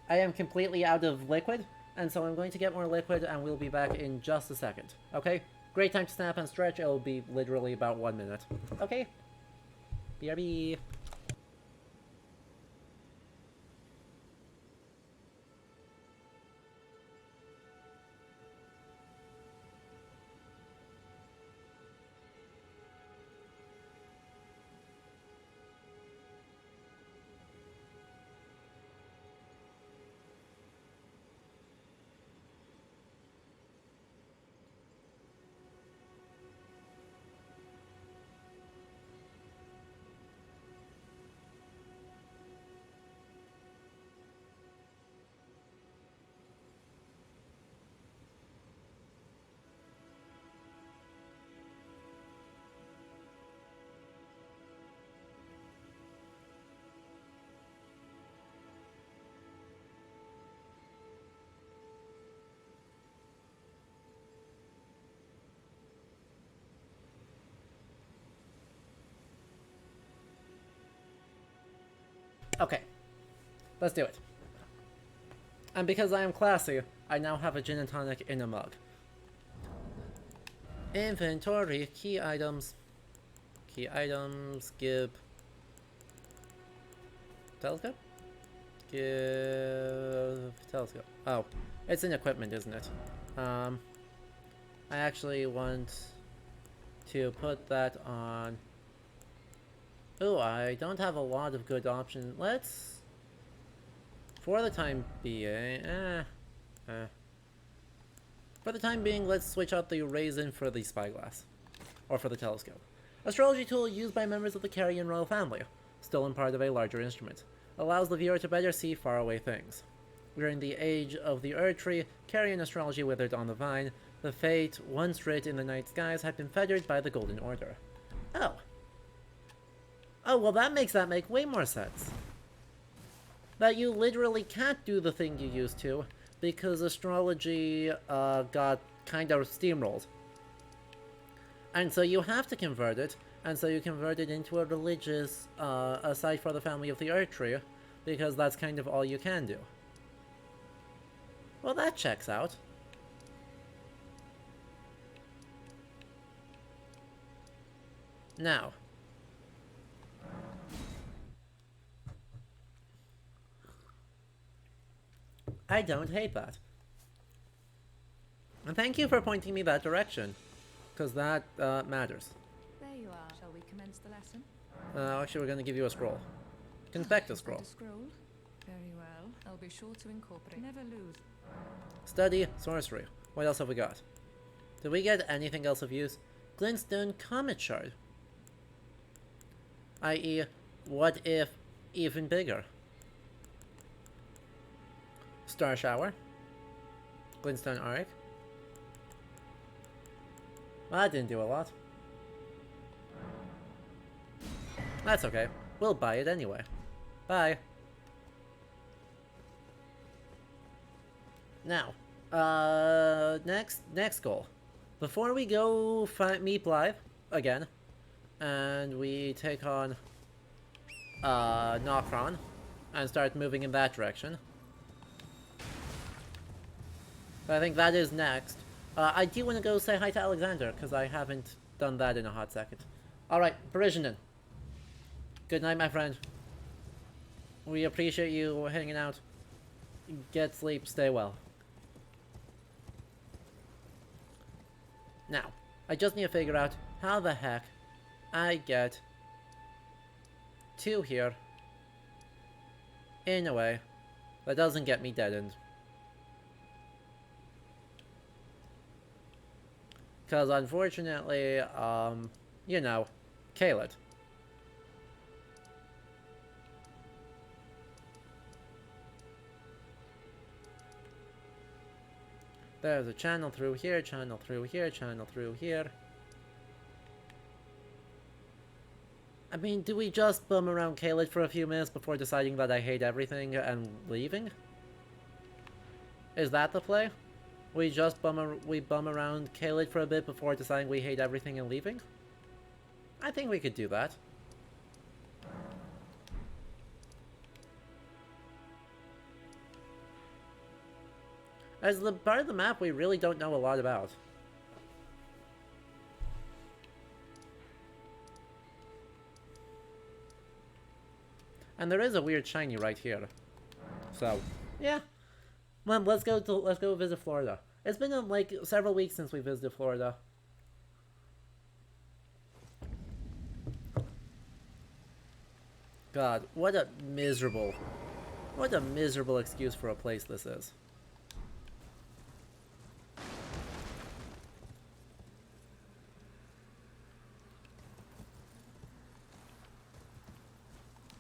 Speaker 1: I am completely out of liquid, and so I'm going to get more liquid, and we'll be back in just a second. Okay? Great time to snap and stretch. It'll be literally about 1 minute. Okay? BRB. Okay, let's do it. And because I am classy, I now have a gin and tonic in a mug. Inventory, key items. Key items, give... Telescope? Give... Telescope. Oh, it's in equipment, isn't it? I actually want to put that on... Ooh, I don't have a lot of good options. Let's... For the time being... For the time being, let's switch out the raisin for the spyglass. Or for the telescope. Astrology tool used by members of the Carian royal family. Still in part of a larger instrument. Allows the viewer to better see faraway things. During the age of the Erd Tree, Carian astrology withered on the vine. The fate, once writ in the night skies, had been fettered by the Golden Order. Oh. Oh, well that makes way more sense. That you literally can't do the thing you used to, because astrology got kind of steamrolled. And so you have to convert it, and so you convert it into a religious site for the family of the Erd Tree, because that's kind of all you can do. Well, that checks out. Now. I don't hate that. And thank you for pointing me that direction, because that matters.
Speaker 5: There you are. Shall we commence the lesson?
Speaker 1: Actually, we're going to give you a scroll. Conspect a scroll.
Speaker 5: A scroll? Very well. I'll be sure to incorporate. Never lose.
Speaker 1: Study sorcery. What else have we got? Did we get anything else of use? Glintstone Comet Shard. I.e., what if even bigger? Star Shower. Glintstone Arc. Well, that didn't do a lot. That's okay. We'll buy it anyway. Bye. Now, next goal. Before we go meet Blythe again, and we take on Nocron and start moving in that direction. But I think that is next. I do want to go say hi to Alexander, because I haven't done that in a hot second. Alright, Parisianin. Good night, my friend. We appreciate you hanging out. Get sleep, stay well. Now, I just need to figure out how the heck I get to here in a way that doesn't get me deadened. Because unfortunately, you know, Caelid. There's a channel through here, channel through here, channel through here. I mean, do we just bum around Caelid for a few minutes before deciding that I hate everything and leaving? Is that the play? We just bum around Caelid for a bit before deciding we hate everything and leaving? I think we could do that. As the part of the map we really don't know a lot about. And there is a weird shiny right here. So, yeah. Well, let's go visit Florida. It's been like several weeks since we visited Florida. God, what a miserable excuse for a place this is.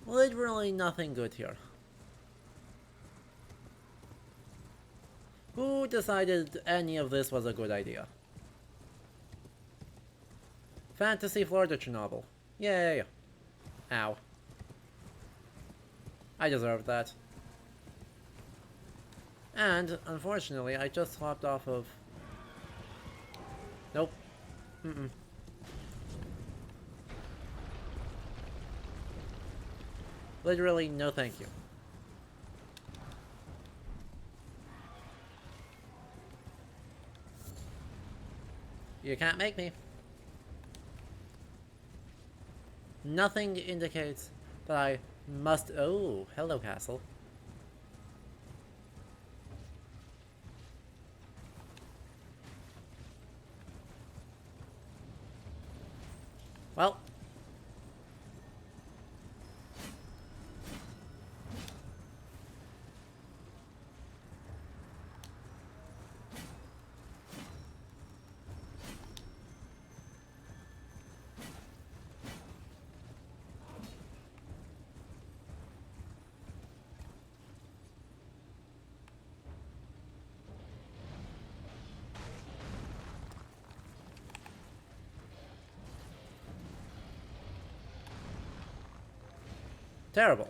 Speaker 1: Literally nothing good here. Who decided any of this was a good idea? Fantasy Florida Chernobyl. Yay. Ow. I deserved that. And, unfortunately, I just swapped off of... Nope. Mm-mm. Literally, no thank you. You can't make me. Nothing indicates that I must... Oh, hello, castle. Well. Terrible.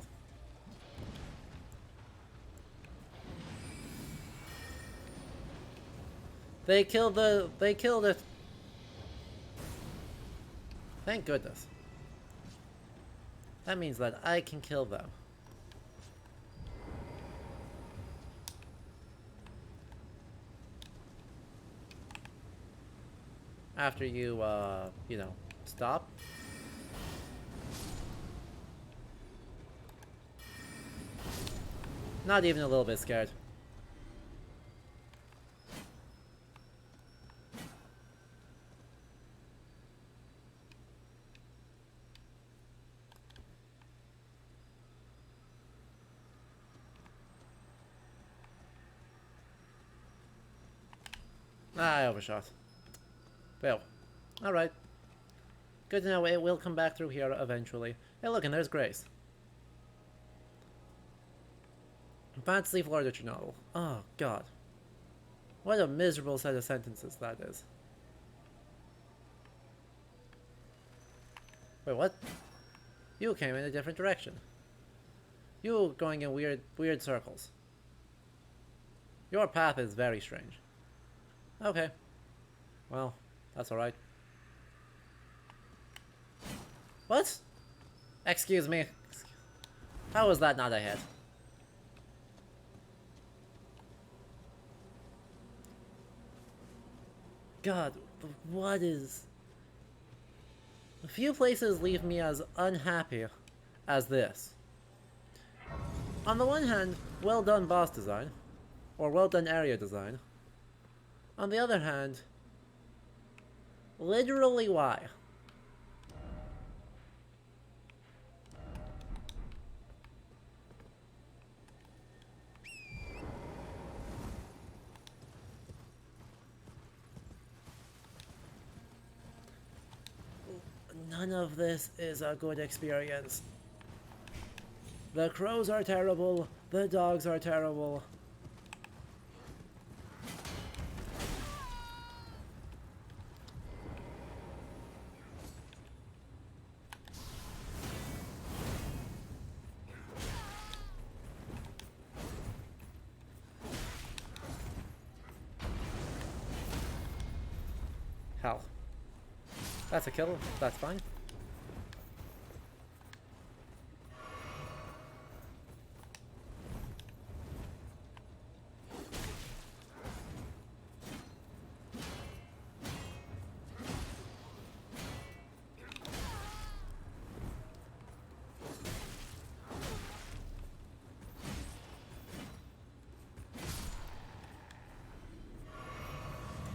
Speaker 1: They killed it. Thank goodness. That means that I can kill them. After you, you know, stop. Not even a little bit scared. Ah, I overshot. Well, alright. Good to know it will come back through here eventually. Hey look, and there's Grace. Fantasy literature novel. Oh, God. What a miserable set of sentences that is. Wait, what? You came in a different direction. You were going in weird circles. Your path is very strange. Okay. Well, that's alright. What? Excuse me. How was that not a hit? God, what is... A few places leave me as unhappy as this. On the one hand, well done boss design, or well done area design. On the other hand, literally why? None of this is a good experience. The crows are terrible, the dogs are terrible. Hell. That's a kill, that's fine.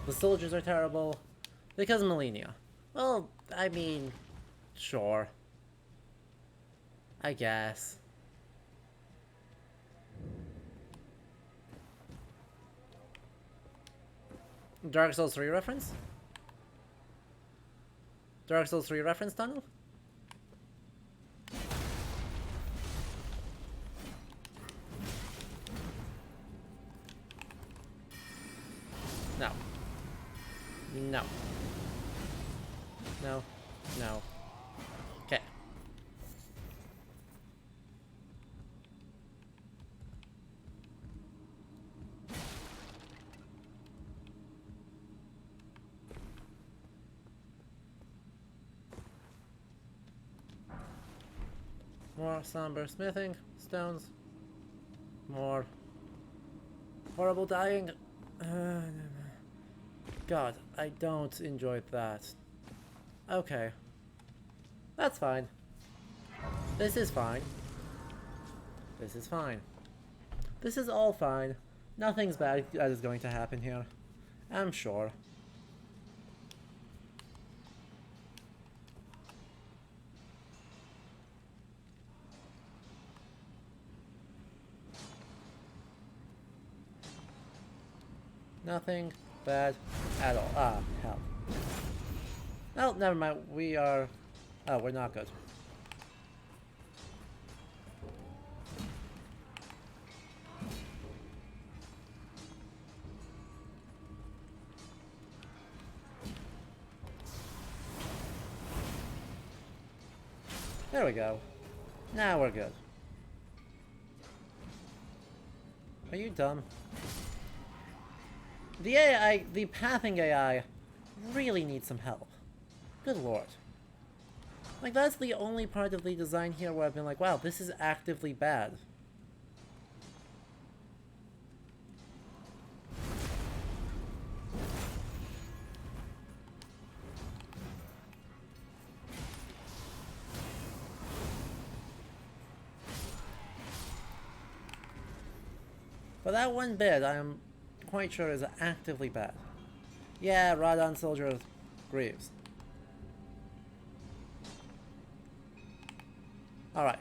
Speaker 1: The soldiers are terrible because Melania. Well, I mean, sure. I guess. Dark Souls 3 reference? Dark Souls 3 reference tunnel? No. No. No. No. Okay. More somber smithing stones. More horrible dying. God, I don't enjoy that. Okay. That's fine. This is fine. This is fine. This is all fine. Nothing's bad that is going to happen here. I'm sure. Nothing bad at all. Ah, hell. Oh, never mind. We are... Oh, we're not good. There we go. Now we're good. Are you dumb? The AI, the pathing AI, really needs some help. Good lord. Like, that's the only part of the design here where I've been like, wow, this is actively bad. But that one bit, I am quite sure is actively bad. Yeah, Radon Soldier Greaves. Alright.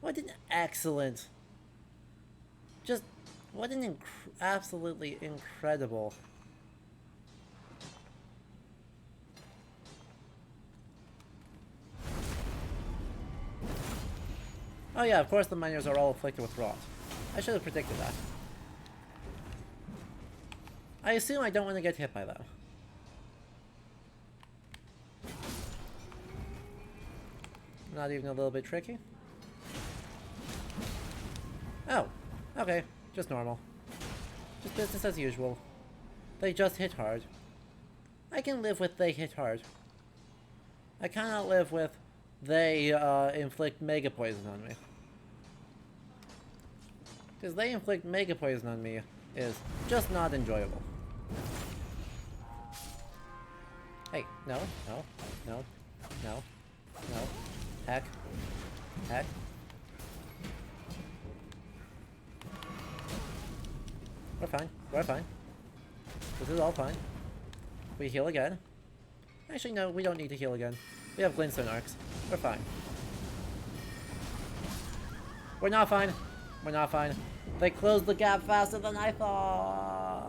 Speaker 1: What an excellent... Just, what an absolutely incredible... Oh yeah, of course the miners are all afflicted with rot. I should have predicted that. I assume I don't want to get hit by that. Not even a little bit tricky. Oh, okay, just normal. Just business as usual. They just hit hard. I can live with they hit hard. I cannot live with they inflict mega poison on me. Because they inflict mega poison on me is just not enjoyable. Hey, no, no, no, no, no. Heck. Heck. We're fine. We're fine. This is all fine. We heal again. Actually, no, we don't need to heal again. We have glintstone arcs. We're fine. We're not fine. We're not fine. They closed the gap faster than I thought.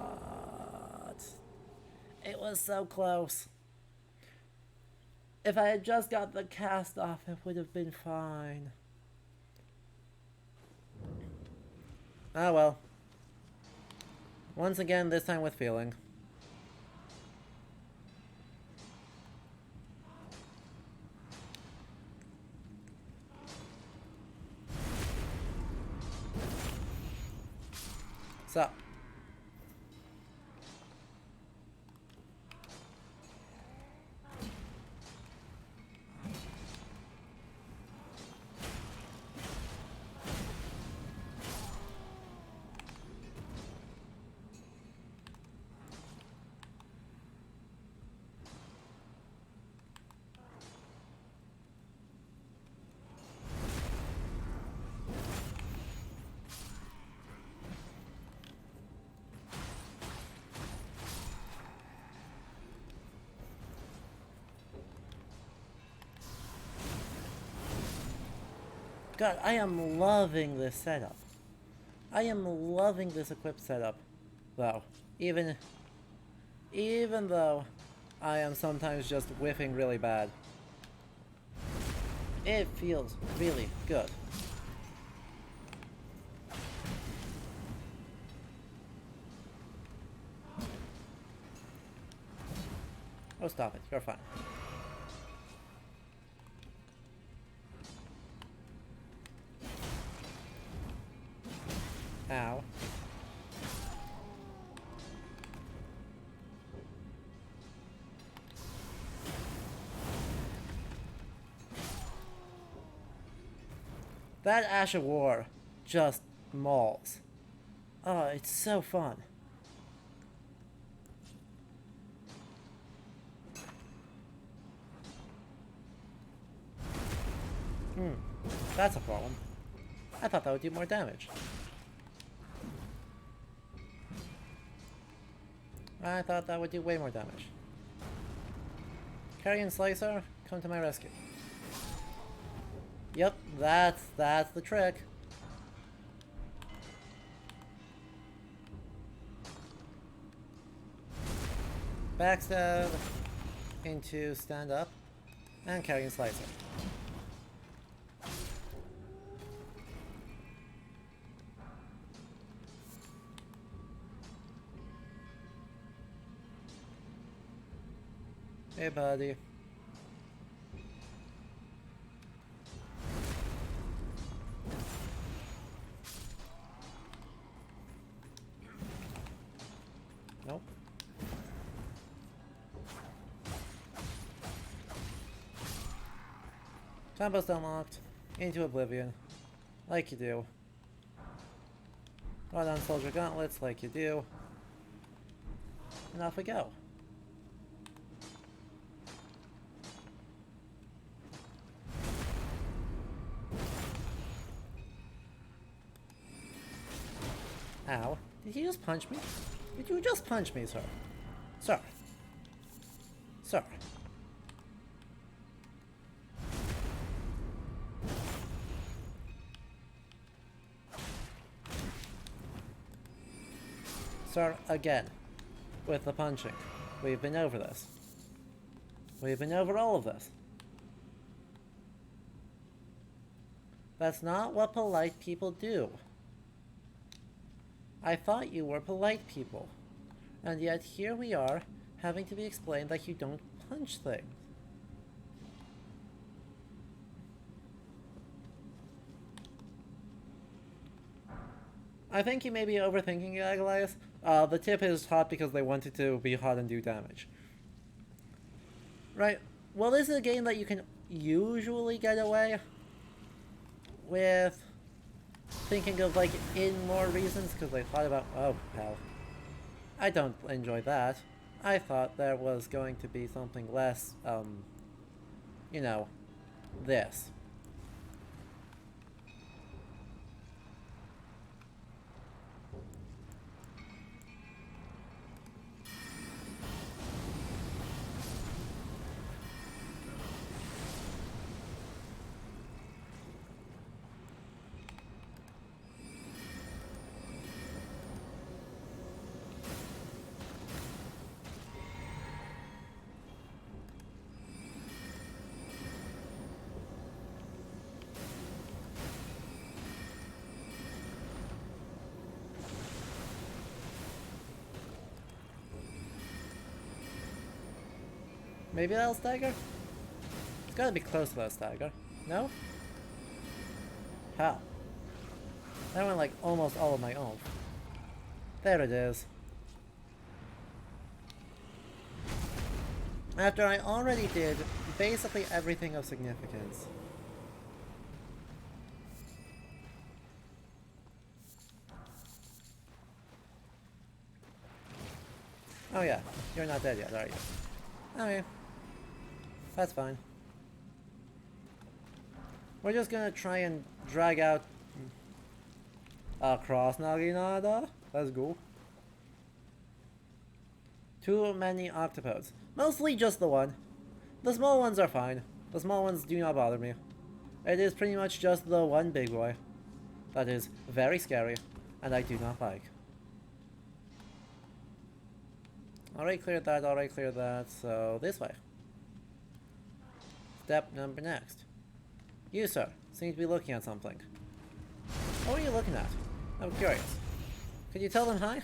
Speaker 1: It was so close. If I had just got the cast off, it would have been fine. Ah well. Once again, this time with feeling. So. God, I am loving this setup. I am loving this equip setup, though. Even though I am sometimes just whiffing really bad. It feels really good. Oh, stop it. You're fine. Ow. That Ash of War just mauls. Oh, it's so fun. That's a problem. I thought that would do more damage. I thought that would do way more damage. Carrion Slicer, come to my rescue. Yep, that's the trick. Backstab into stand up and Carrion Slicer. Hey, buddy. Nope. Combo's unlocked. Into Oblivion. Like you do. Run on Soldier Gauntlets like you do. And off we go. Ow. Did you just punch me? Did you just punch me, sir? Sir. Sir. Sir, again. With the punching. We've been over this. We've been over all of this. That's not what polite people do. I thought you were polite people. And yet here we are, having to be explained that you don't punch things. I think you may be overthinking it, Goliath. The tip is hot because they want it to be hot and do damage. Right. Well, this is a game that you can usually get away with thinking of, like, in more reasons, because I thought about... Oh, hell. I don't enjoy that. I thought there was going to be something less, you know, this. Maybe that'll stagger? It's gotta be close to that stagger. No? How? That went like almost all of my own. There it is. After I already did basically everything of significance. Oh yeah, you're not dead yet, are you? Okay. That's fine. We're just gonna try and drag out across Naginata. Let's go. Too many octopodes. Mostly just the one. The small ones are fine. The small ones do not bother me. It is pretty much just the one big boy that is very scary and I do not like. Alright, cleared that, alright, cleared that, so this way. Step number next. You, sir, seem to be looking at something. What are you looking at? I'm curious. Could you tell them hi?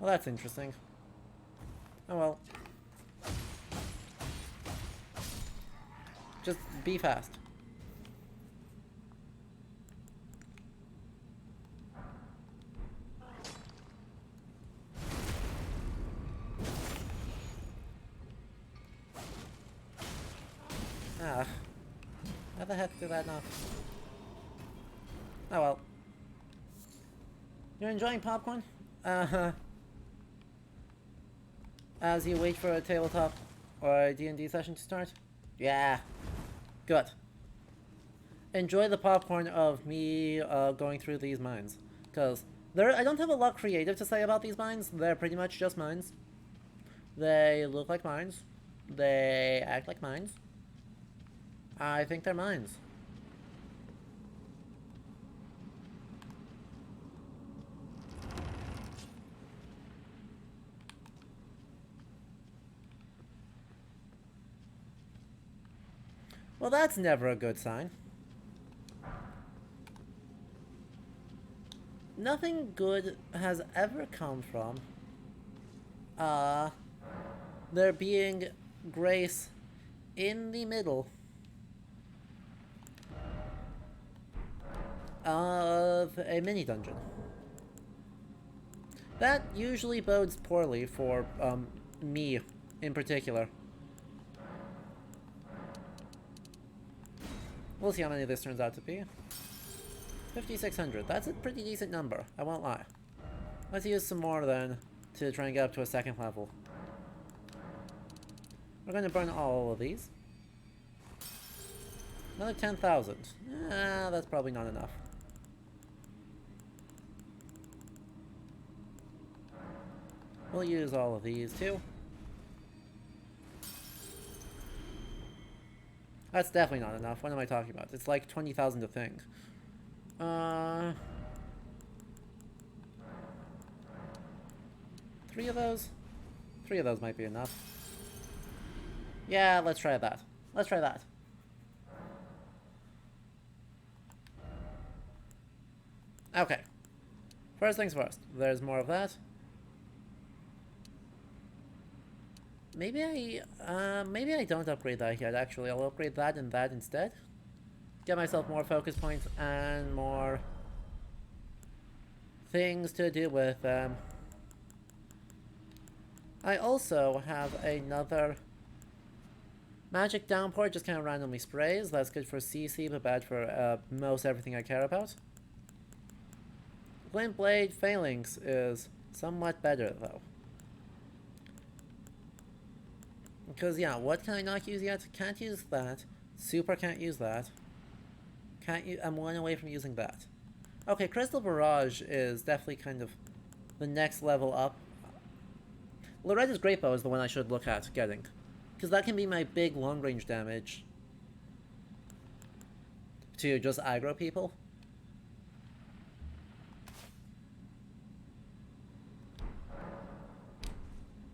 Speaker 1: Well, that's interesting. Oh well. Just be fast. How the heck did that not? Oh well. You're enjoying popcorn? As you wait for a tabletop or a D&D session to start? Yeah. Good. Enjoy the popcorn of me going through these mines. Because I don't have a lot creative to say about these mines. They're pretty much just mines. They look like mines. They act like mines. I think they're mines. Well, that's never a good sign. Nothing good has ever come from there being grace in the middle of a mini dungeon. That usually bodes poorly for me in particular. We'll see how many this turns out to be. 5,600. That's a pretty decent number, I won't lie. Let's use some more then to try and get up to a second level. We're going to burn all of these. Another 10,000. That's probably not enough. We'll use all of these too. That's definitely not enough. What am I talking about? It's like 20,000 a thing. 3 of those? 3 of those might be enough. Yeah, let's try that. Let's try that. Okay. First things first. There's more of that. Maybe I don't upgrade that yet, actually. I'll upgrade that and that instead. Get myself more focus points and more things to do with them. I also have another magic downpour, just kind of randomly sprays. That's good for CC, but bad for most everything I care about. Glint Blade Phalanx is somewhat better, though. Because, yeah, what can I not use yet? Can't use that. Super can't use that. Can't use... I'm one away from using that. Okay, Crystal Barrage is definitely kind of the next level up. Loretta's Great Bow is the one I should look at getting. Because that can be my big long-range damage to just aggro people.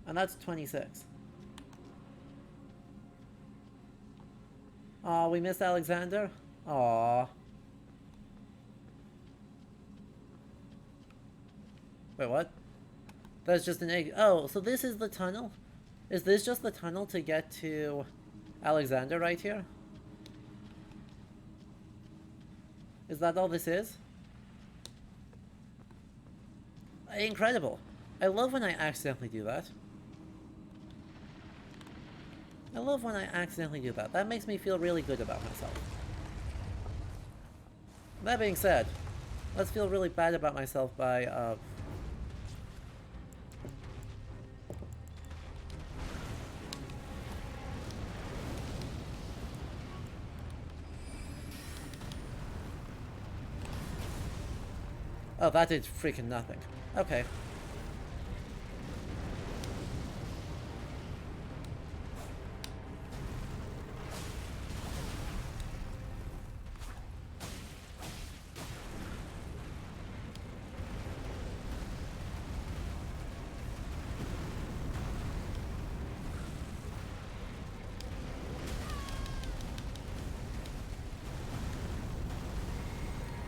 Speaker 1: And that's 26. Aw, we missed Alexander? Aw. Wait, what? That's just an egg. Oh, so this is the tunnel? Is this just the tunnel to get to Alexander right here? Is that all this is? Incredible. I love when I accidentally do that. I love when I accidentally do that. That makes me feel really good about myself. That being said, let's feel really bad about myself by, Oh, that did freaking nothing. Okay.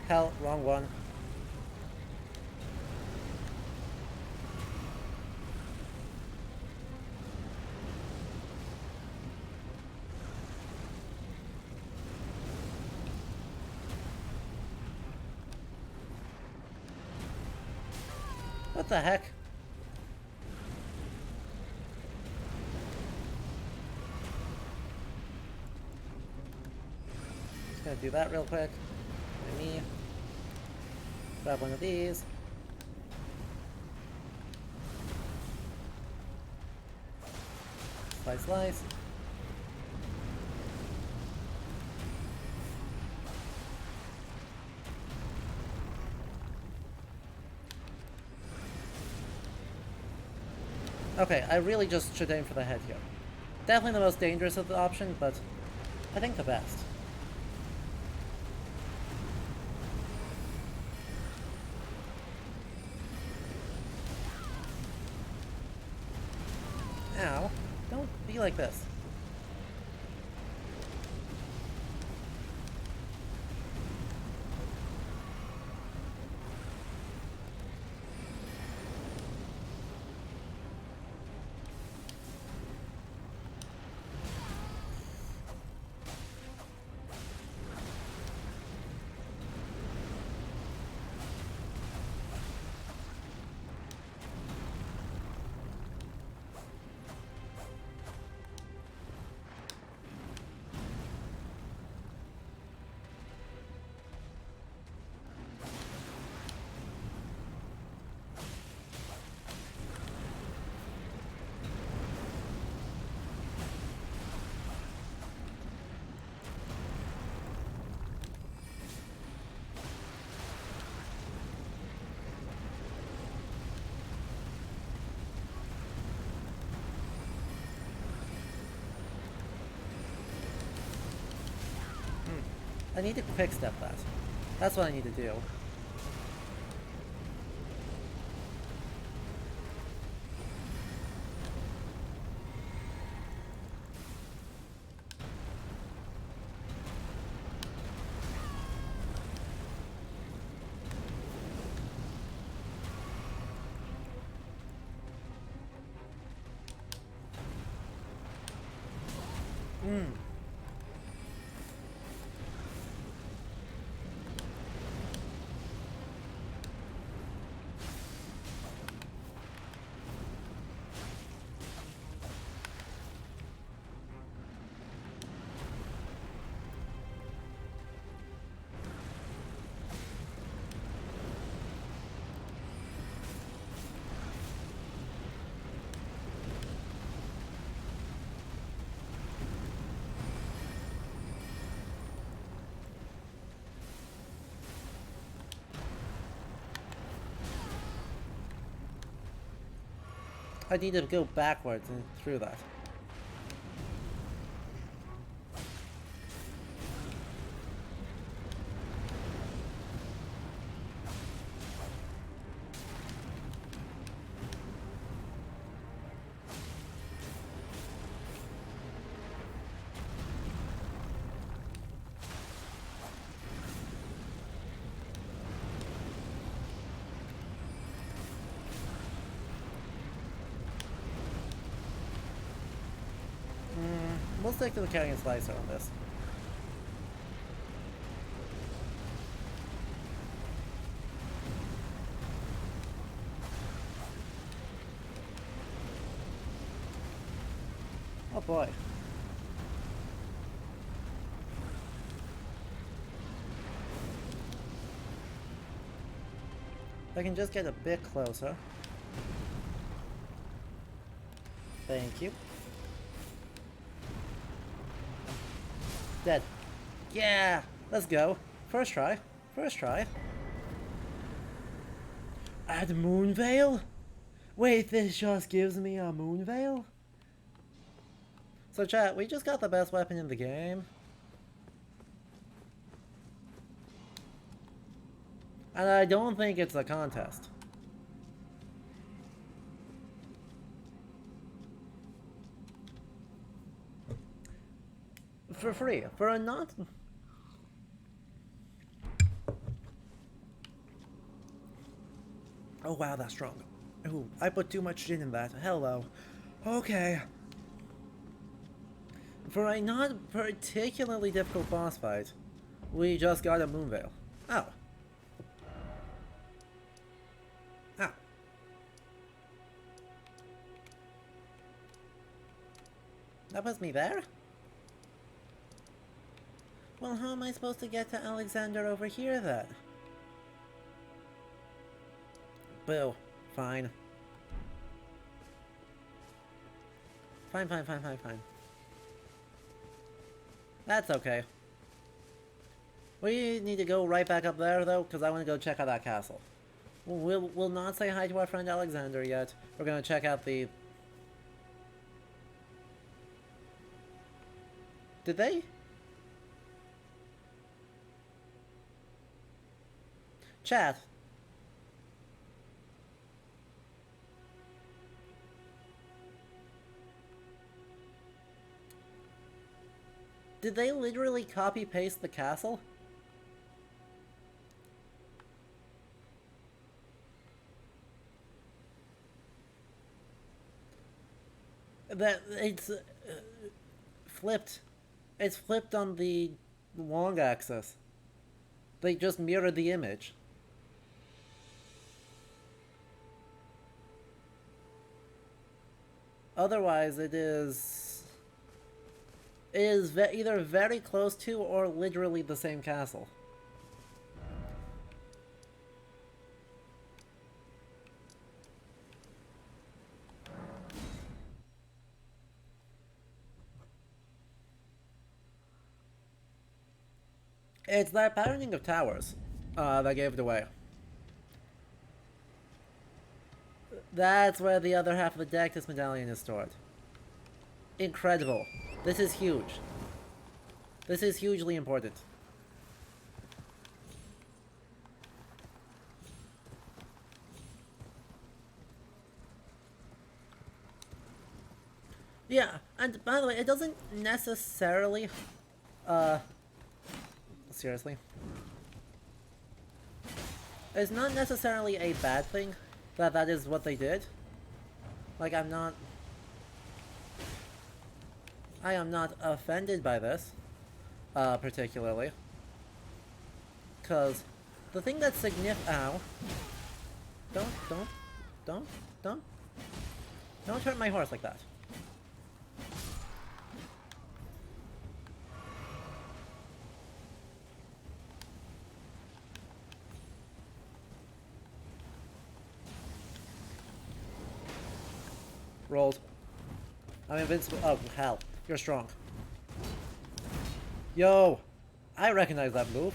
Speaker 1: Hell, wrong one. What the heck? Gonna do that real quick. By me. Grab one of these. Slice, slice. Okay, I really just should aim for the head here. Definitely the most dangerous of the option, but I think the best. Ow. Don't be like this. I need to quick step that. That's what I need to do. I need to go backwards and through that. We'll stick to the carrying slicer on this. Oh boy. If I can just get a bit closer. Thank you. Dead. Yeah! Let's go. First try. First try. Add moon veil? Wait, this just gives me a moon veil? So chat, we just got the best weapon in the game. And I don't think it's a contest. For free. For a not... Oh wow, that's strong. Ooh, I put too much gin in that. Hello. Okay. For a not particularly difficult boss fight, we just got a moon veil. Oh. Ah. That puts me there? Well, how am I supposed to get to Alexander over here then? Boo. Fine. Fine. That's okay. We need to go right back up there, though, because I want to go check out that castle. We'll not say hi to our friend Alexander yet. We're going to check out the... Did they? Chat. Did they literally copy-paste the castle? That it's flipped. It's flipped on the long axis. They just mirrored the image. Otherwise, it is either very close to or literally the same castle. It's that patterning of towers that gave it away. That's where the other half of the Dectus medallion is stored. Incredible. This is huge. This is hugely important. Yeah, and by the way, it doesn't necessarily... Seriously? It's not necessarily a bad thing that that is what they did. Like, I am not offended by this, particularly. Because the thing that's ow. Don't hurt my horse like that. Rolled. I'm invincible. Oh, hell. You're strong. Yo! I recognize that move.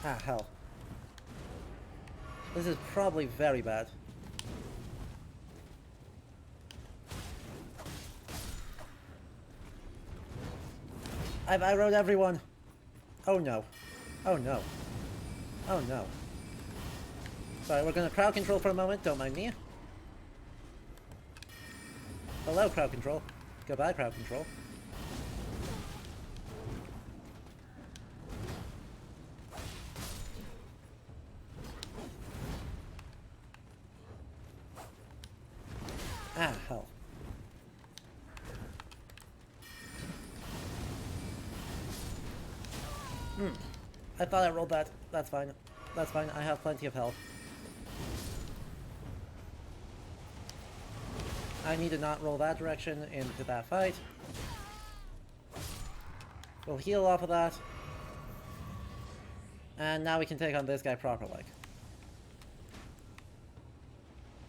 Speaker 1: Ah, hell. This is probably very bad. I wrote everyone. Oh no. Oh no. Oh no. Sorry, we're gonna crowd control for a moment, don't mind me. Hello, crowd control. Goodbye, crowd control. Ah, hell. I thought I rolled that. That's fine. That's fine. I have plenty of health. I need to not roll that direction into that fight. We'll heal off of that. And now we can take on this guy proper like.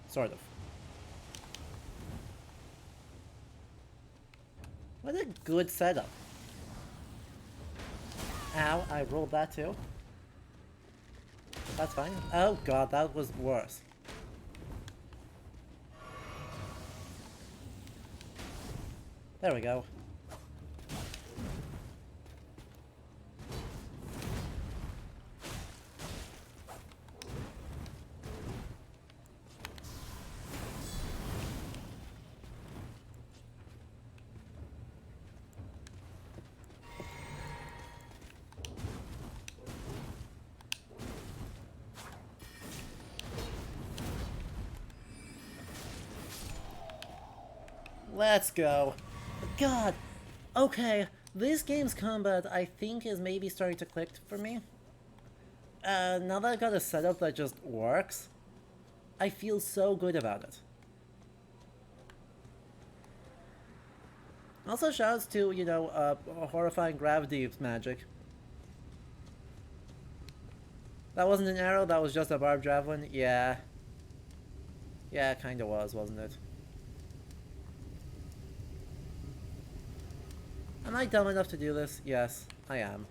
Speaker 1: Sort of. What a good setup. Ow, I rolled that too. That's fine. Oh god, that was worse. There we go. Let's go. God. Okay. This game's combat, I think, is maybe starting to click for me. Now that I've got a setup that just works, I feel so good about it. Also, shouts to, you know, horrifying gravity magic. That wasn't an arrow, that was just a barbed javelin? Yeah. Yeah, it kinda was, wasn't it? Am I dumb enough to do this? Yes, I am.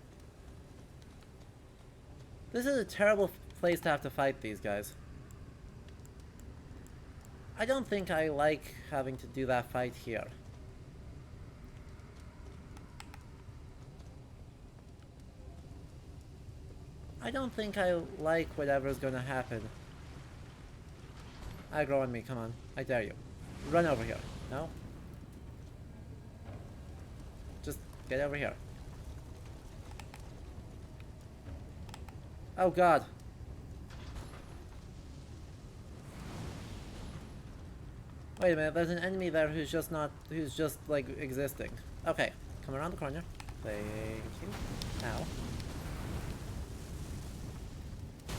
Speaker 1: This is a terrible place to have to fight these guys. I don't think I like having to do that fight here. I don't think I like whatever's gonna happen. Aggro on me, come on. I dare you. Run over here. No? Just get over here. Oh god. Wait a minute, there's an enemy there who's just like existing. Okay, come around the corner. Thank you. Ow.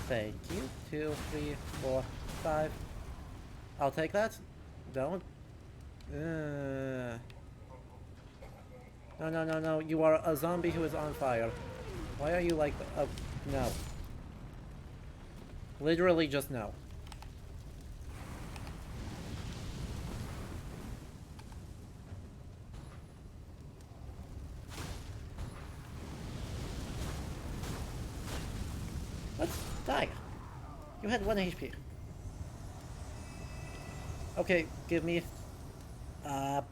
Speaker 1: Thank you. 2, 3, 4, 5. I'll take that. Don't. No, no, no, no. You are a zombie who is on fire. Why are you like... Oh, no. Literally just no. What? Die. You had 1 HP. Okay, give me...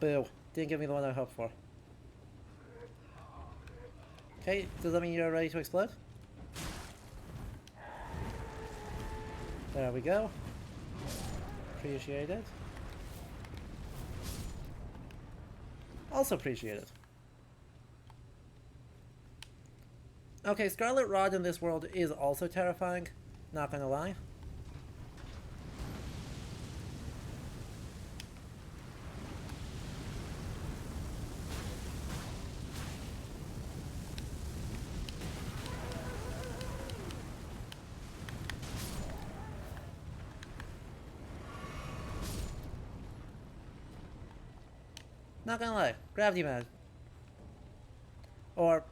Speaker 1: boo. Didn't give me the one I hoped for. Okay, does that mean you're ready to explode? There we go. Appreciate it. Also appreciate it. Okay, Scarlet Rod in this world is also terrifying. Not gonna lie. Not gonna lie, gravity magic. Or,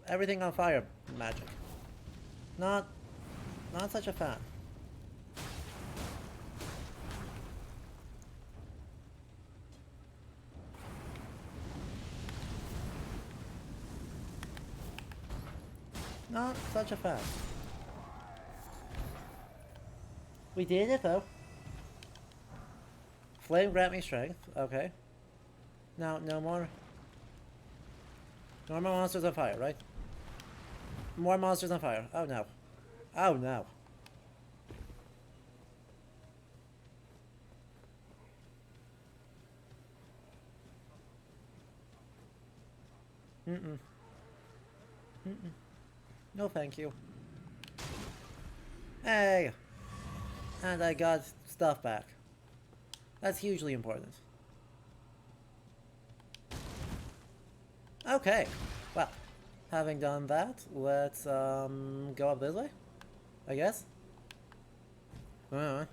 Speaker 1: everything on fire magic. Not such a fan. Not such a fan. We did it though. Flame grant me strength, okay. Now, no more. No more monsters on fire, right? More monsters on fire. Oh no. Oh no. Mm-mm. Mm-mm. No thank you. Hey! And I got stuff back. That's hugely important. Okay. Well, having done that, let's go up this way, I guess. Ugh.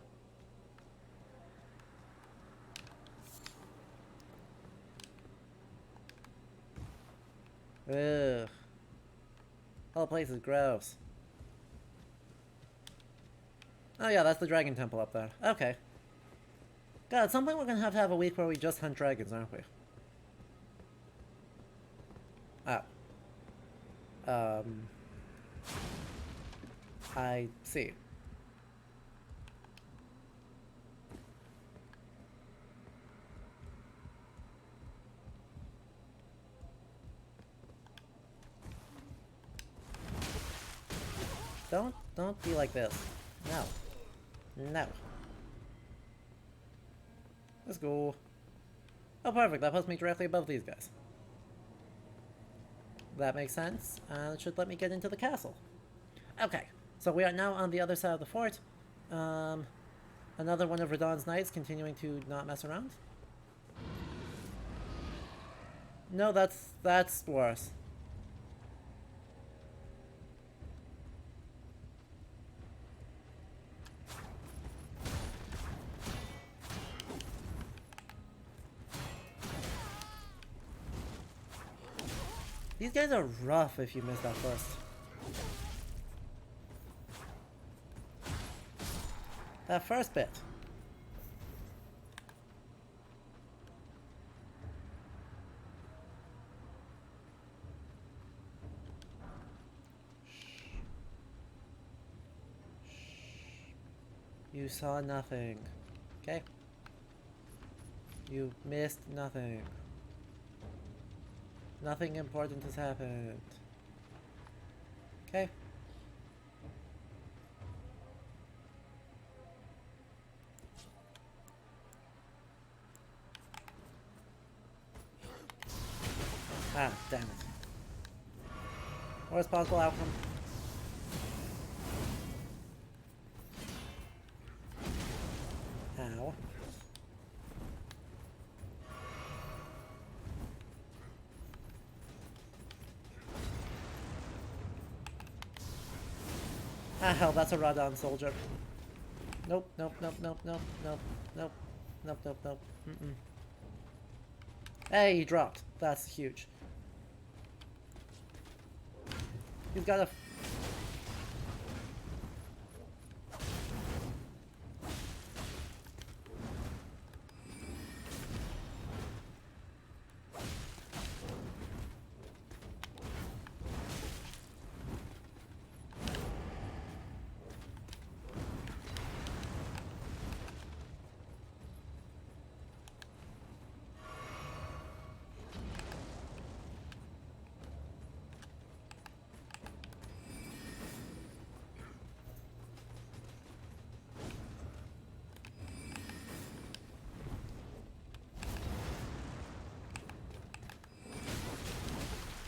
Speaker 1: Whole place is gross. Oh yeah, that's the dragon temple up there. Okay. God, at some point we're gonna have a week where we just hunt dragons, aren't we? Oh. I see. Don't be like this. No. No. Let's go. Oh, perfect. That puts me directly above these guys. That makes sense. It should let me get into the castle. Okay. So we are now on the other side of the fort. Another one of Radahn's knights continuing to not mess around. No, that's worse. These guys are rough if you miss that first. That first bit. You saw nothing. Okay? You missed nothing. Nothing important has happened. Okay? Ah, damn it. Worst possible outcome. Ow. Ah, hell, that's a Radon soldier. Nope, nope, nope, nope, nope, nope, nope, nope, nope, nope. Mm-mm. Hey, he dropped. That's huge. He's got a...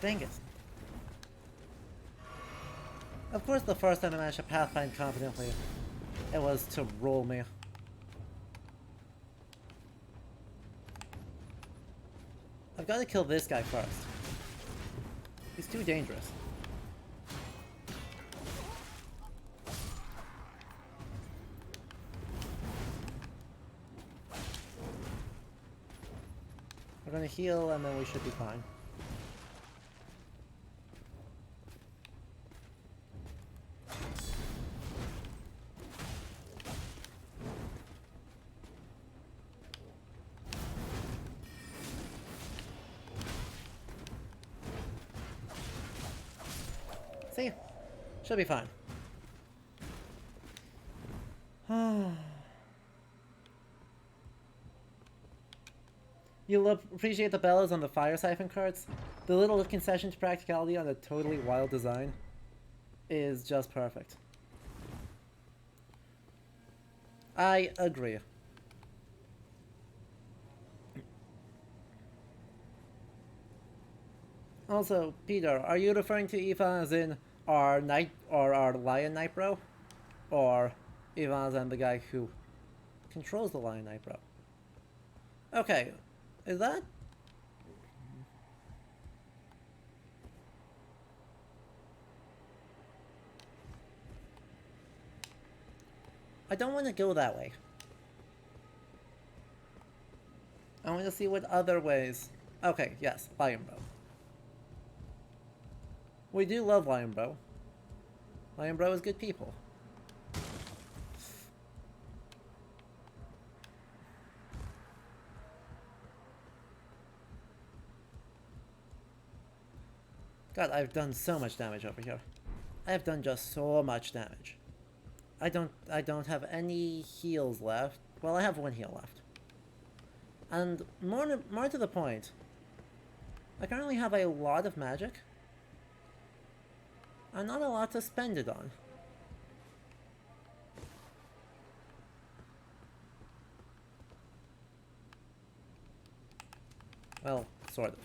Speaker 1: Dang it. Of course, the first time I managed to pathfind confidently, it was to roll me. I've got to kill this guy first. He's too dangerous. We're gonna heal and then we should be fine. See? Should be fine. You'll appreciate the bellows on the fire siphon cards. The little concession to practicality on a totally wild design is just perfect. I agree. Also, Peter, are you referring to Eva as in our knight or our lion knight bro? Or Eva as in the guy who controls the lion knight bro? Okay, is that? I don't want to go that way. I want to see what other ways. Okay, yes, lion bro. We do love lion bro. Lion bro is good people. God, I've done so much damage over here. I have done just so much damage. I don't have any heals left. Well, I have one heal left. And more to the point, I currently have a lot of magic and not a lot to spend it on. Well, sort of.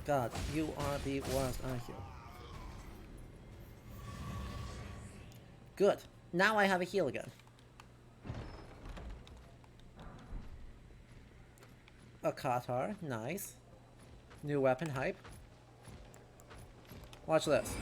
Speaker 1: God, you are the worst, aren't you? Good. Now I have a heal again. A Qatar, nice. New weapon hype. Watch this.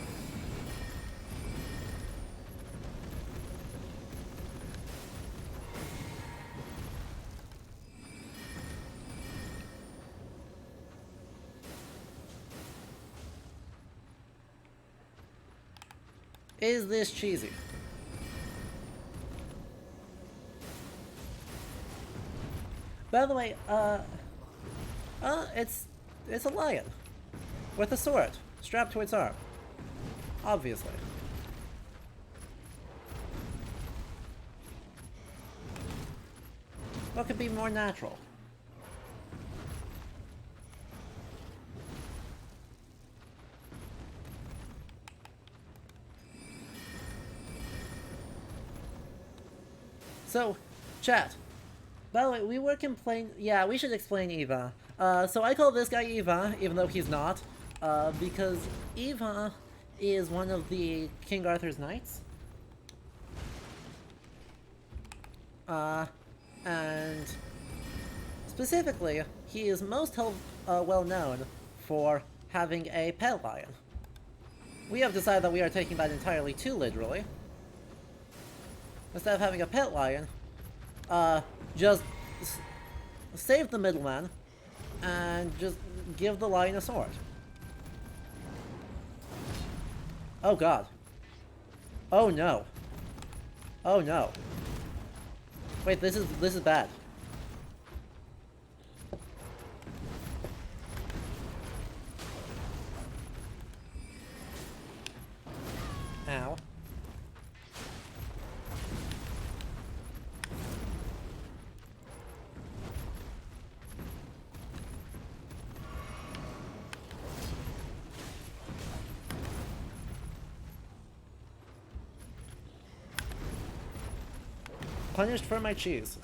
Speaker 1: Is this cheesy? By the way, it's a lion with a sword strapped to its arm. Obviously. What could be more natural? So, chat. By the way, we were complaining. Yeah, we should explain Eva. So I call this guy Eva, even though he's not, because Eva is one of the King Arthur's knights. And specifically, he is most well known for having a pet lion. We have decided that we are taking that entirely too literally. Instead of having a pet lion, just save the middleman and just give the lion a sword. Oh god. Oh no. Oh no. Wait, this is bad. Ow. Punished for my cheese.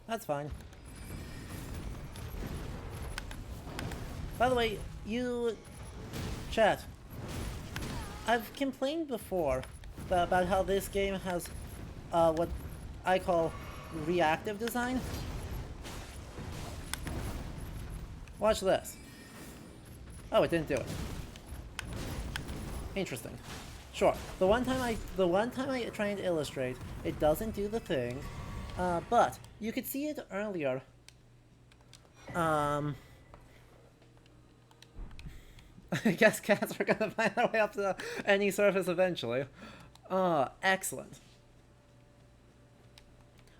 Speaker 1: That's fine. By the way, you... Chat. I've complained before about how this game has what I call reactive design. Watch this. Oh, it didn't do it. Interesting. Sure. The one time I try and illustrate, it doesn't do the thing. But you could see it earlier. I guess cats are gonna find their way up to any surface eventually. Excellent.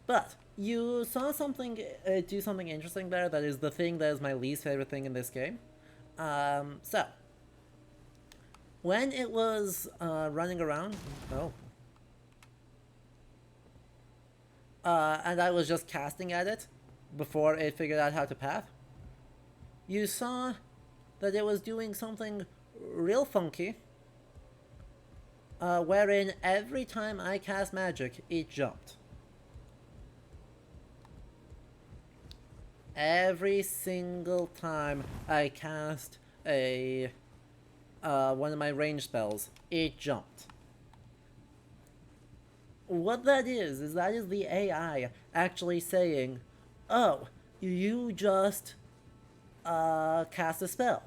Speaker 1: But you saw something do something interesting there. That is the thing that is my least favorite thing in this game. So when it was running around, and I was just casting at it before it figured out how to path, you saw that it was doing something real funky, wherein every time I cast magic, it jumped. Every single time I cast a one of my range spells, it jumped. What that is that is the AI actually saying, oh, you just cast a spell.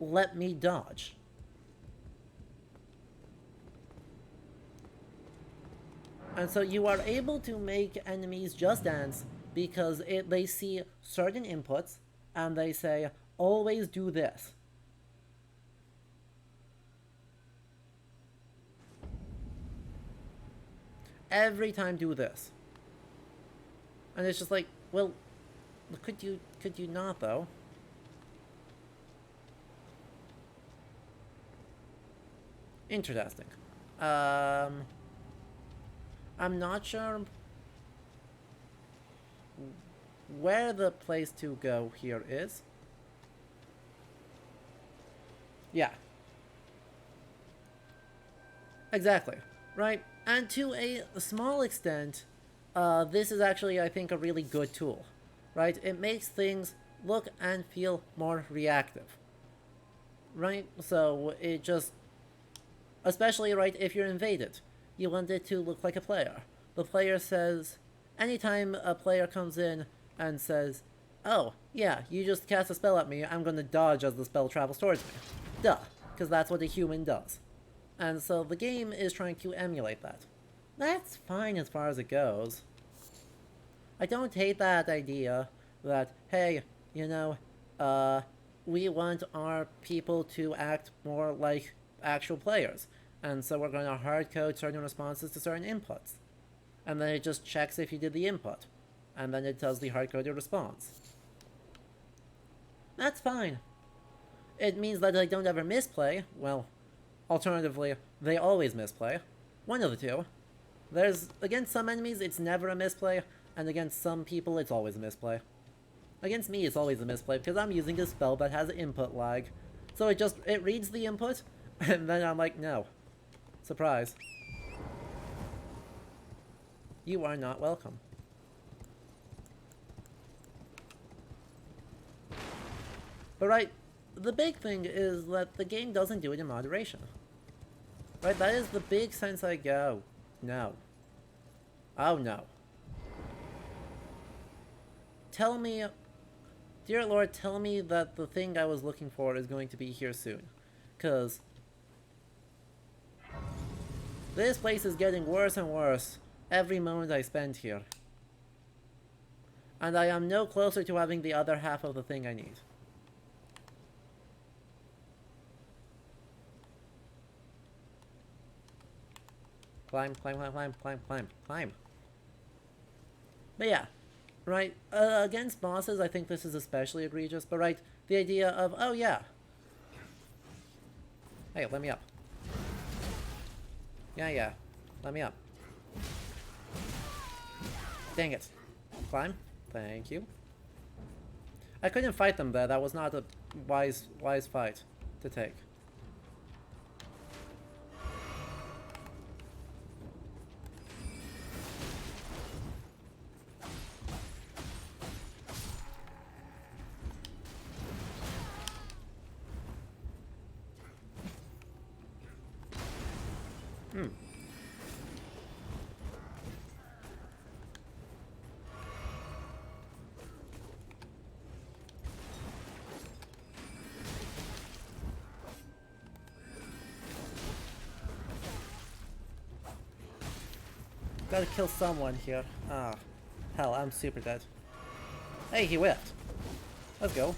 Speaker 1: Let me dodge. And so you are able to make enemies just dance because they see certain inputs and they say, always do this. Every time do this. And it's just like, well, could you not though? Interesting. I'm not sure where the place to go here is. Yeah. Exactly. Right? And to a small extent, this is actually, I think, a really good tool. Right? It makes things look and feel more reactive. Right? So it just... Especially, right, if you're invaded. You want it to look like a player. The player says... Anytime a player comes in and says, oh, yeah, you just cast a spell at me, I'm gonna dodge as the spell travels towards me. Duh, because that's what a human does. And so the game is trying to emulate that. That's fine as far as it goes. I don't hate that idea that, hey, you know, we want our people to act more like actual players. And so we're going to hard code certain responses to certain inputs. And then it just checks if you did the input. And then it does the hard coded response. That's fine. It means that they don't ever misplay. Well, alternatively, they always misplay. One of the two. There's, against some enemies, it's never a misplay, and against some people, it's always a misplay. Against me, it's always a misplay, because I'm using a spell that has input lag. So it reads the input, and then I'm like, no. Surprise. You are not welcome. But right, the big thing is that the game doesn't do it in moderation. Right, that is the big sense I go. No. Oh no. Tell me, dear Lord, tell me that the thing I was looking for is going to be here soon. 'Cause this place is getting worse and worse every moment I spend here. And I am no closer to having the other half of the thing I need. Climb, climb, climb, climb, climb, climb, climb. But yeah, right, against bosses I think this is especially egregious, but right, the idea of, oh yeah. Hey, let me up. Yeah, let me up. Dang it. Climb, thank you. I couldn't fight them there, that was not a wise fight to take. Gotta kill someone here. Ah, hell, I'm super dead. Hey, he whiffed. Let's go.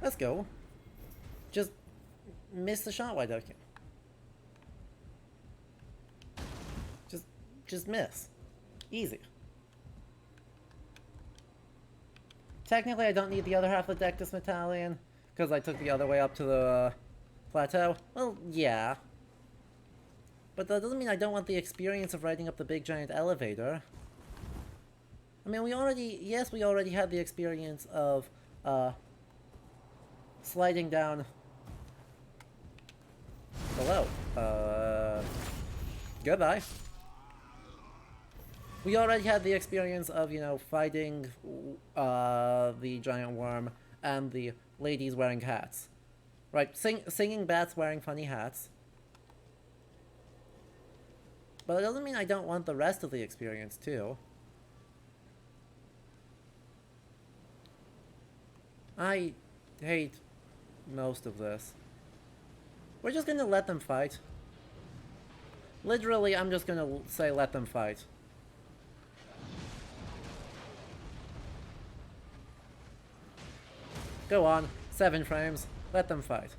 Speaker 1: Let's go. Just miss the shot, why don't you? Just miss. Easy. Technically, I don't need the other half of the Dectus Medallion, because I took the other way up to the plateau. Well, yeah. But that doesn't mean I don't want the experience of riding up the big giant elevator. I mean, we already had the experience of, sliding down below. Goodbye. We already had the experience of, you know, fighting the giant worm and the ladies wearing hats. Right, singing bats wearing funny hats. But it doesn't mean I don't want the rest of the experience, too. I hate most of this. We're just gonna let them fight. Literally, I'm just gonna say let them fight. Go on, 7 frames. Let them fight.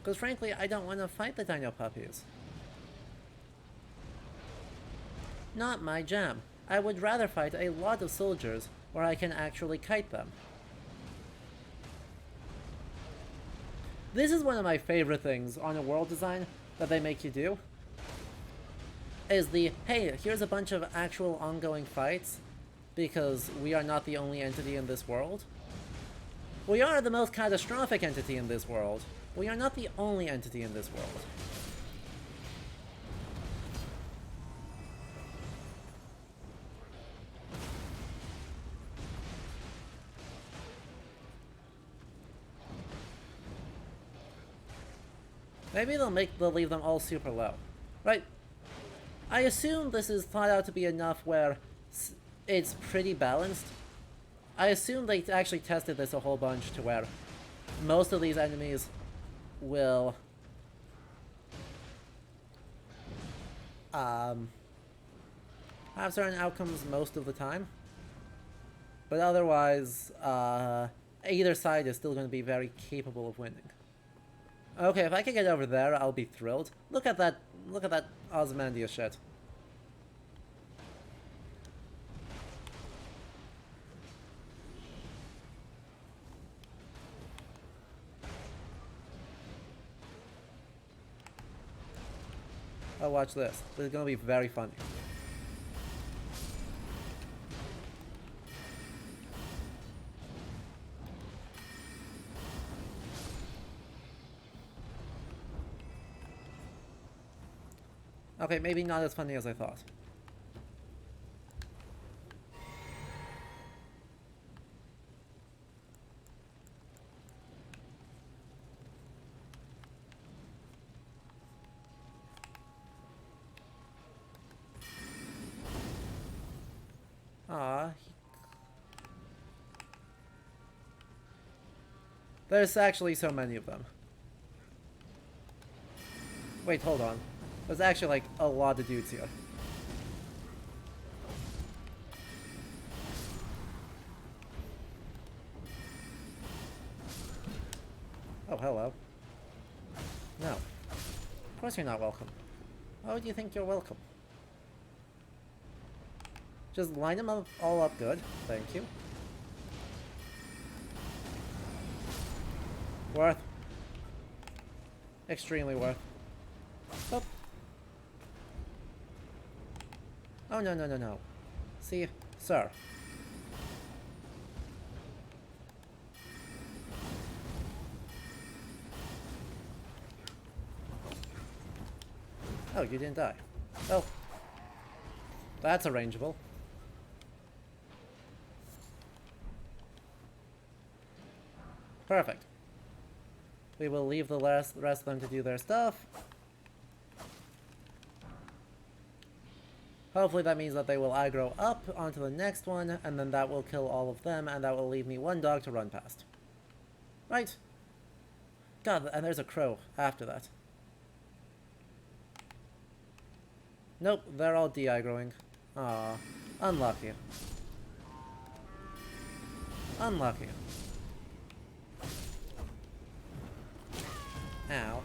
Speaker 1: Because frankly, I don't want to fight the dino puppies. Not my jam. I would rather fight a lot of soldiers where I can actually kite them. This is one of my favorite things on a world design that they make you do. Is the, hey, here's a bunch of actual ongoing fights because we are not the only entity in this world. We are the most catastrophic entity in this world. We are not the only entity in this world. Maybe they'll leave them all super low. Right, I assume this is thought out to be enough where it's pretty balanced. I assume they actually tested this a whole bunch to where most of these enemies will have certain outcomes most of the time. But otherwise, either side is still going to be very capable of winning. Okay, if I can get over there, I'll be thrilled. Look at that Ozymandias shit. Oh, watch this. This is going to be very funny. Okay, maybe not as funny as I thought. Ah, there's actually so many of them. Wait, hold on. There's actually like a lot of dudes here. Oh, hello. No. Of course you're not welcome. Why would you think you're welcome? Just line them up, all up good. Thank you. Worth. Extremely worth. Oh. Oh, no, no, no, no. See, sir. Oh, you didn't die. Oh. That's arrangeable. Perfect. We will leave the rest of them to do their stuff. Hopefully that means that they will aggro up onto the next one, and then that will kill all of them, and that will leave me one dog to run past. Right. God, and there's a crow after that. Nope, they're all de-aggroing. Aw, unlucky. Unlucky. Ow.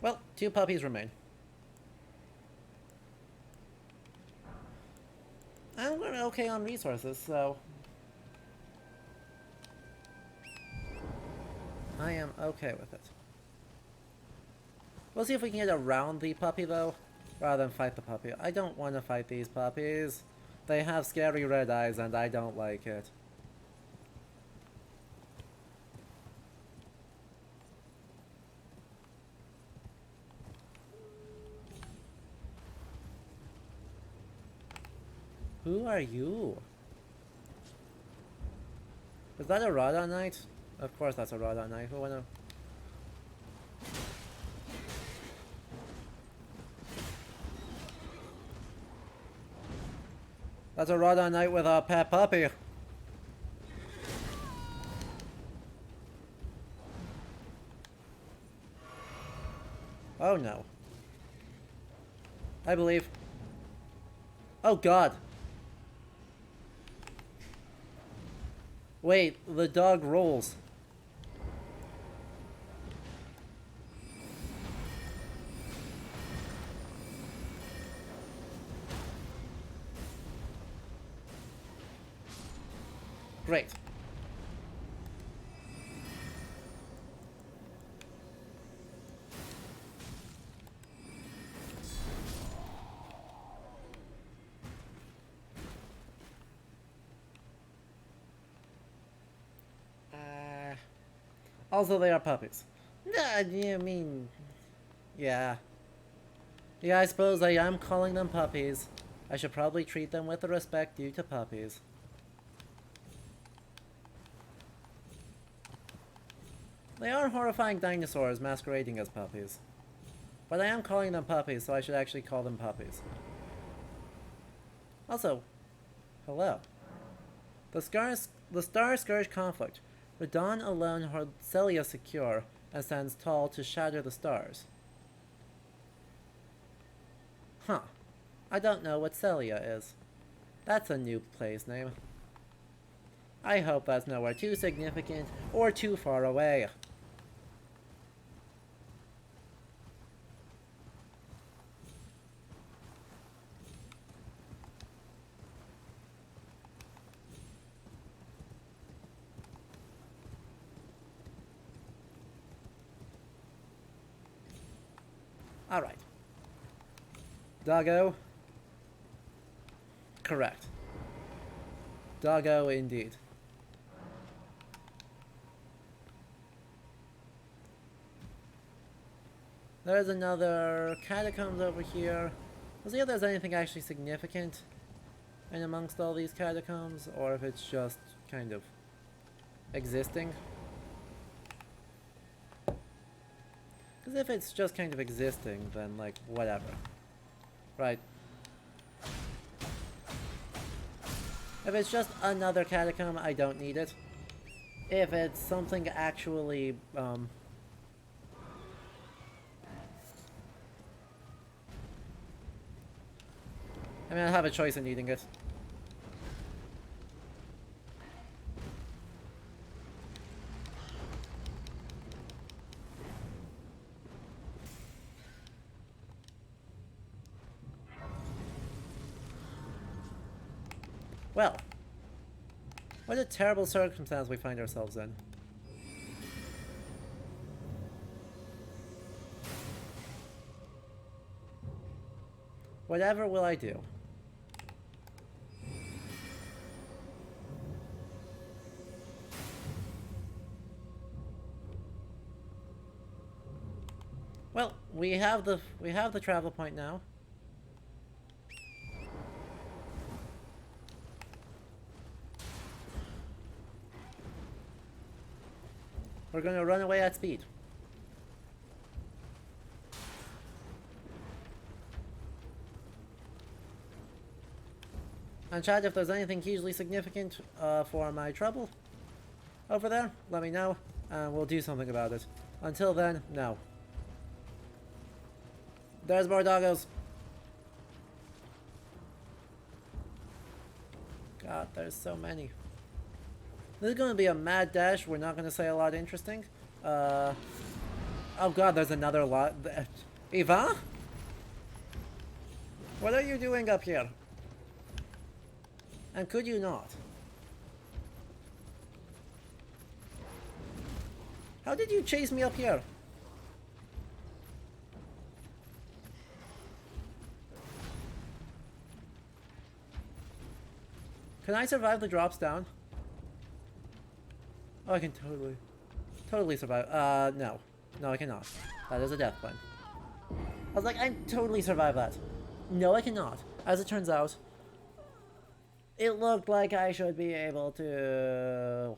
Speaker 1: Well, 2 puppies remain. And we're okay on resources, so I am okay with it. We'll see if we can get around the puppy, though, rather than fight the puppy. I don't want to fight these puppies. They have scary red eyes, and I don't like it. Who are you? Is that a Rada Knight? Of course that's a Rada Knight. Who wanna... That's a Rada Knight with a pet puppy. Oh no. I believe. Oh god. Wait, the dog rolls. Great. Also, they are puppies. Nah, I mean... Yeah. Yeah, I suppose I am calling them puppies. I should probably treat them with the respect due to puppies. They are horrifying dinosaurs masquerading as puppies. But I am calling them puppies, so I should actually call them puppies. Also, hello. The Star Scourge conflict. Radon alone holds Celia secure and stands tall to shatter the stars. Huh. I don't know what Celia is. That's a new place name. I hope that's nowhere too significant or too far away. Alright. Doggo. Correct. Doggo indeed. There's another catacombs over here. We'll see if there's anything actually significant in amongst all these catacombs, or if it's just kind of existing. Because if it's just kind of existing, then, like, whatever. Right. If it's just another catacomb, I don't need it. If it's something actually, I mean, I have a choice in needing it. Well, what a terrible circumstance we find ourselves in. Whatever will I do? Well, we have the travel point now. We're gonna run away at speed. And chat, if there's anything hugely significant for my trouble over there, let me know, and we'll do something about it. Until then, no. There's more doggos. God, there's so many. This is going to be a mad dash. We're not going to say a lot interesting. Oh god, there's another lot. Eva? What are you doing up here? And could you not? How did you chase me up here? Can I survive the drops down? Oh, I can totally survive. No. No, I cannot. That is a death button. I was like, I totally survive that. No, I cannot. As it turns out, it looked like I should be able to...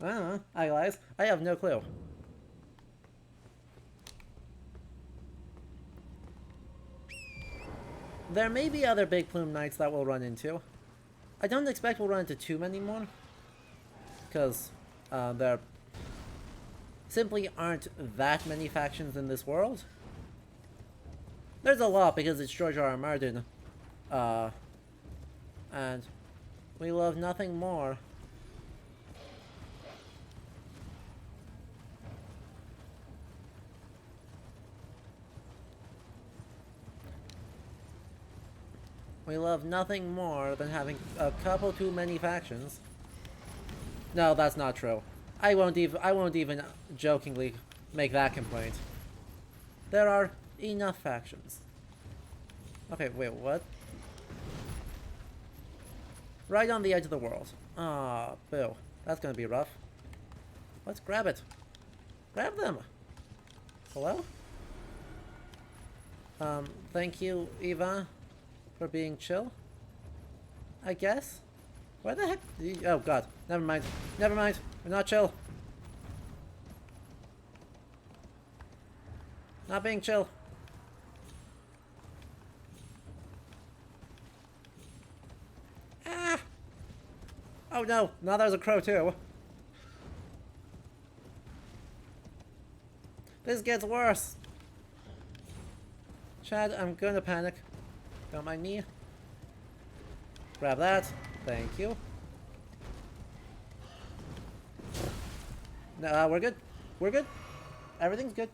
Speaker 1: I don't know. I lies. I have no clue. There may be other big plume knights that we'll run into. I don't expect we'll run into too many more, because there simply aren't that many factions in this world. There's a lot because it's George R. R. Martin, and we love nothing more than having a couple too many factions. No, that's not true. I won't even jokingly make that complaint. There are enough factions. Okay, wait, what? Right on the edge of the world. Ah, boo. That's gonna be rough. Let's grab it. Grab them. Hello? Thank you, Eva, for being chill, I guess. Where the heck did you... Oh god, Never mind. Never mind. We're not chill. Not being chill. Ah! Oh no! Now there's a crow too. This gets worse. Chad, I'm gonna panic. Don't mind me. Grab that. Thank you. No, we're good. We're good. Everything's good.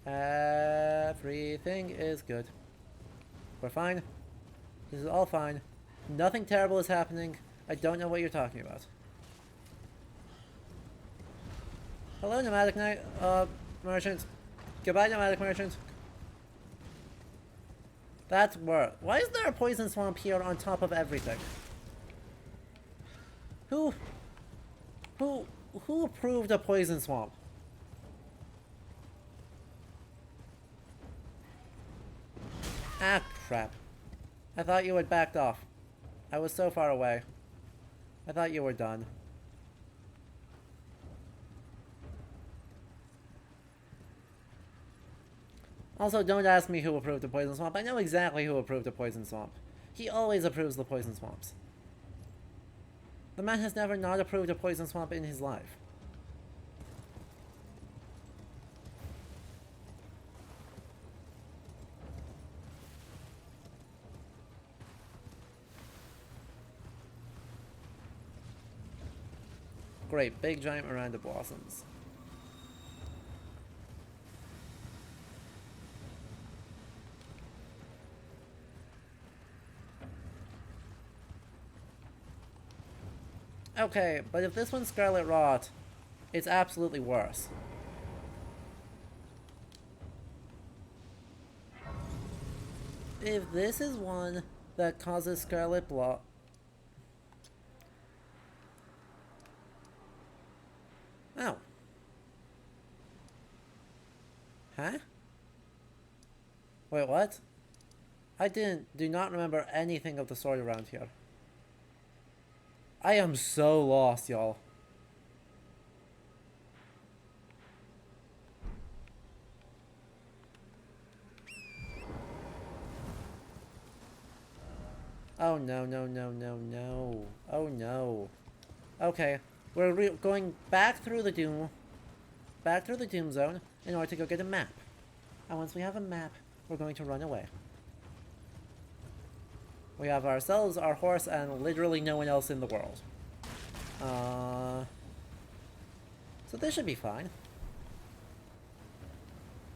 Speaker 1: Everything is good. We're fine. This is all fine. Nothing terrible is happening. I don't know what you're talking about. Hello, nomadic night, merchant. Goodbye, nomadic merchant. That's worse. Why is there a poison swamp here on top of everything? Who approved a poison swamp? Ah, crap. I thought you had backed off. I was so far away. I thought you were done. Also, don't ask me who approved the poison swamp. I know exactly who approved the poison swamp. He always approves the poison swamps. The man has never not approved a poison swamp in his life. Great, big giant Miranda blossoms. Okay, but if this one's Scarlet Rot, it's absolutely worse. If this is one that causes Scarlet Blot... Oh. Huh? Wait, what? I do not remember anything of the story around here. I am so lost, y'all. Oh no, no, no, no, no. Oh no. Okay, we're going back through the Doom Zone in order to go get a map. And once we have a map, we're going to run away. We have ourselves, our horse, and literally no one else in the world. So this should be fine.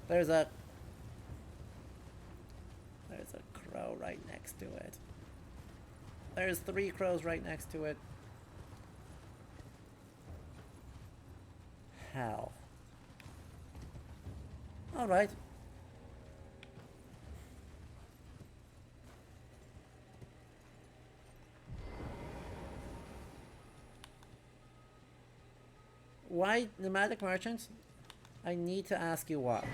Speaker 1: There's a crow right next to it. There's 3 crows right next to it. Hell. Alright. Why, nomadic merchants? I need to ask you why.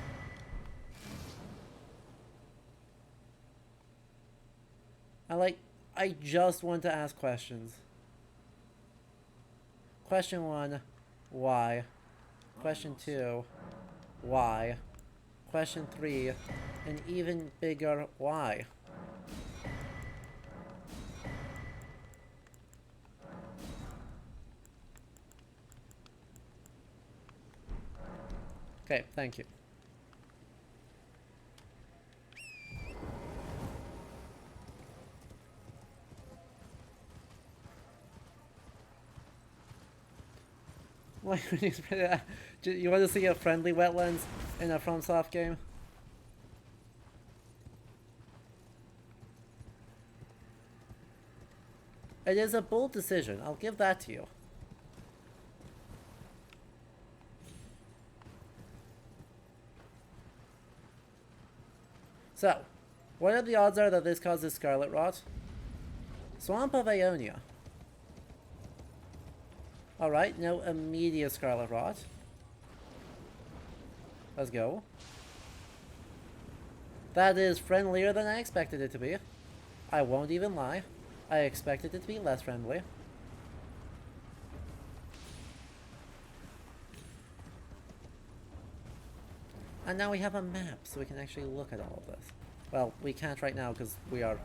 Speaker 1: I just want to ask questions. Question 1, why? Question 2, why? Question 3, an even bigger why? Okay, thank you. Why would you spray that? You want to see a friendly wetlands in a FromSoft game? It is a bold decision, I'll give that to you. So, what are the odds are that this causes Scarlet Rot? Swamp of Ionia. Alright, no immediate Scarlet Rot. Let's go. That is friendlier than I expected it to be. I won't even lie. I expected it to be less friendly. And now we have a map, so we can actually look at all of this. Well, we can't right now because we are...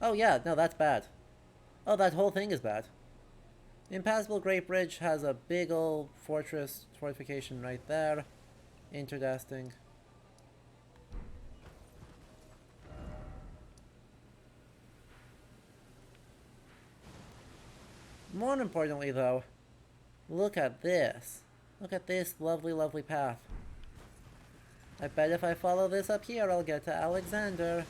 Speaker 1: Oh yeah, no, that's bad. Oh, that whole thing is bad. Impassable Great Bridge has a big old fortification right there. Interdasting. More importantly, though, look at this. Look at this lovely, lovely path. I bet if I follow this up here, I'll get to Alexander.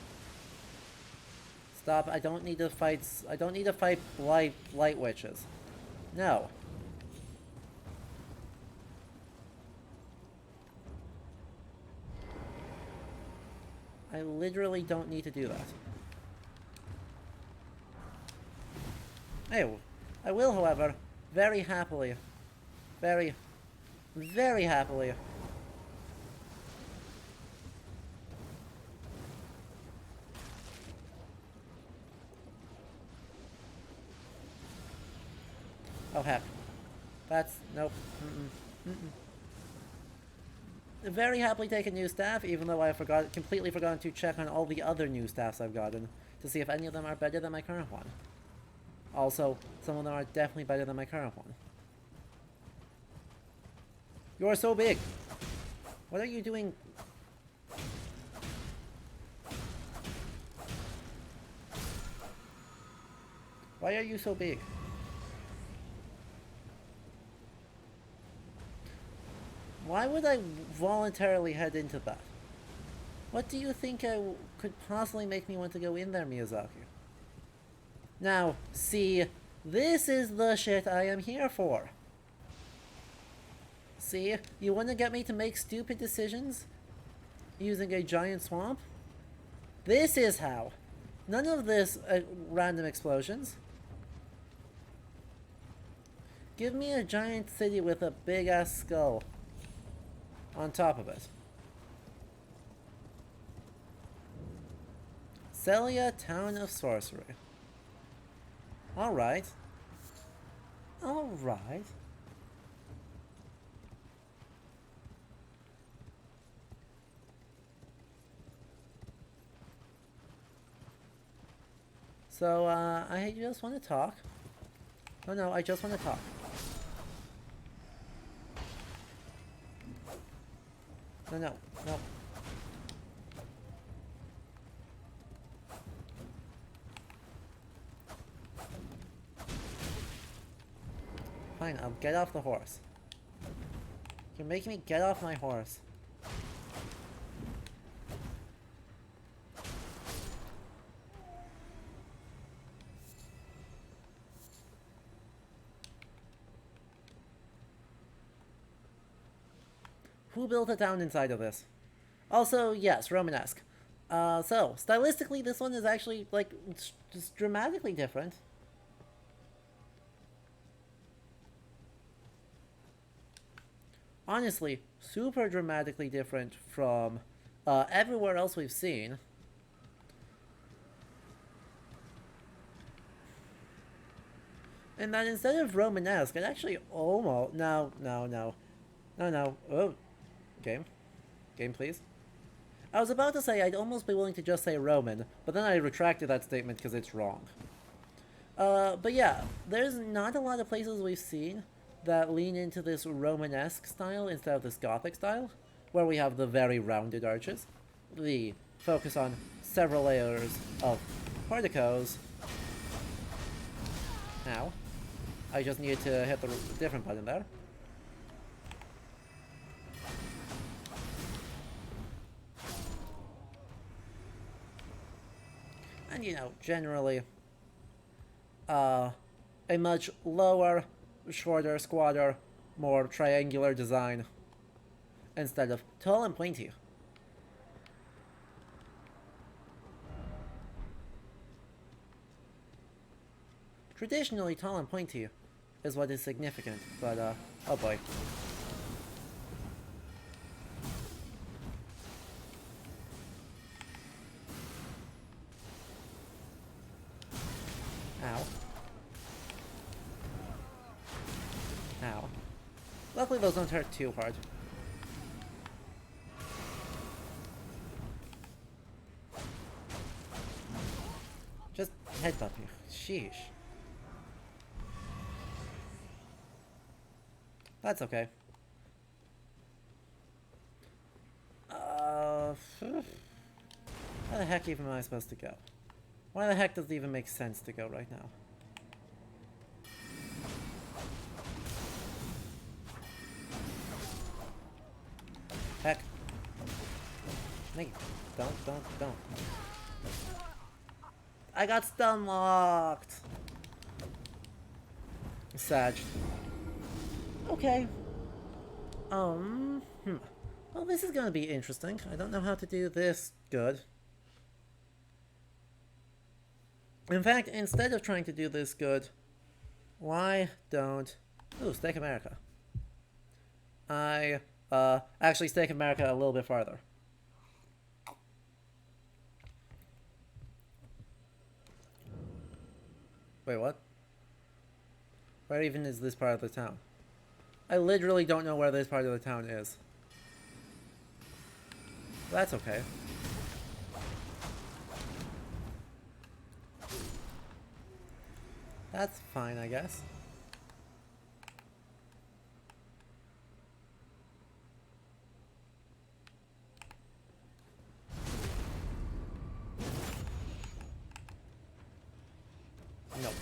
Speaker 1: Stop, I don't need to fight... I don't need to fight light witches. No. I literally don't need to do that. I will, however, very happily, very happily, oh heck, that's, nope, very happily take a new staff, even though I completely forgot to check on all the other new staffs I've gotten, to see if any of them are better than my current one. Also, some of them are definitely better than my current one. You are so big! What are you doing? Why are you so big? Why would I voluntarily head into that? What do you think could possibly make me want to go in there, Miyazaki? Now, see, this is the shit I am here for. See, you want to get me to make stupid decisions using a giant swamp? This is how. None of this random explosions. Give me a giant city with a big-ass skull on top of it. Celia, Town of Sorcery. Alright. Alright. So, I just want to talk. Oh no, I just want to talk. No, no, no. Fine, I'll get off the horse. You're making me get off my horse. Who built a town inside of this? Also, yes, Romanesque. So, stylistically, this one is actually, like, just dramatically different. Honestly, super dramatically different from everywhere else we've seen. And that instead of Romanesque, it actually almost... No. Oh. Game, please. I was about to say I'd almost be willing to just say Roman, but then I retracted that statement because it's wrong. But yeah, there's not a lot of places we've seen that lean into this Romanesque style instead of this Gothic style, where we have the very rounded arches, the focus on several layers of porticos. Now, I just needed to hit the different button there. And, you know, generally, a much lower, shorter, squatter, more triangular design, instead of tall and pointy. Traditionally, tall and pointy is what is significant, but, oh boy. Ow. Ow. Luckily those don't hurt too hard. Sheesh. That's okay. Where the heck even am I supposed to go? Why the heck does it even make sense to go right now? Heck. Nate, don't. I got stun locked! Sag. Okay. Well, this is gonna be interesting. I don't know how to do this good. In fact, instead of trying to do this good, why don't... Ooh, Stake America. Actually Stake America a little bit farther. Wait, what? Where even is this part of the town? I literally don't know where this part of the town is. That's okay. That's fine, I guess. Nope.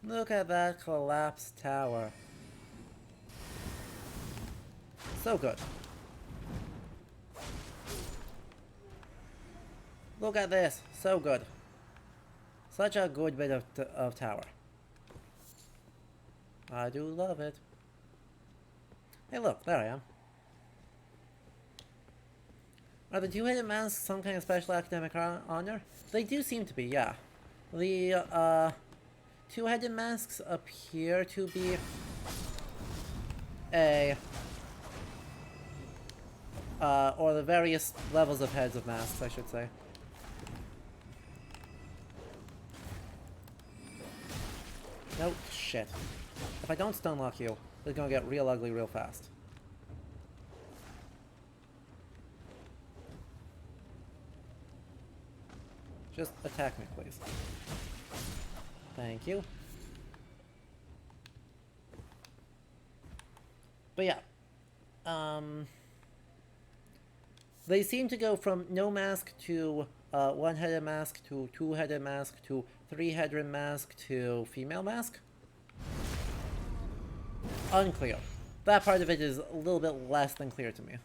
Speaker 1: Look at that collapsed tower. So good. Look at this. So good. Such a good bit of tower. I do love it. Hey look, there I am. Are the two-headed masks some kind of special academic honor? They do seem to be, yeah. The, two-headed masks appear to be a... or the various levels of heads of masks, I should say. Nope, shit. If I don't stun lock you, it's gonna get real ugly real fast. Just attack me, please. Thank you. But yeah. They seem to go from no mask to one-headed mask to two-headed mask to three-headed mask to female mask. Unclear. That part of it is a little bit less than clear to me.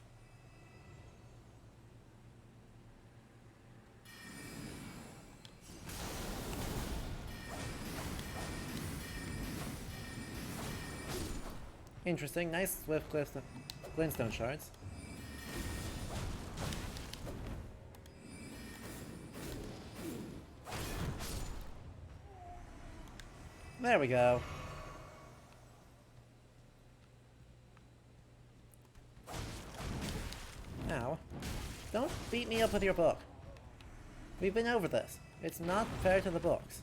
Speaker 1: Interesting. Nice swift glintstone shards. There we go. Now, don't beat me up with your book. We've been over this. It's not fair to the books.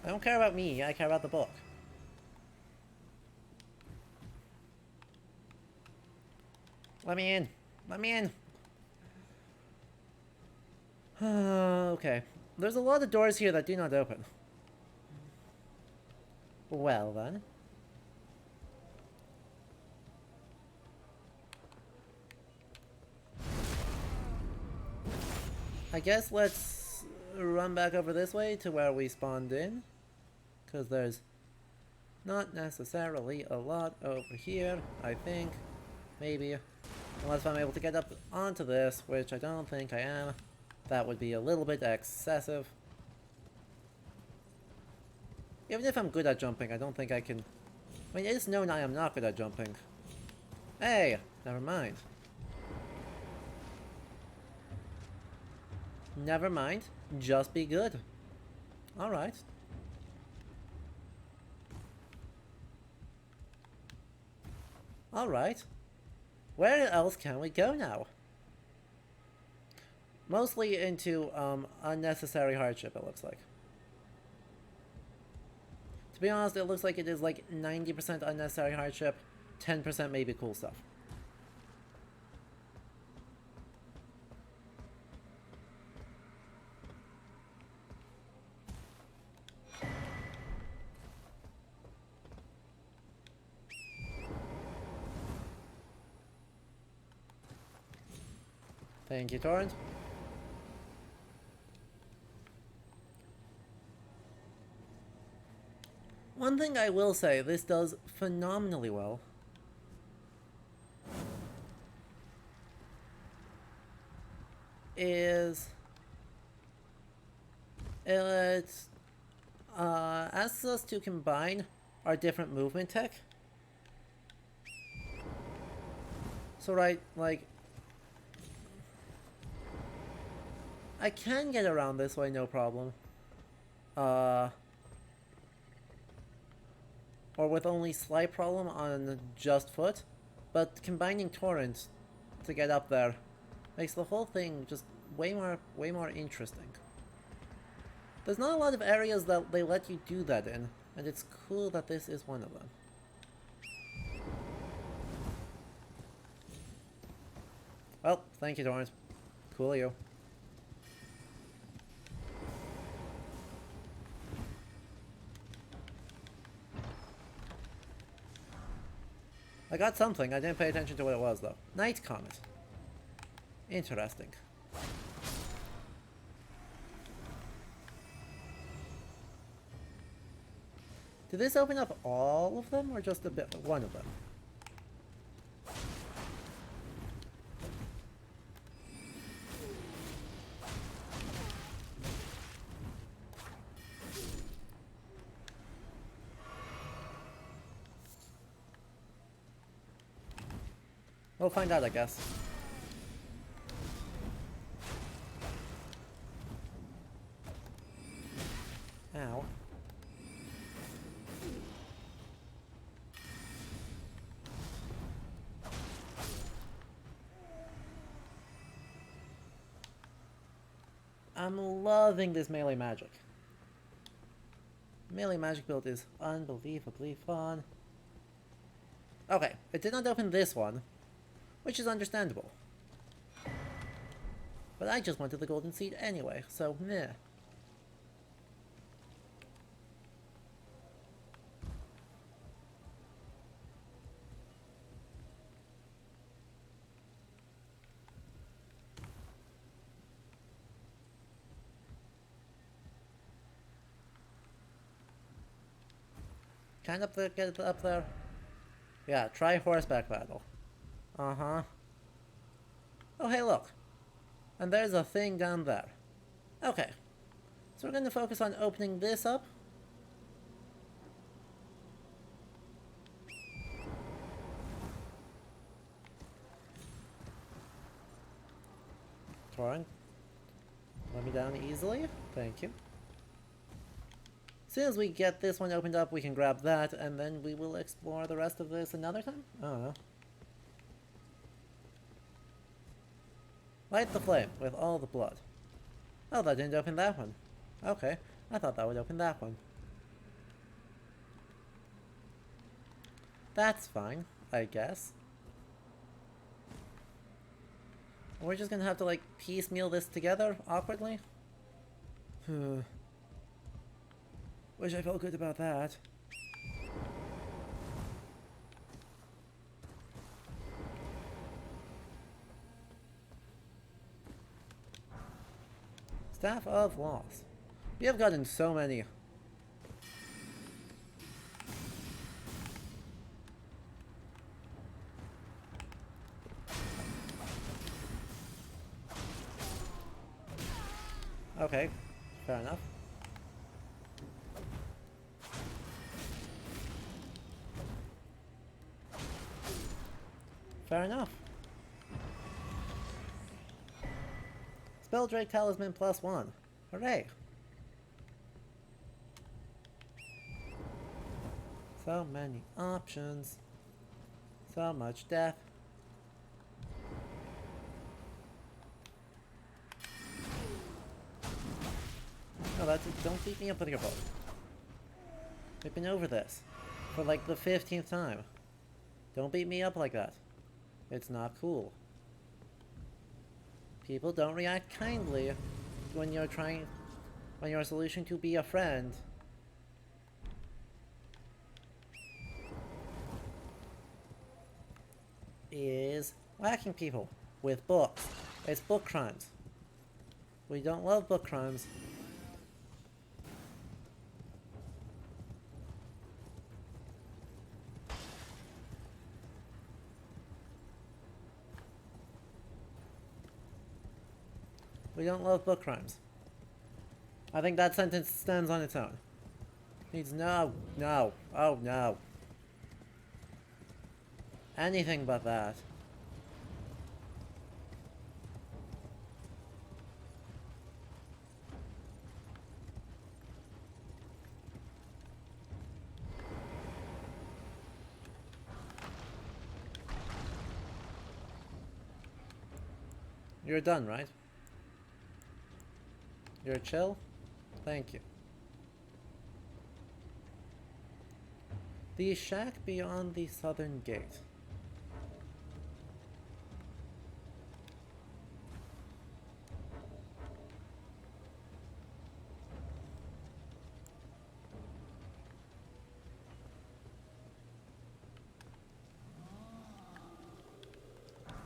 Speaker 1: I don't care about me, I care about the book. Let me in. Let me in. Okay. There's a lot of doors here that do not open. Well then. I guess let's run back over this way to where we spawned in. Because there's not necessarily a lot over here, I think. Maybe. Unless I'm able to get up onto this, which I don't think I am. That would be a little bit excessive. Even if I'm good at jumping, I don't think I can... I mean, it is known I am not good at jumping. Hey! Never mind. Never mind. Just be good. Alright. Alright. Where else can we go now? Mostly into, unnecessary hardship, it looks like. To be honest, it looks like it is like 90% unnecessary hardship, 10% maybe cool stuff. Thank you, Torrent. One thing I will say, this does phenomenally well. Is it asks us to combine our different movement tech. So right, like, I can get around this way, no problem. Or with only slight problem on just foot, but combining torrents to get up there makes the whole thing just way more interesting. There's not a lot of areas that they let you do that in, and it's cool that this is one of them. Well, thank you, Torrent. Cool of you. I got something. I didn't pay attention to what it was, though. Night Comet. Interesting. Did this open up all of them, or just a bit, one of them? We'll find out, I guess. Ow. I'm loving this melee magic. Melee magic build is unbelievably fun. Okay, it did not open this one, which is understandable. But I just wanted the golden seed anyway, so meh. Kind of get it up there. Yeah, try horseback battle. Uh-huh. Oh, hey, look. And there's a thing down there. Okay. So we're going to focus on opening this up. Torrent. Let me down easily. Thank you. As soon as we get this one opened up, we can grab that, and then we will explore the rest of this another time? I don't know. Light the flame with all the blood. Oh, that didn't open that one. Okay, I thought that would open that one. That's fine, I guess. We're just gonna have to, like, piecemeal this together, awkwardly? Wish I felt good about that. Staff of Loss. We have gotten so many. Okay, fair enough. Fair enough. Spelldrake Talisman +1. Hooray! So many options. So much death. No, that's it. Don't beat me up with your bow. We've been over this for like the 15th time. Don't beat me up like that. It's not cool. People don't react kindly when you're when your solution to be a friend is whacking people with books. It's book crimes. We don't love book crimes. We don't love book crimes. I think that sentence stands on its own. Needs no, no, oh no. Anything but that. You're done, right? You're chill? Thank you. The shack beyond the southern gate.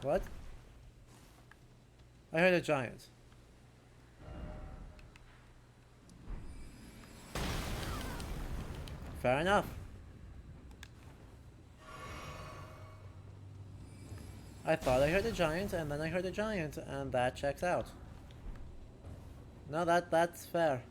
Speaker 1: What? I heard a giant. Fair enough. I thought I heard a giant, and then I heard a giant, and that checks out. No, that's fair.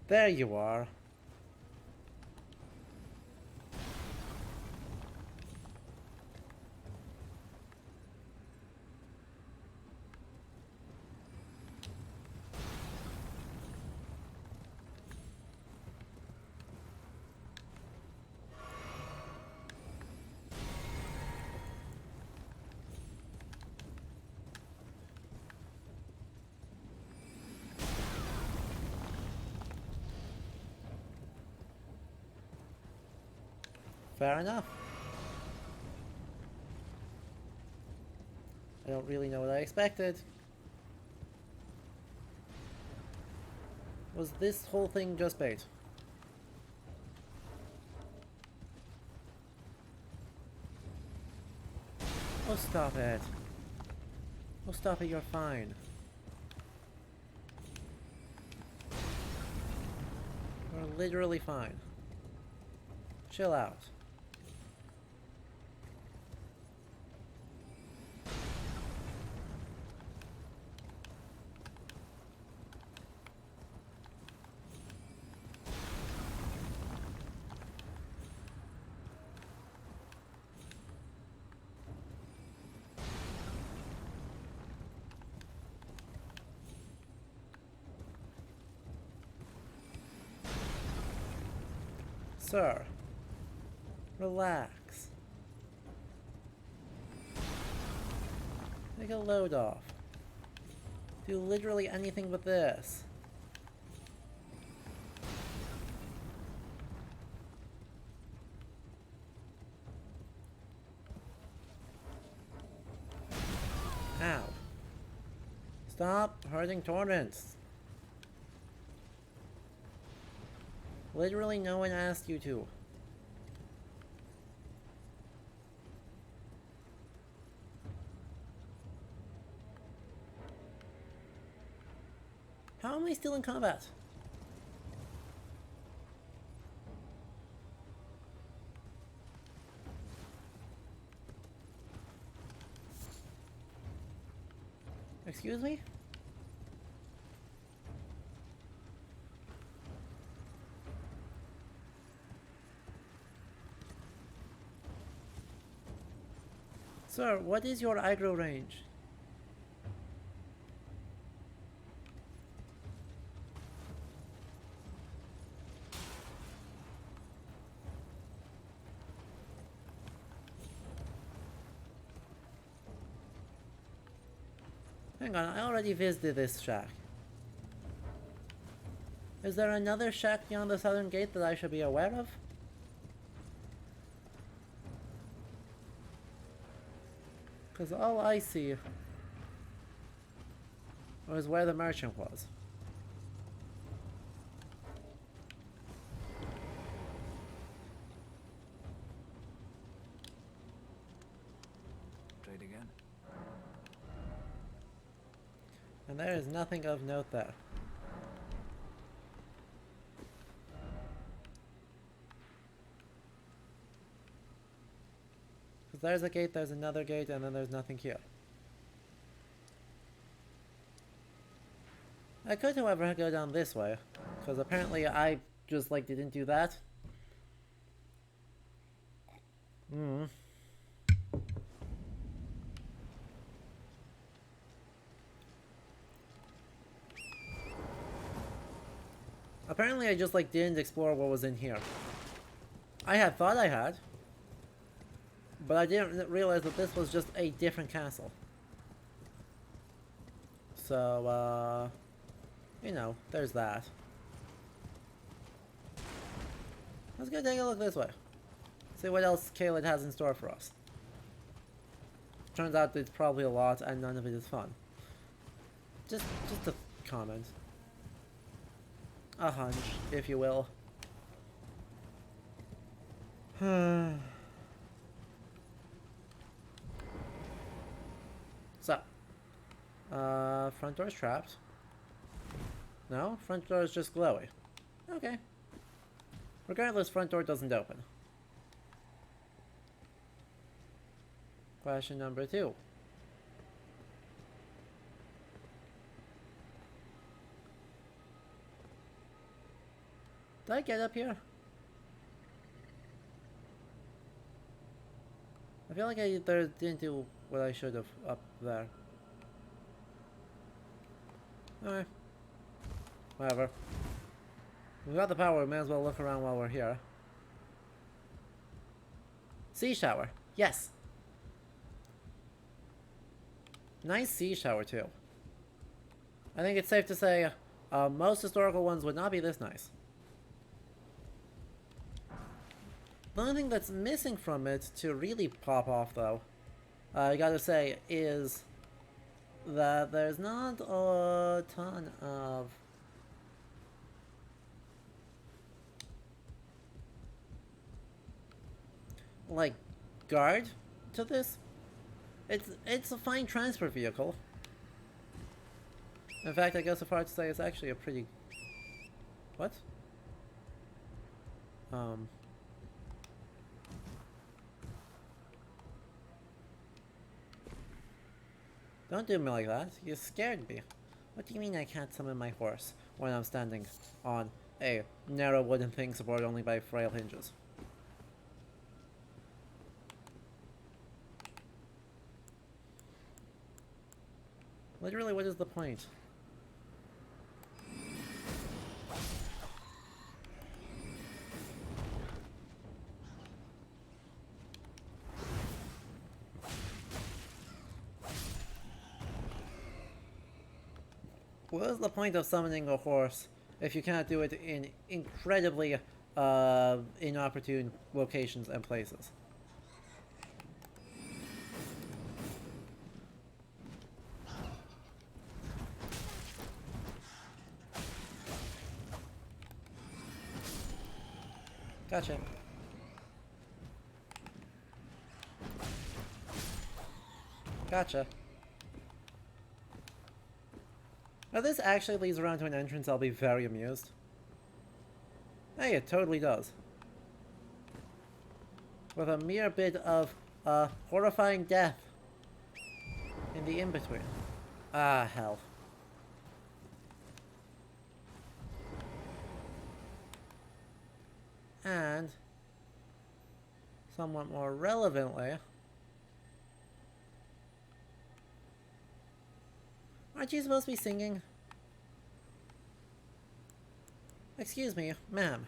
Speaker 1: There you are. Fair enough. I don't really know what I expected. Was this whole thing just bait? Oh, stop it. Oh, stop it, you're fine. You're literally fine. Chill out. Sir, relax. Take a load off. Do literally anything but this. Ow. Stop hurting torrents. Literally no one asked you to. How am I still in combat? Excuse me? Sir, what is your aggro range? Hang on, I already visited this shack. Is there another shack beyond the southern gate that I should be aware of? Because all I see was where the merchant was.
Speaker 6: Trade again.
Speaker 1: And there is nothing of note there. Because there's a gate, there's another gate, and then there's nothing here. I could, however, go down this way. Because apparently I just, like, didn't do that. Apparently I just, like, didn't explore what was in here. I had thought I had. But I didn't realize that this was just a different castle. So, you know, there's that. Let's go take a look this way. See what else Caelid has in store for us. Turns out it's probably a lot and none of it is fun. Just a comment. A hunch, if you will. So, front door's trapped. No, front door is just glowy. Okay. Regardless, front door doesn't open. Question number 2. Did I get up here? I feel like I didn't do what I should have up there. Alright. Whatever. We've got the power, we may as well look around while we're here. Sea shower. Yes! Nice sea shower, too. I think it's safe to say most historical ones would not be this nice. The only thing that's missing from it to really pop off, though, I gotta say, is that there's not a ton of like guard to this. It's a fine transfer vehicle. In fact, I go so far to say it's actually a pretty... What? Don't do me like that. You scared me. What do you mean I can't summon my horse when I'm standing on a narrow wooden thing supported only by frail hinges? Literally, what is the point? What is the point of summoning a horse if you cannot do it in incredibly inopportune locations and places? Gotcha. Gotcha. Now this actually leads around to an entrance, I'll be very amused. Hey, it totally does. With a mere bit of horrifying death in the in-between. Ah, hell. And, somewhat more relevantly, aren't you supposed to be singing? Excuse me, ma'am.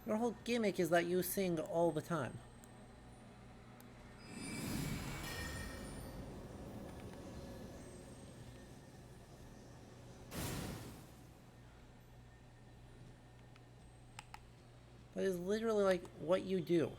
Speaker 1: Your whole gimmick is that you sing all the time. That is literally like what you do.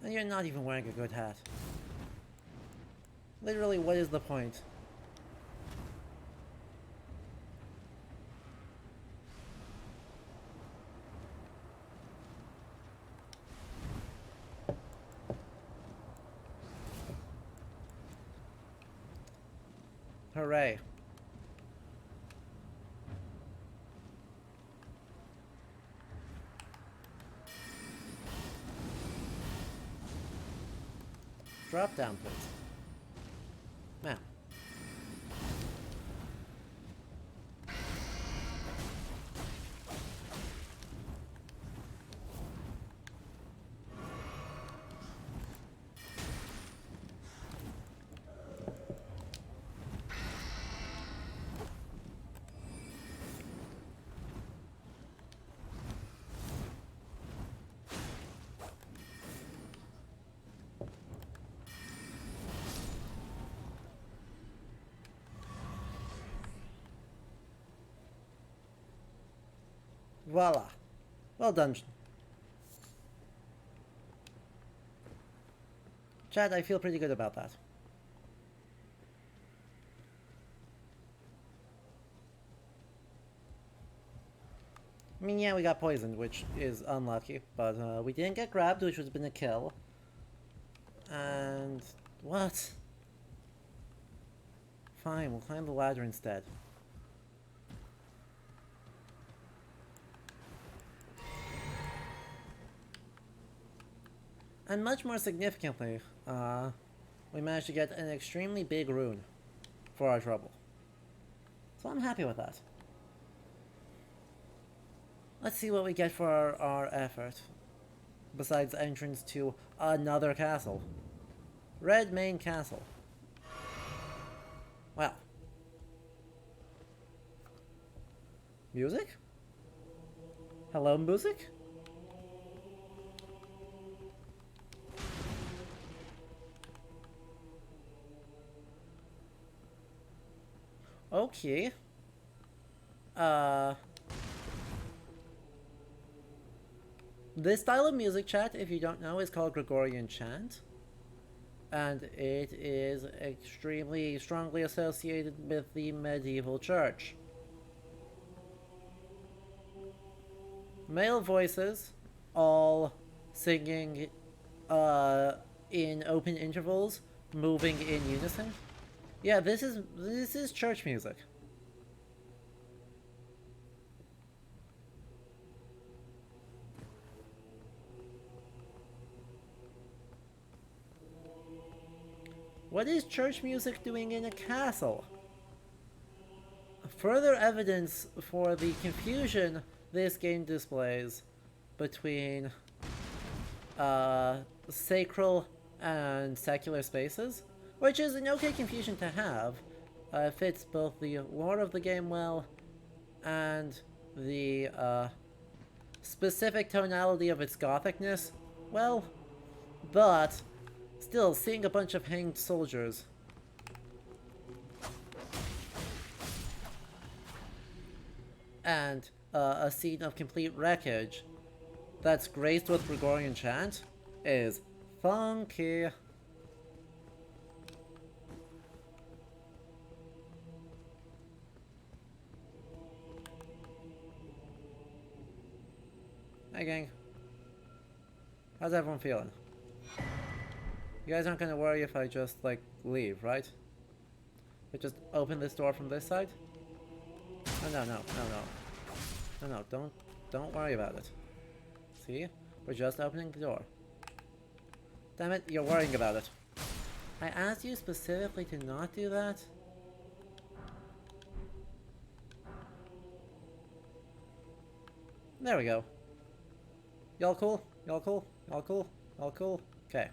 Speaker 1: And you're not even wearing a good hat. Literally, what is the point? Hooray. Drop down, please. Now. Voila. Well done. Chad, I feel pretty good about that. I mean, yeah, we got poisoned, which is unlucky, but we didn't get grabbed, which would have been a kill. And... what? Fine, we'll climb the ladder instead. And much more significantly, we managed to get an extremely big rune for our trouble. So I'm happy with that. Let's see what we get for our effort. Besides entrance to another castle. Red Main Castle. Wow. Music? Hello, music? Okay. This style of music, chat, if you don't know, is called Gregorian chant. And it is extremely strongly associated with the medieval church. Male voices, all singing in open intervals, moving in unison. Yeah, this is church music. What is church music doing in a castle? Further evidence for the confusion this game displays between sacral and secular spaces, which is an okay confusion to have. Fits both the lore of the game well and the specific tonality of its gothicness well, but still, seeing a bunch of hanged soldiers and a scene of complete wreckage that's graced with Gregorian chant is funky. Hey gang, how's everyone feeling? You guys aren't gonna worry if I just, like, leave, right? I just open this door from this side? Oh, no, don't worry about it. See? We're just opening the door. Damn it, you're worrying about it. I asked you specifically to not do that? There we go. Y'all cool? Y'all cool? Y'all cool? Y'all cool? Okay.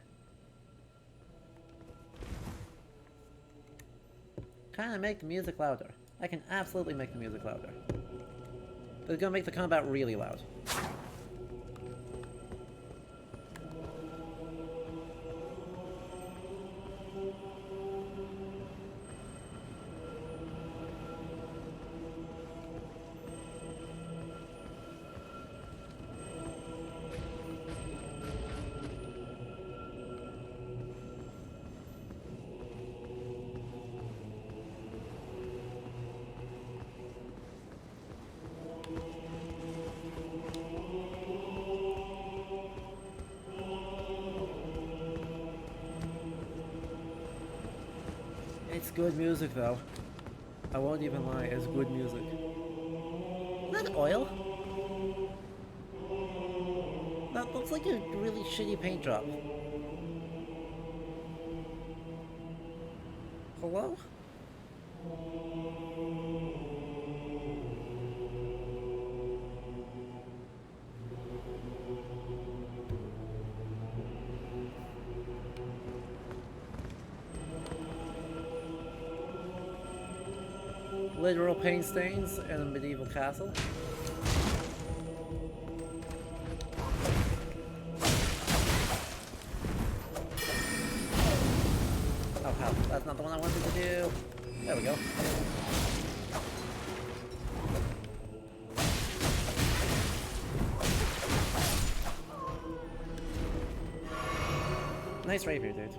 Speaker 1: Kinda make the music louder. I can absolutely make the music louder. But it's gonna make the combat really loud. It's good music though. I won't even lie, it's good music. Is that oil? That looks like a really shitty paint job. Hello? Literal paint stains in a medieval castle. Oh hell, that's not the one I wanted to do. There we go. Nice rapier, dude.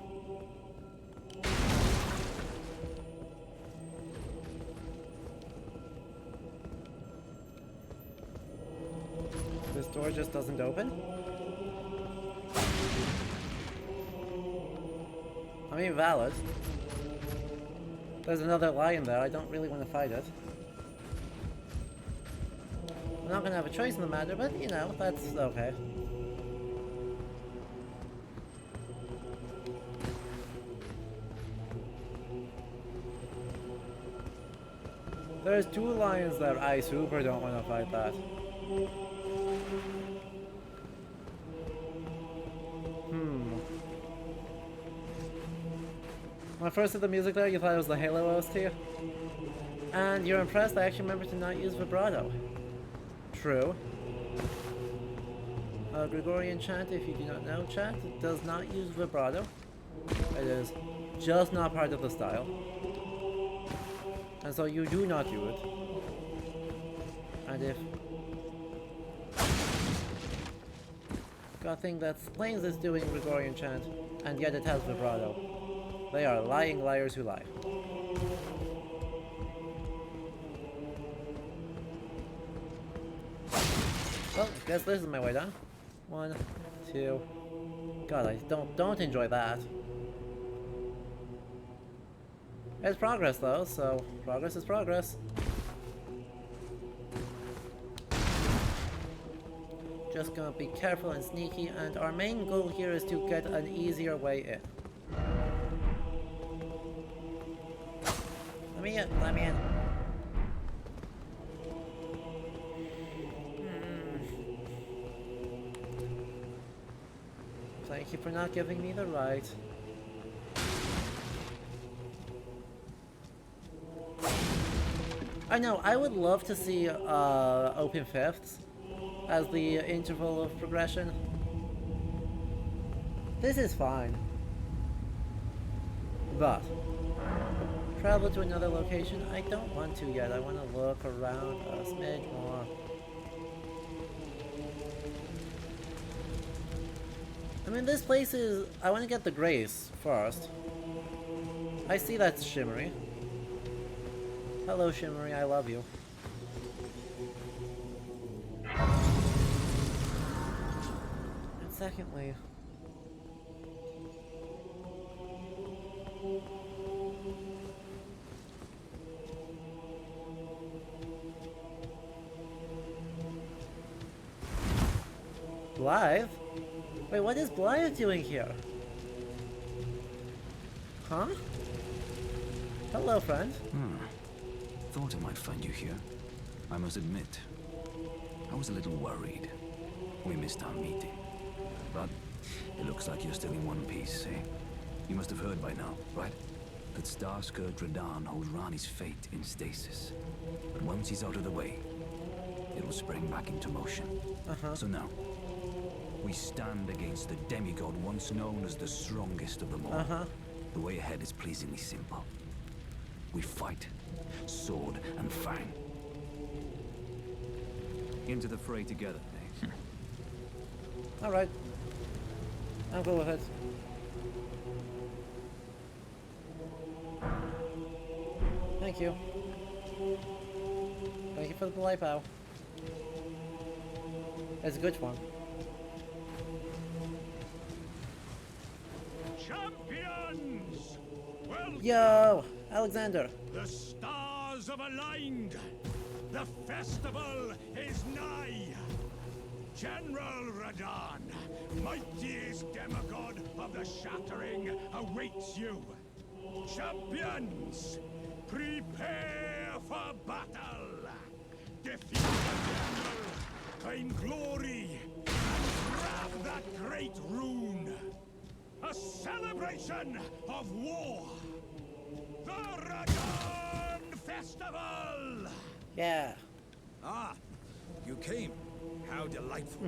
Speaker 1: This door just doesn't open? I mean, valid. There's another lion there, I don't really want to fight it. I'm not gonna have a choice in the matter, but you know, that's okay. There's two lions there, I super don't want to fight that. When I first did the music there, you thought it was the Halo OST. And you're impressed I actually remember to not use vibrato. True. Gregorian chant, if you do not know chant, it does not use vibrato. It is just not part of the style. And so you do not do it. And if got a thing that claims it's doing Gregorian chant, and yet it has vibrato, they are lying liars who lie. Well, guess this is my way down. 1, 2. God, I don't enjoy that. It's progress though, so progress is progress. Just gonna be careful and sneaky, and our main goal here is to get an easier way in. Let me in. Thank you for not giving me the right. I know, I would love to see open fifths as the interval of progression. This is fine. But travel to another location? I don't want to yet. I want to look around a smidge more. I mean, this place is... I want to get the Grace first. I see that's Shimmery. Hello, Shimmery. I love you. And secondly... Blythe? Wait, what is Blythe doing here? Huh? Hello, friend.
Speaker 6: Thought I might find you here. I must admit, I was a little worried. We missed our meeting. But it looks like you're still in one piece, eh? You must have heard by now, right? that Star-Scourge Radahn holds Rani's fate in stasis. But once he's out of the way, it will spring back into motion. So now, we stand against the demigod once known as the strongest of them all. The way ahead is pleasingly simple. We fight, sword and fang. Into the fray together, eh?
Speaker 1: Alright. I'm cool with it. Thank you. Thank you for the light bow. It's a good one.
Speaker 7: Champions! Welcome!
Speaker 1: Yo! Alexander!
Speaker 7: The stars have aligned! The festival is nigh! General Radahn, mightiest demigod of the Shattering, awaits you! Champions! Prepare for battle! Defeat the general! Claim glory! And grab that great rune! A celebration of war! The Radahn Festival!
Speaker 1: Yeah.
Speaker 8: Ah, you came. How delightful.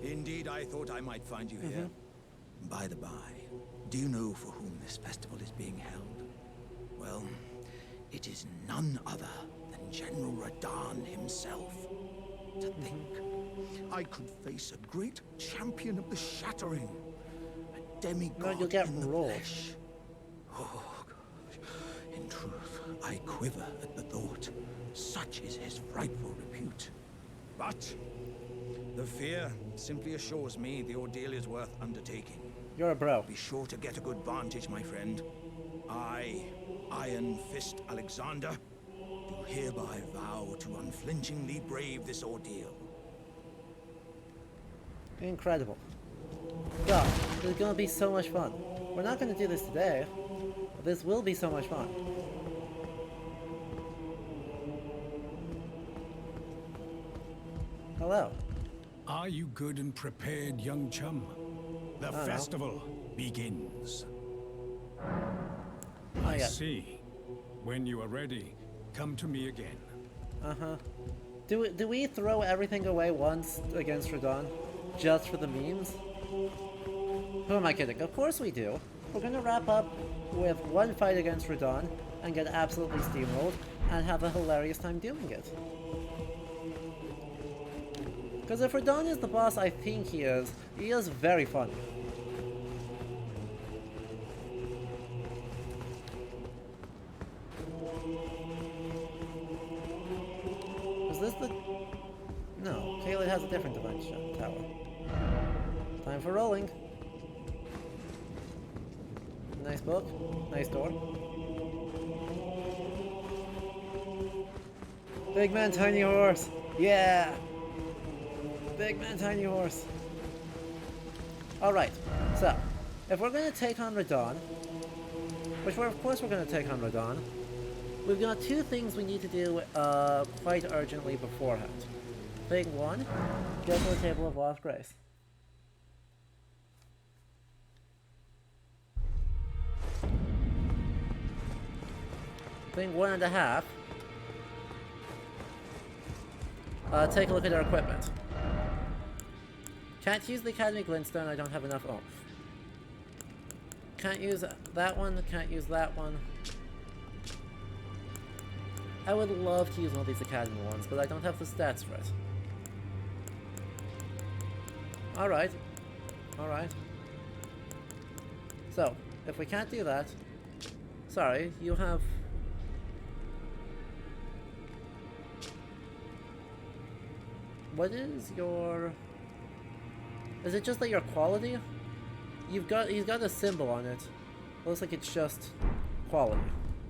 Speaker 8: Indeed, I thought I might find you here. By the by, do you know for whom this festival is being held? Well, it is none other than General Radahn himself. To think, I could face a great champion of the Shattering, a demigod
Speaker 1: you'll get
Speaker 8: in the
Speaker 1: rolled.
Speaker 8: flesh. Oh, gosh. In truth, I quiver at the thought. Such is his frightful repute. But the fear simply assures me the ordeal is worth undertaking.
Speaker 1: You're a bro.
Speaker 8: Be sure to get a good vantage, my friend. I, Iron Fist Alexander, do hereby vow to unflinchingly brave this ordeal.
Speaker 1: Incredible. God, this is gonna be so much fun. We're not gonna do this today, but this will be so much fun. Hello.
Speaker 7: Are you good and prepared, young chum? The festival begins. I
Speaker 1: yeah.
Speaker 7: see. When you are ready, come to me again.
Speaker 1: Do we throw everything away once against Radahn? Just for the memes? Who am I kidding? Of course we do. We're gonna wrap up with one fight against Radahn and get absolutely steamrolled and have a hilarious time doing it. Because if Radahn is the boss I think he is very funny. Is this the... No, Caelid has a different dimension tower. Time for rolling. Nice book, nice door. Big man, tiny horse. Yeah. Big man, tiny horse. Alright, so, if we're going to take on Radahn, which of course we're going to take on Radahn, we've got two things we need to do quite urgently beforehand. Thing one, go to the Table of Lost Grace. Thing 1.5, take a look at our equipment. Can't use the Academy Glintstone, I don't have enough oomph. Can't use that one, can't use that one. I would love to use one of these Academy ones, but I don't have the stats for it. Alright. Alright. So, if we can't do that... Sorry, you have... What is your... Is it just that your quality? He's got a symbol on it. Looks like it's just quality,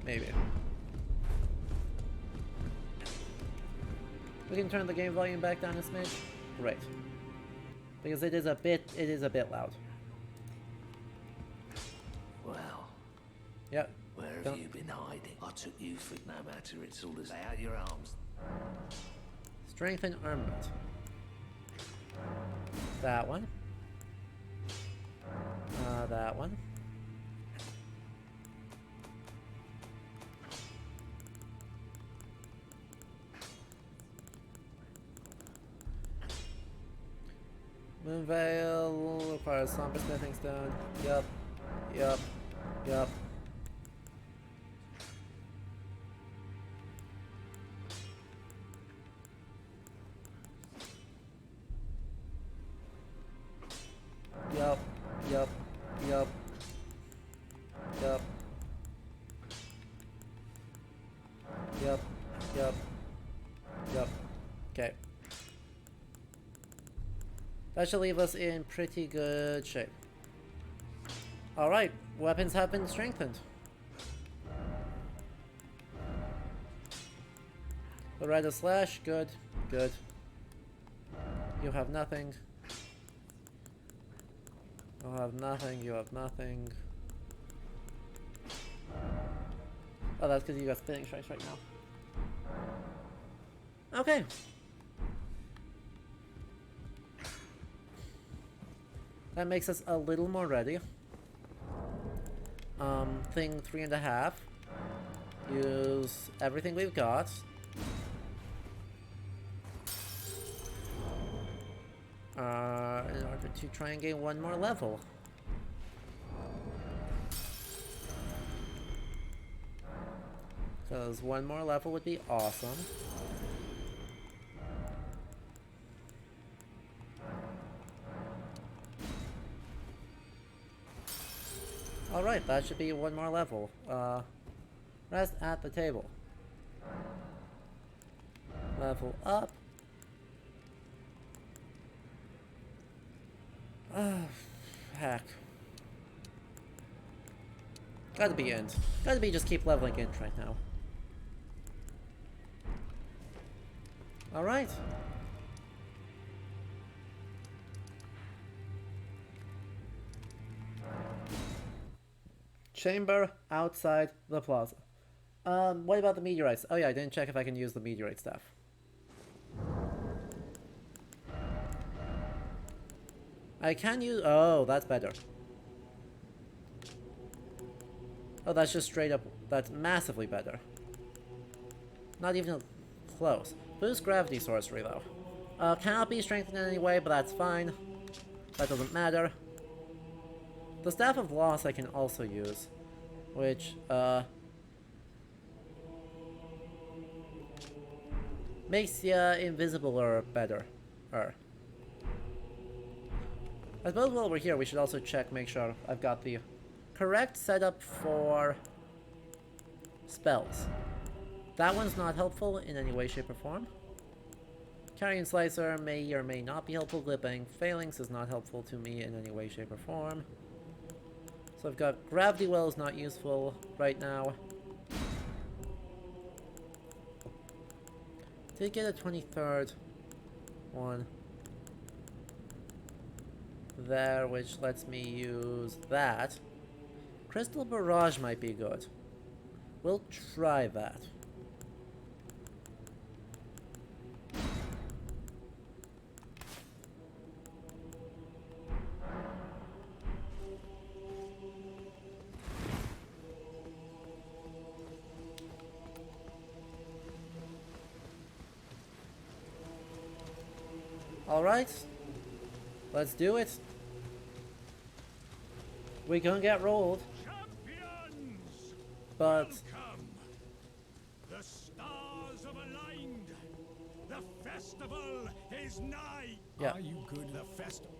Speaker 1: maybe. We can turn the game volume back down a smidge. Great. Because it is a bit loud.
Speaker 9: Well,
Speaker 1: Yep.
Speaker 9: where have you been hiding? I took you for no matter, it's all as lay out your arms.
Speaker 1: Strength and armament. That one. That one. Moonveil requires somber smithing stone. Yup. Yup. Yup. Yup. Yup. Yup. Yup. Yup. Yup. Yup. Okay. That should leave us in pretty good shape. Alright, weapons have been strengthened. Loretta Slash, good, good. You have nothing. You have nothing, you have nothing. Oh, that's because you got spinning strikes right now. Okay. That makes us a little more ready. Thing 3.5. Use everything we've got. In order to try and gain one more level. Because one more level would be awesome. Alright, that should be one more level. Rest at the table. Level up. Heck. Gotta be int. Gotta be just keep leveling int right now. Alright. Chamber outside the plaza. What about the meteorites? Oh yeah, I didn't check if I can use the meteorite stuff. I can use... Oh, that's better. Oh, that's just straight up... That's massively better. Not even close. Boost gravity sorcery, though. Cannot be strengthened in any way, but that's fine. That doesn't matter. The Staff of Loss I can also use. Which, makes ya invisible or better. I suppose while we're here, we should also check, make sure I've got the correct setup for spells. That one's not helpful in any way, shape, or form. Carrion Slicer may or may not be helpful. Glipping Phalanx is not helpful to me in any way, shape, or form. So I've got Gravity Well is not useful right now. Did get a 23rd one there, which lets me use that. Crystal Barrage might be good. We'll try that. Alright, let's do it. We're gonna get rolled.
Speaker 7: Champions!
Speaker 1: But
Speaker 7: Welcome! The stars have aligned. The festival is nigh.
Speaker 1: yeah,
Speaker 7: Are you good? The festival.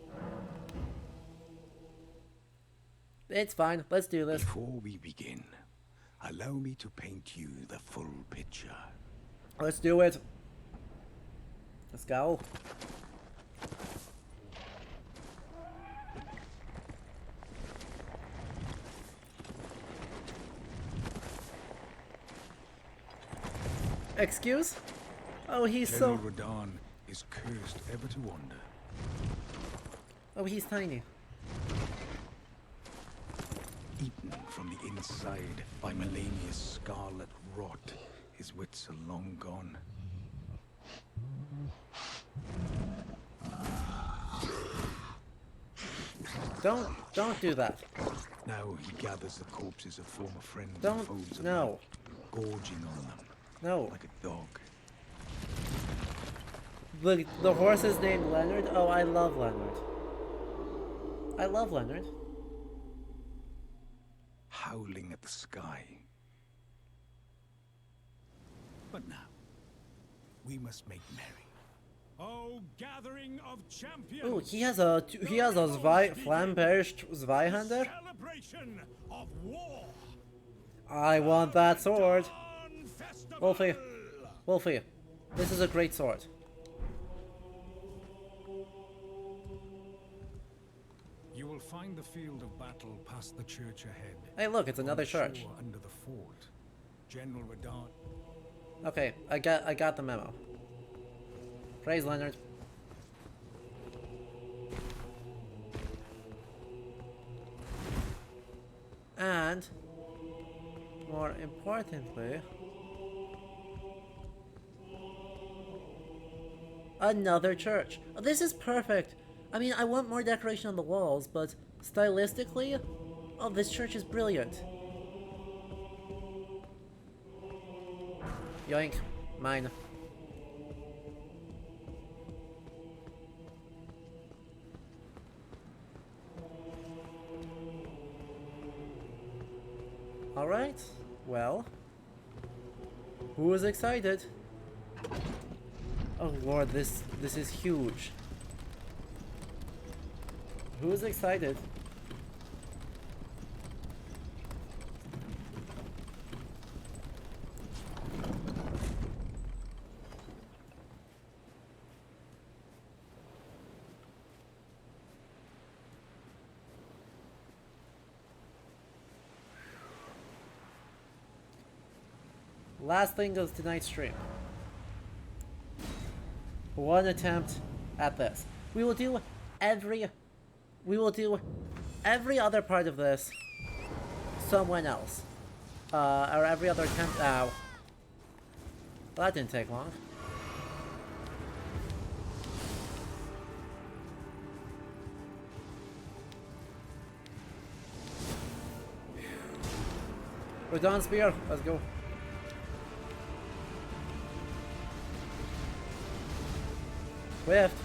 Speaker 1: it's fine. Let's do this.
Speaker 8: Before we begin, allow me to paint you the full picture.
Speaker 1: Let's do it. Let's go. Excuse? Oh, he's
Speaker 8: General
Speaker 1: so...
Speaker 8: Radahn is cursed ever to wander.
Speaker 1: Oh, he's tiny.
Speaker 8: Eaten from the inside by Melania's scarlet rot, his wits are long gone.
Speaker 1: Don't do that.
Speaker 8: Now he gathers the corpses of former friends
Speaker 1: Don't-
Speaker 8: and foes
Speaker 1: no.
Speaker 8: alike, gorging on them
Speaker 1: No.
Speaker 8: like a dog.
Speaker 1: The horse is named Leonard? Oh, I love Leonard. I love Leonard.
Speaker 7: Howling at the sky. But now, we must make merry. Oh, gathering of champions!
Speaker 1: Ooh, he has a Flamberge Zweihander.
Speaker 7: Celebration of war.
Speaker 1: I want that sword.
Speaker 7: Dawn Festival.
Speaker 1: Wolfie, Wolfie, this is a great sword.
Speaker 7: You will find the field of battle past the church ahead.
Speaker 1: Hey, look, it's another
Speaker 7: On shore
Speaker 1: church.
Speaker 7: under the fort. General Radar.
Speaker 1: Okay, I got the memo. Praise Leonard. And more importantly, another church. Oh, this is perfect. I mean, I want more decoration on the walls, but stylistically, oh, this church is brilliant. Yoink. Mine. Alright, well, who is excited? Oh lord, this is huge. Who is excited? Last thing of tonight's stream. One attempt at this. We will do every other part of this someone else. Or every other attempt. Ow. Well, that didn't take long. We're done, spear. Let's go. Swift.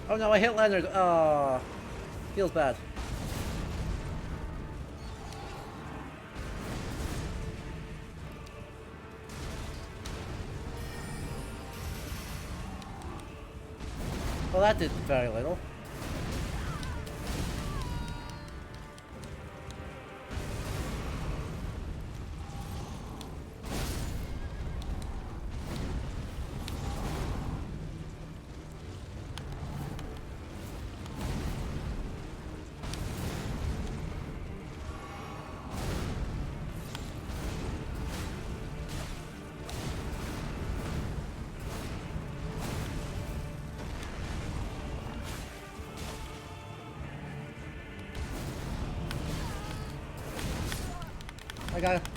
Speaker 1: Oh no, I hit Leonard. Oh, feels bad. Well, that did very little.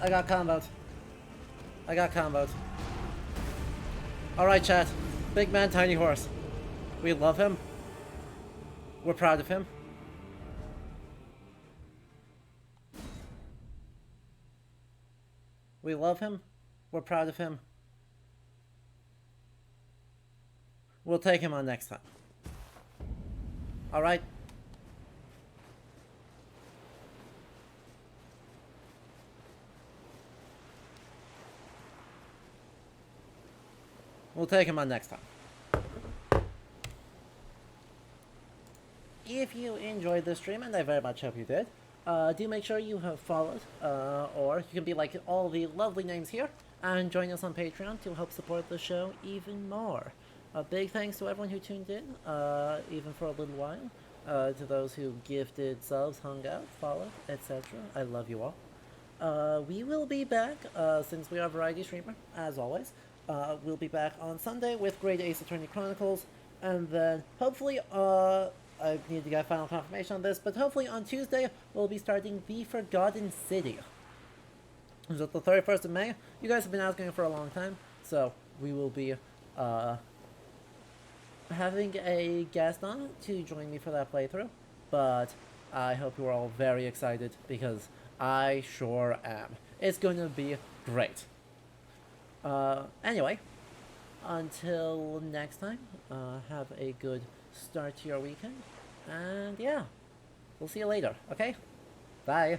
Speaker 1: I got comboed. I got comboed. Alright, chat. Big man, tiny horse. We love him. We're proud of him. We love him. We're proud of him. We'll take him on next time. Alright? We'll take him on next time. If you enjoyed this stream, and I very much hope you did, do make sure you have followed, or you can be like all the lovely names here, and join us on Patreon to help support the show even more. A big thanks to everyone who tuned in, even for a little while, to those who gifted subs, hung out, followed, etc. I love you all. We will be back, since we are a variety streamer, as always. We'll be back on Sunday with Great Ace Attorney Chronicles, and then hopefully, I need to get final confirmation on this, but hopefully on Tuesday we'll be starting The Forgotten City. It's the 31st of May. You guys have been asking for a long time, so we will be having a guest on to join me for that playthrough, but I hope you're all very excited because I sure am. It's gonna be great. Anyway, until next time, have a good start to your weekend, and yeah, we'll see you later, okay? Bye.